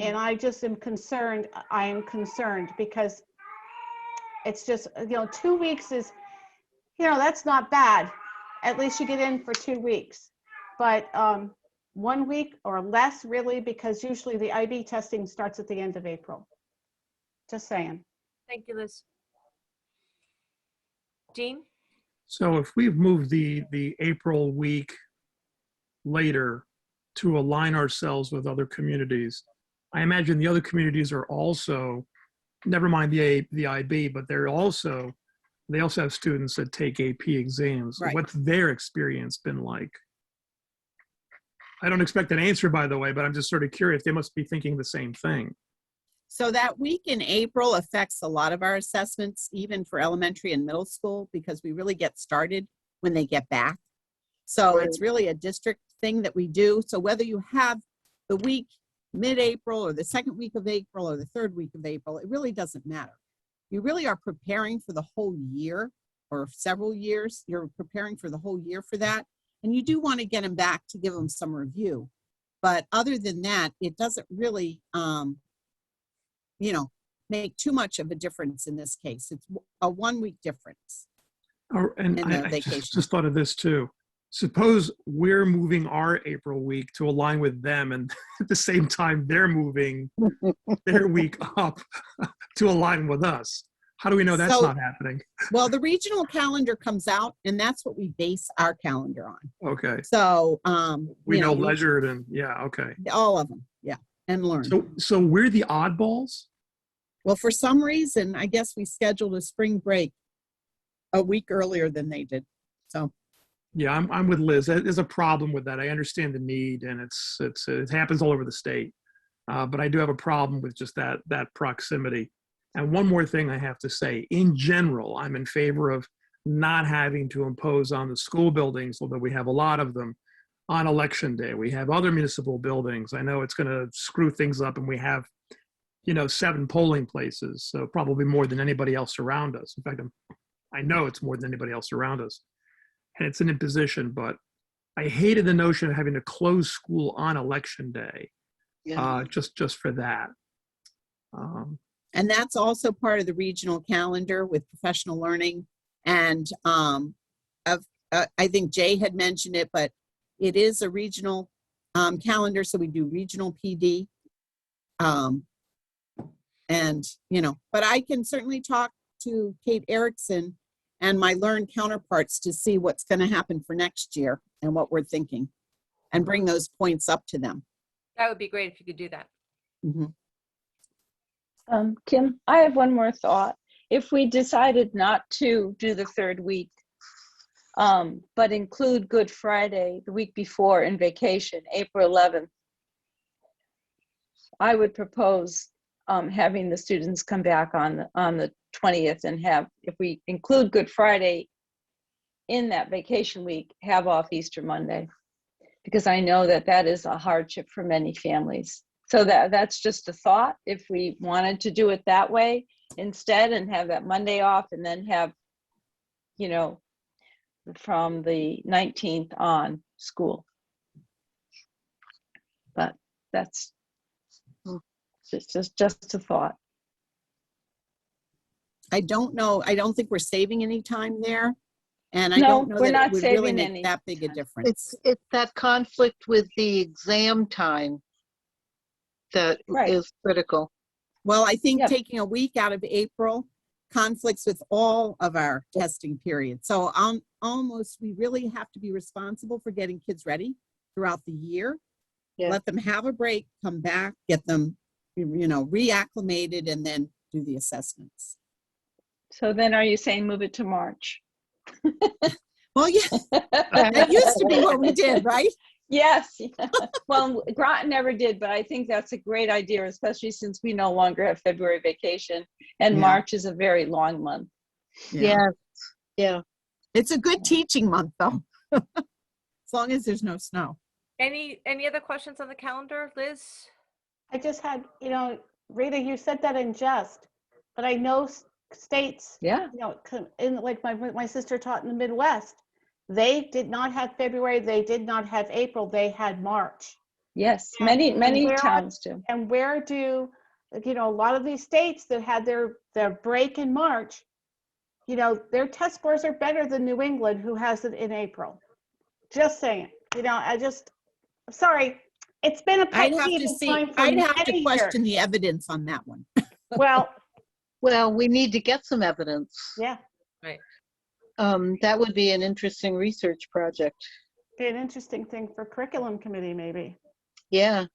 Speaker 4: And I just am concerned. I am concerned because it's just, 2 weeks is, that's not bad. At least you get in for 2 weeks. But 1 week or less, really, because usually the IB testing starts at the end of April. Just saying.
Speaker 1: Thank you, Liz. Jean?
Speaker 22: So if we've moved the April week later to align ourselves with other communities, I imagine the other communities are also, never mind the IB, but they also have students that take AP exams.
Speaker 2: Right.
Speaker 22: What's their experience been like? I don't expect an answer, by the way, but I'm just sort of curious. They must be thinking the same thing.
Speaker 2: so that week in April affects a lot of our assessments, even for elementary and middle school, because we really get started when they get back. So it's really a district thing that we do. So whether you have the week mid-April or the second week of April or the third week of April, it really doesn't matter. You really are preparing for the whole year or several years. You're preparing for the whole year for that. And you do want to get them back to give them some review. But other than that, it doesn't really, make too much of a difference in this case. It's a 1 week difference.
Speaker 22: And
Speaker 2: in the
Speaker 22: I
Speaker 2: vacation.
Speaker 22: just thought of this too. Suppose we're moving our April week to align with them, and at the same time they're moving their week up to align with us. How do we know that's
Speaker 2: So-
Speaker 22: not happening?
Speaker 2: Well, the regional calendar comes out, and that's what we base our calendar on.
Speaker 22: Okay.
Speaker 2: So,
Speaker 22: We know Leisured and yeah, okay.
Speaker 2: all of them, yeah, and Learn.
Speaker 22: So we're the oddballs?
Speaker 2: Well, for some reason, I guess we scheduled a spring break a week earlier than they did. So,
Speaker 22: Yeah, I'm with Liz. There's a problem with that. I understand the need, and it happens all over the state. But I do have a problem with just that proximity. And one more thing I have to say, in general, I'm in favor of not having to impose on the school buildings, although we have a lot of them, on election day. We have other municipal buildings. I know it's going to screw things up, and we have, 7 polling places. So probably more than anybody else around us. In fact, I know it's more than anybody else around us. And it's an imposition, but I hated the notion of having to close school on election day, just for that.
Speaker 2: And that's also part of the regional calendar with professional learning. And I think Jay had mentioned it, but it is a regional calendar. So we do regional PD. But I can certainly talk to Kate Erickson and my Learn counterparts to see what's going to happen for next year and what we're thinking, and bring those points up to them.
Speaker 1: That would be great if you could do that.
Speaker 7: Kim, I have one more thought. If we decided not to do the third week, but include Good Friday the week before in vacation, April 11th, I would propose having the students come back on the 20th and if we include Good Friday in that vacation week, have off Easter Monday, because I know that is a hardship for many families. So that's just a thought. If we wanted to do it that way instead and have that Monday off and then have, from the 19th on school. But that's just a thought.
Speaker 2: I don't know. I don't think we're saving any time there. And I
Speaker 7: No,
Speaker 2: don't know
Speaker 7: we're
Speaker 2: that
Speaker 7: not
Speaker 2: it would really
Speaker 7: saving
Speaker 2: make
Speaker 7: any
Speaker 2: that big a difference.
Speaker 13: It's that conflict with the exam time that is critical.
Speaker 2: Well, I think taking a week out of April conflicts with all of our testing periods. So we really have to be responsible for getting kids ready throughout the year. Let them have a break, come back, get them, reacclimated, and then do the assessments.
Speaker 7: So then are you saying move it to March?
Speaker 2: Well, yeah, that used to be what we did, right?
Speaker 7: Yes. Well, Groton never did, but I think that's a great idea, especially since we no longer have February vacation and March is a very long month.
Speaker 2: Yeah.
Speaker 13: Yeah.
Speaker 2: It's a good teaching month though, as long as there's no snow.
Speaker 1: Any other questions on the calendar, Liz?
Speaker 4: I just had, Rita, you said that in jest, but I know states, in like my sister taught in the Midwest, they did not have February, they did not have April, they had March.
Speaker 7: Yes, many towns do.
Speaker 4: And where do, a lot of these states that had their break in March, their test scores are better than New England, who has it in April. Just saying, sorry, it's been a pet peeve of mine for
Speaker 2: I'd have to
Speaker 4: many
Speaker 2: question
Speaker 4: years.
Speaker 2: the evidence on that one.
Speaker 13: Well, we need to get some evidence.
Speaker 4: Yeah.
Speaker 1: Right.
Speaker 13: That would be an interesting research project.
Speaker 4: Be an interesting thing for curriculum committee, maybe.
Speaker 13: Yeah.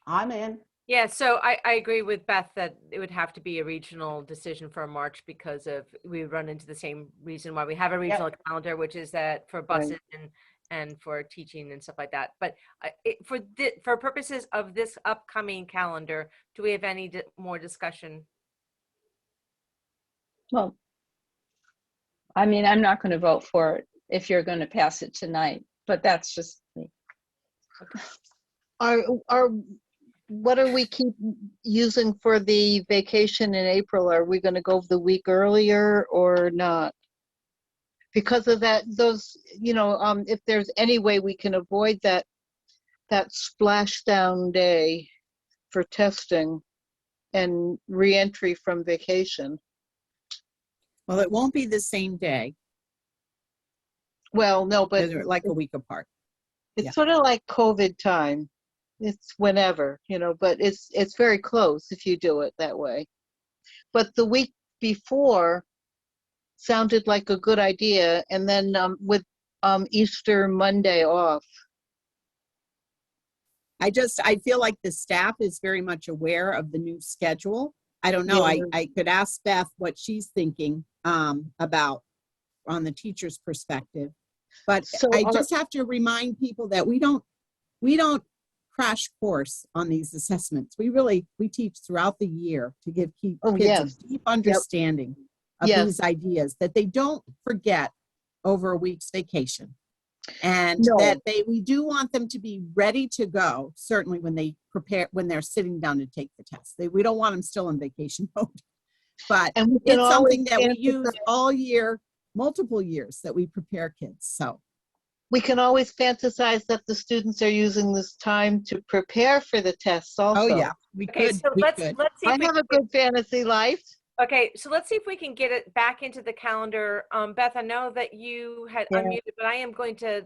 Speaker 4: I'm in.
Speaker 1: Yeah, so I agree with Beth that it would have to be a regional decision for March because we run into the same reason why we have a regional calendar, which is that for buses and for teaching and stuff like that. But for purposes of this upcoming calendar, do we have any more discussion?
Speaker 7: Well, I mean, I'm not going to vote for it if you're going to pass it tonight, but that's just me.
Speaker 13: What are we keep using for the vacation in April? Are we going to go the week earlier or not? Because of if there's any way we can avoid that splashdown day for testing and reentry from vacation.
Speaker 2: Well, it won't be the same day.
Speaker 13: Well, no, but
Speaker 2: they're like a week apart.
Speaker 13: It's sort of like COVID time. It's whenever, but it's very close if you do it that way. But the week before sounded like a good idea, and then with Easter Monday off.
Speaker 2: I feel like the staff is very much aware of the new schedule. I don't know.
Speaker 13: Yeah.
Speaker 2: I could ask Beth what she's thinking about on the teacher's perspective. But I just have to remind people that we don't crash course on these assessments. We teach throughout the year to give kids a deep understanding of these ideas that they don't forget over a week's vacation. And
Speaker 11: No.
Speaker 2: that we do want them to be ready to go, certainly when they prepare, when they're sitting down to take the test. We don't want them still in vacation mode. But
Speaker 13: And we can
Speaker 2: it's something
Speaker 13: always
Speaker 2: that we use
Speaker 13: fantasize-
Speaker 2: all year, multiple years that we prepare kids. So
Speaker 13: We can always fantasize that the students are using this time to prepare for the tests also.
Speaker 2: oh yeah, we
Speaker 1: Okay,
Speaker 2: could.
Speaker 1: so
Speaker 2: we
Speaker 1: let's
Speaker 2: could.
Speaker 1: see
Speaker 13: I
Speaker 1: if we
Speaker 13: have a
Speaker 1: can
Speaker 13: good fantasy life.
Speaker 1: okay, so let's see if we can get it back into the calendar. Beth, I know that you had
Speaker 11: Yeah.
Speaker 1: unmuted, but I'm going to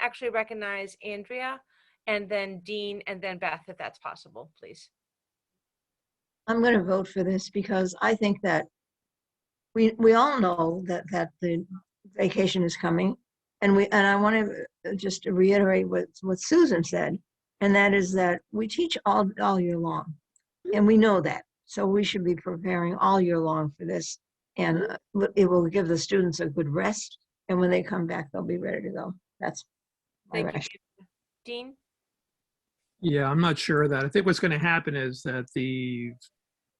Speaker 1: actually recognize Andrea and then Dean and then Beth, if that's possible, please.
Speaker 12: I'm going to vote for this because I think that we all know that the vacation is coming, and I want to just reiterate what Susan said, and that is that we teach all year long, and we know that, so we should be preparing all year long for this, and it will give the students a good rest, and when they come back, they'll be ready to go. That's my
Speaker 1: Thank you,
Speaker 12: rationale.
Speaker 1: Dean.
Speaker 22: Yeah, I'm not sure of that. I think what's going to happen is that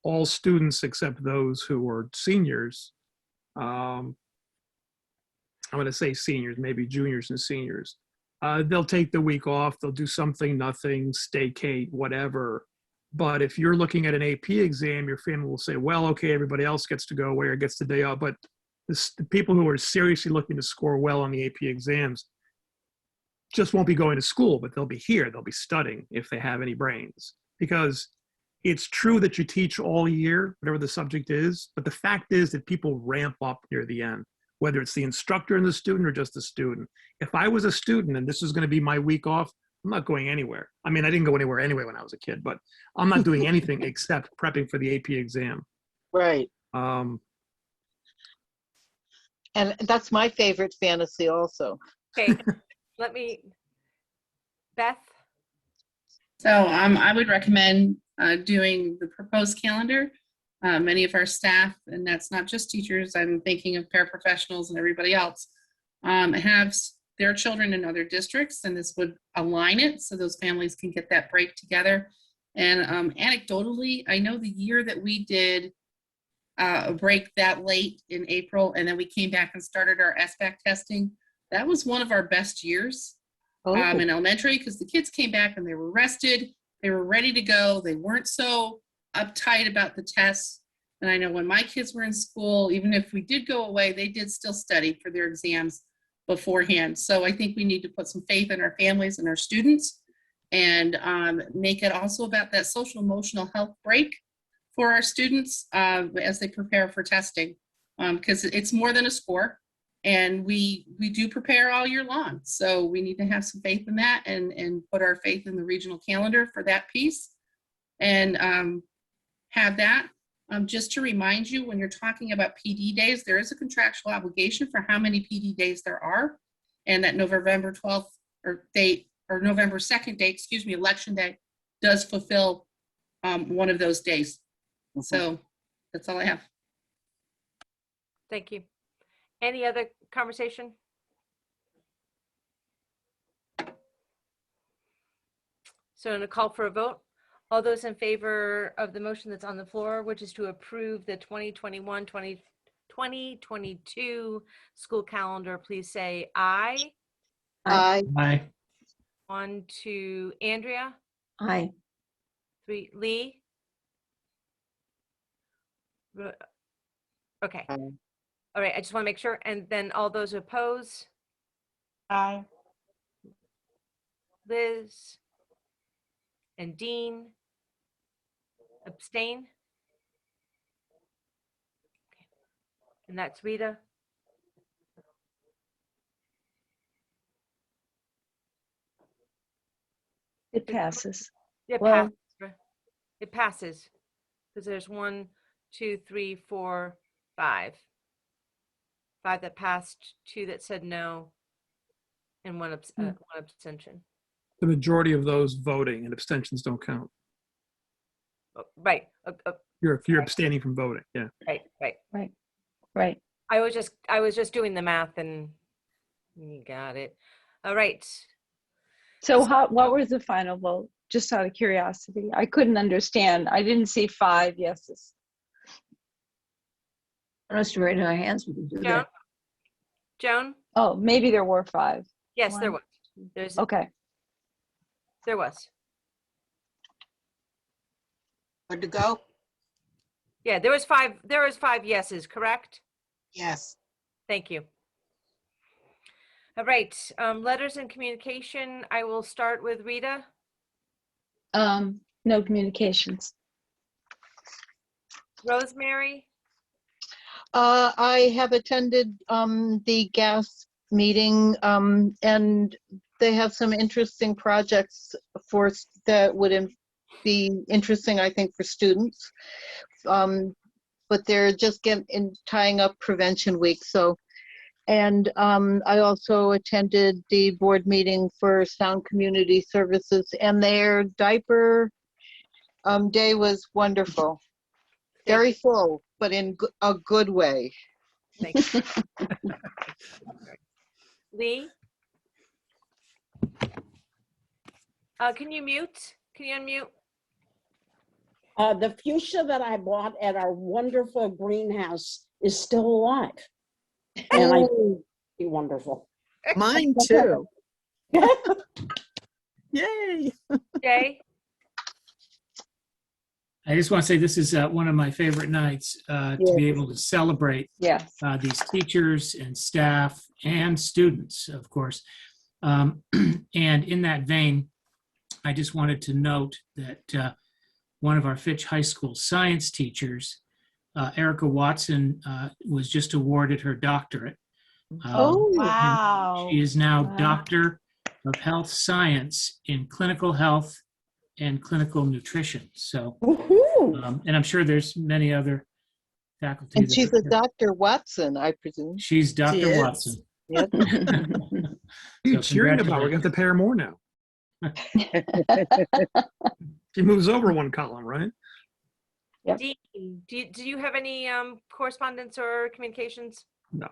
Speaker 22: all students except those who are seniors, I'm going to say seniors, maybe juniors and seniors, they'll take the week off. They'll do something, nothing, staycate, whatever. But if you're looking at an AP exam, your family will say, well, okay, everybody else gets to go away or gets the day off. But the people who are seriously looking to score well on the AP exams just won't be going to school, but they'll be here. They'll be studying if they have any brains. Because it's true that you teach all year, whatever the subject is, but the fact is that people ramp up near the end, whether it's the instructor and the student or just the student. If I was a student and this is going to be my week off, I'm not going anywhere. I mean, I didn't go anywhere anyway when I was a kid, but I'm not doing anything except prepping for the AP exam.
Speaker 13: Right.
Speaker 22: Um,
Speaker 13: And that's my favorite fantasy also.
Speaker 1: Okay, let me, Beth.
Speaker 9: So I would recommend doing the proposed calendar. Many of our staff, and that's not just teachers, I'm thinking of paraprofessionals and everybody else, have their children in other districts, and this would align it so those families can get that break together. And anecdotally, I know the year that we did a break that late in April, and then we came back and started our SBAC testing, that was one of our best years in elementary, because the kids came back and they were rested, they were ready to go, they weren't so uptight about the tests. And I know when my kids were in school, even if we did go away, they did still study for their exams beforehand. So I think we need to put some faith in our families and our students, and make it also about that social emotional health break for our students as they prepare for testing, because it's more than a score, and we do prepare all year long. So we need to have some faith in that, and put our faith in the regional calendar for that piece, and have that. Just to remind you, when you're talking about PD days, there is a contractual obligation for how many PD days there are, and that November 12th or November 2nd date, excuse me, election day, does fulfill one of those days. So that's all I have.
Speaker 1: Thank you. Any other conversation? So in a call for a vote, all those in favor of the motion that's on the floor, which is to approve the 2021-2022 school calendar, please say aye.
Speaker 13: Aye.
Speaker 10: Aye.
Speaker 1: 1, 2, Andrea.
Speaker 12: Aye.
Speaker 1: 3, Lee. Okay. All right, I just want to make sure. And then all those oppose?
Speaker 4: Aye.
Speaker 1: Liz. And Dean. Abstain? Okay. And that's Rita.
Speaker 12: It passes.
Speaker 1: It
Speaker 12: Well-
Speaker 1: passes. It passes. Because there's 1, 2, 3, 4, 5. 5 that passed, 2 that said no, and one abstention.
Speaker 22: the majority of those voting and abstentions don't count.
Speaker 1: Oh, right.
Speaker 22: You're abstaining from voting, yeah.
Speaker 4: Right.
Speaker 1: I was just doing the math, and you got it. All right.
Speaker 7: So what was the final vote? Just out of curiosity. I couldn't understand. I didn't see 5 yeses.
Speaker 12: Unless to raise our hands, we can do
Speaker 1: Joan?
Speaker 12: that.
Speaker 1: Joan?
Speaker 7: Oh, maybe there were 5.
Speaker 1: Yes, there
Speaker 7: one?
Speaker 1: was.
Speaker 7: Okay.
Speaker 1: There was.
Speaker 13: Good to go?
Speaker 1: Yeah, there was 5 yeses, correct?
Speaker 13: Yes.
Speaker 1: Thank you. All right, letters and communication. I will start with Rita.
Speaker 7: No communications.
Speaker 1: Rosemary.
Speaker 13: I have attended the gas meeting and they have some interesting projects that would be interesting, I think, for students. But they're just tying up Prevention Week. And I also attended the board meeting for Sound Community Services, and their diaper day was wonderful. Very full, but in a good way.
Speaker 1: Thank you. Lee? Can you mute? Can you unmute?
Speaker 11: The fuchsia that I bought at our wonderful greenhouse is still alive. And I be wonderful.
Speaker 2: Mine too. Yay.
Speaker 1: Jay?
Speaker 10: I just want to say this is one of my favorite nights to be able to celebrate these teachers and staff and students, of course. And in that vein, I just wanted to note that one of our Fitch High School science teachers, Erica Watson, was just awarded her doctorate.
Speaker 4: Wow.
Speaker 10: She is now Doctor of Health Science in Clinical Health and Clinical Nutrition. So, and I'm sure there's many other faculty.
Speaker 13: And she's a Dr. Watson, I presume.
Speaker 10: She's Dr. Watson.
Speaker 13: Yep.
Speaker 22: What are you cheering about? We're going to pay her more now. She moves over one column, right?
Speaker 1: Dean, do you have any correspondence or communications?
Speaker 22: No.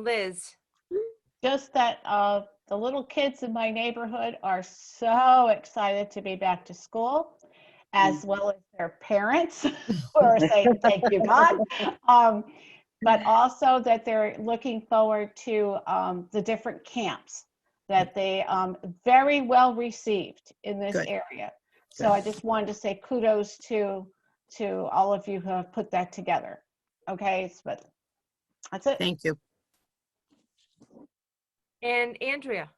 Speaker 1: Liz?
Speaker 4: Just that the little kids in my neighborhood are so excited to be back to school, as well as their parents who are saying, thank you, God. But also that they're looking forward to the different camps that they very well received in this area. So I just wanted to say kudos to all of you who have put that together. Okay, but that's it.
Speaker 2: Thank you.
Speaker 1: And Andrea?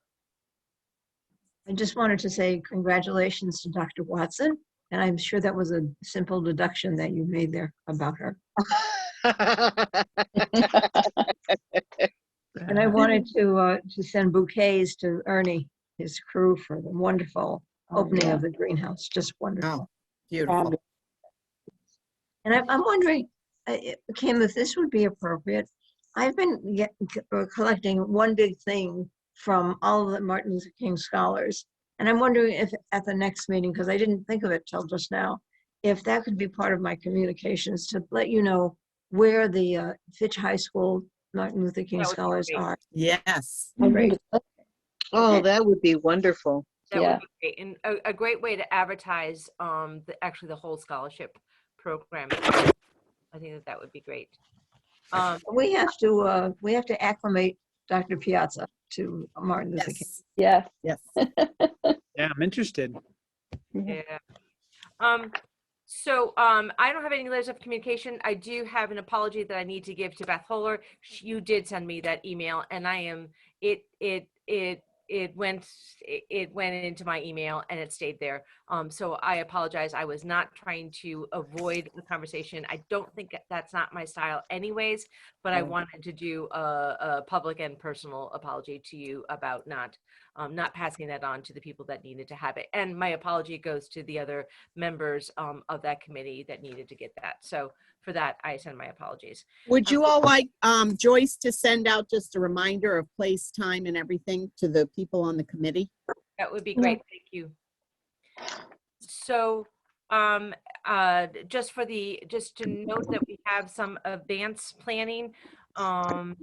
Speaker 12: I just wanted to say congratulations to Dr. Watson, and I'm sure that was a simple deduction that you made there about her. And I wanted to send bouquets to Ernie, his crew, for the wonderful opening of the greenhouse. Just wonderful.
Speaker 2: Beautiful.
Speaker 12: And I'm wondering, Kim, if this would be appropriate. I've been collecting one big thing from all of the Martin Luther King scholars. And I'm wondering if at the next meeting, because I didn't think of it till just now, if that could be part of my communications to let you know where the Fitch High School Martin Luther King scholars are.
Speaker 2: Yes.
Speaker 1: Great.
Speaker 13: Oh, that would be wonderful.
Speaker 1: That would be great. And a great way to advertise actually the whole scholarship program. I think that would be great.
Speaker 12: We have to acclimate Dr. Piazza to Martin Luther King.
Speaker 7: Yeah.
Speaker 2: Yes.
Speaker 8: Yeah, I'm interested.
Speaker 1: Yeah. So I don't have any letters of communication. I do have an apology that I need to give to Beth Holler. You did send me that email, and it went into my email and it stayed there. So I apologize. I was not trying to avoid the conversation. I don't think that's not my style anyways, but I wanted to do a public and personal apology to you about not passing that on to the people that needed to have it. And my apology goes to the other members of that committee that needed to get that. So for that, I send my apologies.
Speaker 2: Would you all like Joyce to send out just a reminder of place, time, and everything to the people on the committee?
Speaker 1: That would be great. Thank you. So just to note that we have some advanced planning, and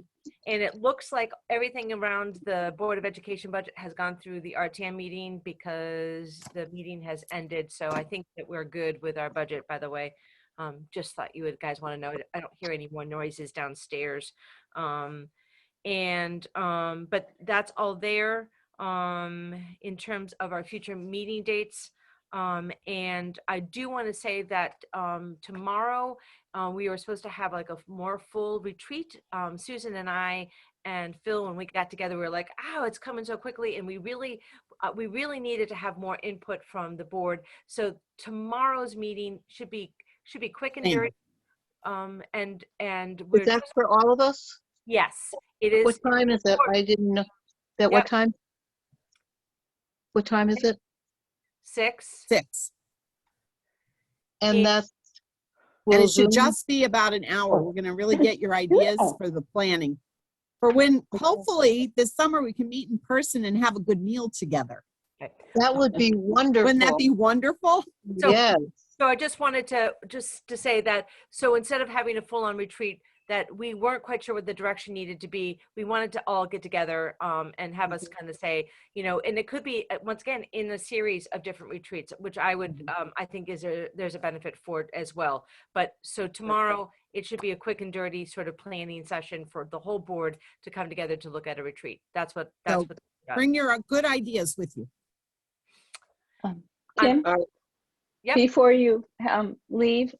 Speaker 1: it looks like everything around the Board of Education budget has gone through the RTM meeting because the meeting has ended. So I think that we're good with our budget, by the way. Just thought you guys want to know. I don't hear any more noises downstairs. And, but that's all there in terms of our future meeting dates. And I do want to say that tomorrow we were supposed to have like a more full retreat. Susan and I and Phil, when we got together, we were like, "Oh, it's coming so quickly," and we really needed to have more input from the board. So tomorrow's meeting should be quick and
Speaker 2: Same.
Speaker 1: dirty. And we're
Speaker 13: Is that for all of us?
Speaker 1: yes, it is.
Speaker 13: What time is it? I didn't know. That what time? What time is it?
Speaker 1: 6.
Speaker 2: 6.
Speaker 13: And that's.
Speaker 2: And
Speaker 13: will
Speaker 2: it should
Speaker 13: Zoom-
Speaker 2: just be about an hour. We're gonna really get your ideas for the planning. For when, hopefully, this summer we can meet in person and have a good meal together.
Speaker 13: That would be wonderful.
Speaker 2: Wouldn't that be wonderful?
Speaker 1: So,
Speaker 13: Yes.
Speaker 1: so I just wanted to say that, so instead of having a full-on retreat, that we weren't quite sure what the direction needed to be, we wanted to all get together and have us kind of say, you know, and it could be, once again, in a series of different retreats, which I would, I think there's a benefit for it as well. But so tomorrow, it should be a quick and dirty sort of planning session for the whole board to come together to look at a retreat. That's what.
Speaker 2: So bring your good ideas with you.
Speaker 7: Kim,
Speaker 1: Yep.
Speaker 7: before you leave,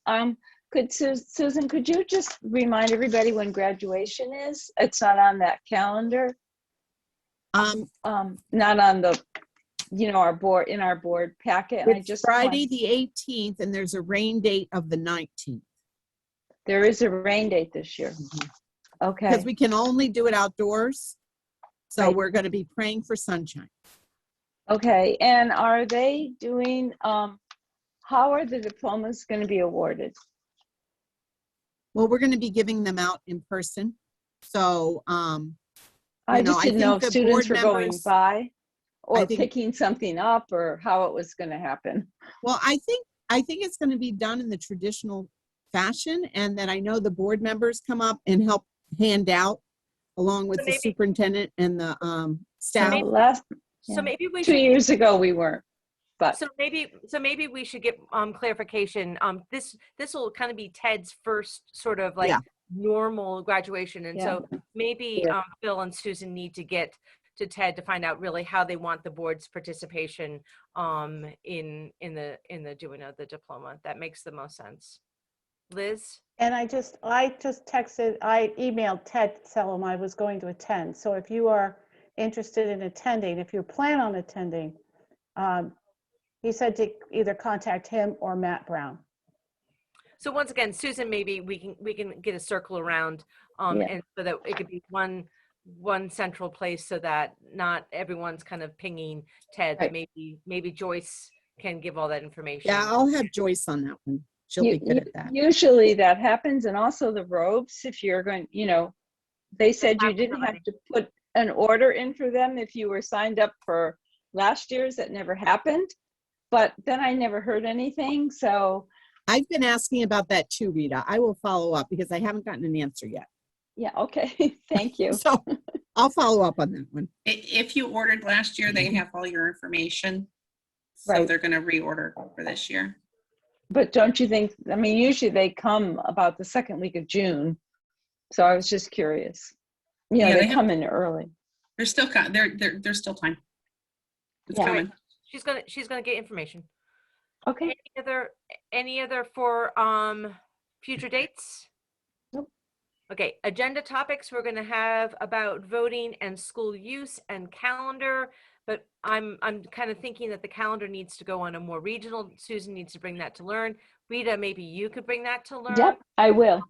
Speaker 7: could Susan, could you just remind everybody when graduation is? It's not on that calendar. Not on the, you know, our board, in our board packet. And I
Speaker 2: It's
Speaker 7: just
Speaker 2: Friday, the 18th, and there's a rain date of the 19th.
Speaker 7: There is a rain date this year. Okay.
Speaker 2: Because we can only do it outdoors. So
Speaker 7: Right.
Speaker 2: we're gonna be praying for sunshine.
Speaker 7: Okay, and are they doing, how are the diplomas going to be awarded?
Speaker 2: Well, we're gonna be giving them out in person. So,
Speaker 7: I
Speaker 2: you know,
Speaker 7: just didn't know if
Speaker 2: the
Speaker 7: students
Speaker 2: board
Speaker 7: were going
Speaker 2: members-
Speaker 7: by or
Speaker 2: I think-
Speaker 7: picking something up or how it was going to happen.
Speaker 2: Well, I think it's gonna be done in the traditional fashion, and then I know the board members come up and help hand out along with
Speaker 1: So
Speaker 2: the
Speaker 1: maybe-
Speaker 2: superintendent and the staff.
Speaker 1: So maybe we
Speaker 7: 2
Speaker 1: should.
Speaker 7: years ago we weren't, but
Speaker 1: So maybe we should get clarification. This will kind of be Ted's first sort of like
Speaker 2: Yeah.
Speaker 1: normal graduation, and so maybe
Speaker 7: Yeah.
Speaker 1: Phil and Susan need to get to Ted to find out really how they want the board's participation in the doing of the diploma. That makes the most sense. Liz?
Speaker 4: And I just emailed Ted to tell him I was going to attend. So if you are interested in attending, if you plan on attending, he said to either contact him or Matt Brown.
Speaker 1: So once again, Susan, maybe we can get a circle around, and so that it could be one central place, so that not everyone's kind of pinging Ted. But maybe Joyce can give all that information.
Speaker 2: Yeah, I'll have Joyce on that one. She'll be good at that.
Speaker 7: Usually that happens, and also the robes, if you're going, you know, they said you didn't have to put an order in for them if you were signed up for last year's. That never happened, but then I never heard anything, so.
Speaker 2: I've been asking about that too, Rita. I will follow up because I haven't gotten an answer yet.
Speaker 7: Yeah, okay, thank you.
Speaker 2: So I'll follow up on that one.
Speaker 9: If you ordered last year, they have all your information. So
Speaker 7: Right.
Speaker 9: they're going to reorder for this year.
Speaker 7: But don't you think, I mean, usually they come about the second week of June, so I was just curious. You know,
Speaker 9: Yeah,
Speaker 7: they
Speaker 9: they
Speaker 7: come in early.
Speaker 9: There's still there's still time. It's
Speaker 7: Yeah.
Speaker 9: coming.
Speaker 1: She's gonna get information.
Speaker 7: Okay.
Speaker 1: Any other for future dates?
Speaker 7: Nope.
Speaker 1: Okay, agenda topics, we're gonna have about voting and school use and calendar, but I'm kind of thinking that the calendar needs to go on a more regional. Susan needs to bring that to Learn. Rita, maybe you could bring that to Learn.
Speaker 7: Yep, I will.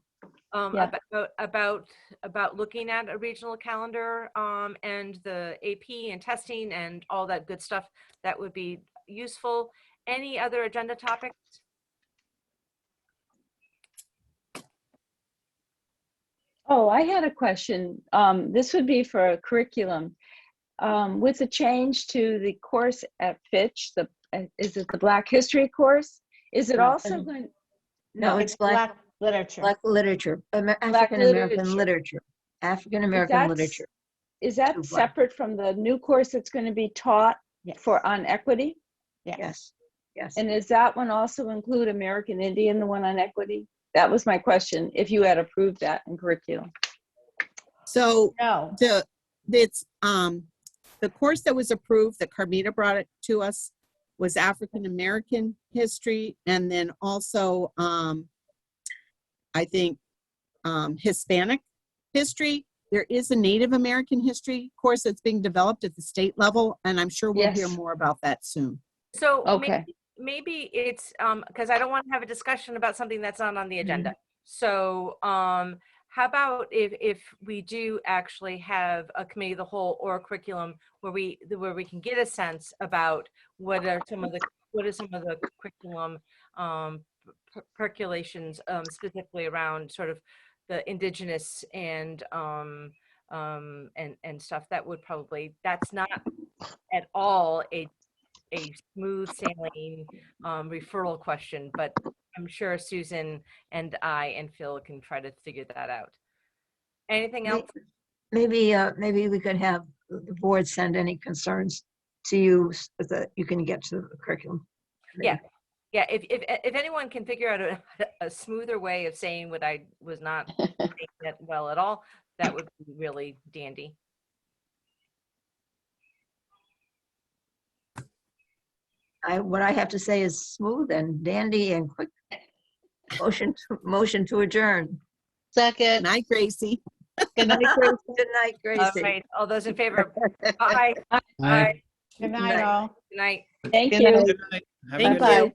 Speaker 7: Yeah.
Speaker 1: About looking at a regional calendar and the AP and testing and all that good stuff. That would be useful. Any other agenda topics?
Speaker 7: Oh, I had a question. This would be for a curriculum. With the change to the course at Fitch, is it the Black History course? Is it also going?
Speaker 12: No, it's Black
Speaker 4: literature.
Speaker 12: Black literature, African American literature, African American
Speaker 7: That's-
Speaker 12: literature.
Speaker 7: Is that
Speaker 12: to Black.
Speaker 7: separate from the new course that's going to be taught on equity?
Speaker 12: Yes, yes.
Speaker 7: And does that one also include American Indian, the one on equity? That was my question, if you had approved that in curriculum.
Speaker 2: So
Speaker 4: No.
Speaker 2: the course that was approved, that Carmita brought it to us, was African American history, and then also I think Hispanic history. There is a Native American history course that's being developed at the state level, and I'm sure we'll hear
Speaker 7: Yes.
Speaker 2: more about that soon.
Speaker 1: So
Speaker 7: Okay.
Speaker 1: maybe it's, because I don't want to have a discussion about something that's not on the agenda. So how about if we do actually have a committee of the whole or a curriculum where we can get a sense about what are some of the curriculum percolations specifically around sort of the indigenous and stuff. That would probably, that's not at all a smooth sailing referral question, but I'm sure Susan and I and Phil can try to figure that out. Anything else?
Speaker 12: Maybe we could have the board send any concerns to you so that you can get to the curriculum.
Speaker 1: Yeah. Yeah, if anyone can figure out a smoother way of saying what I was not saying that well at all, that would be really dandy.
Speaker 12: What I have to say is smooth and dandy and quick. Motion to adjourn.
Speaker 13: Second.
Speaker 2: Night, Gracie.
Speaker 13: Good night, Gracie.
Speaker 12: Good night,
Speaker 1: All
Speaker 12: Gracie.
Speaker 1: right, all those in favor? Aye.
Speaker 10: Aye.
Speaker 4: Good night, all.
Speaker 1: Good night.
Speaker 7: Thank
Speaker 13: Good
Speaker 7: you.
Speaker 13: night.
Speaker 8: Good night. Have a
Speaker 2: Thank
Speaker 8: good night.
Speaker 2: you.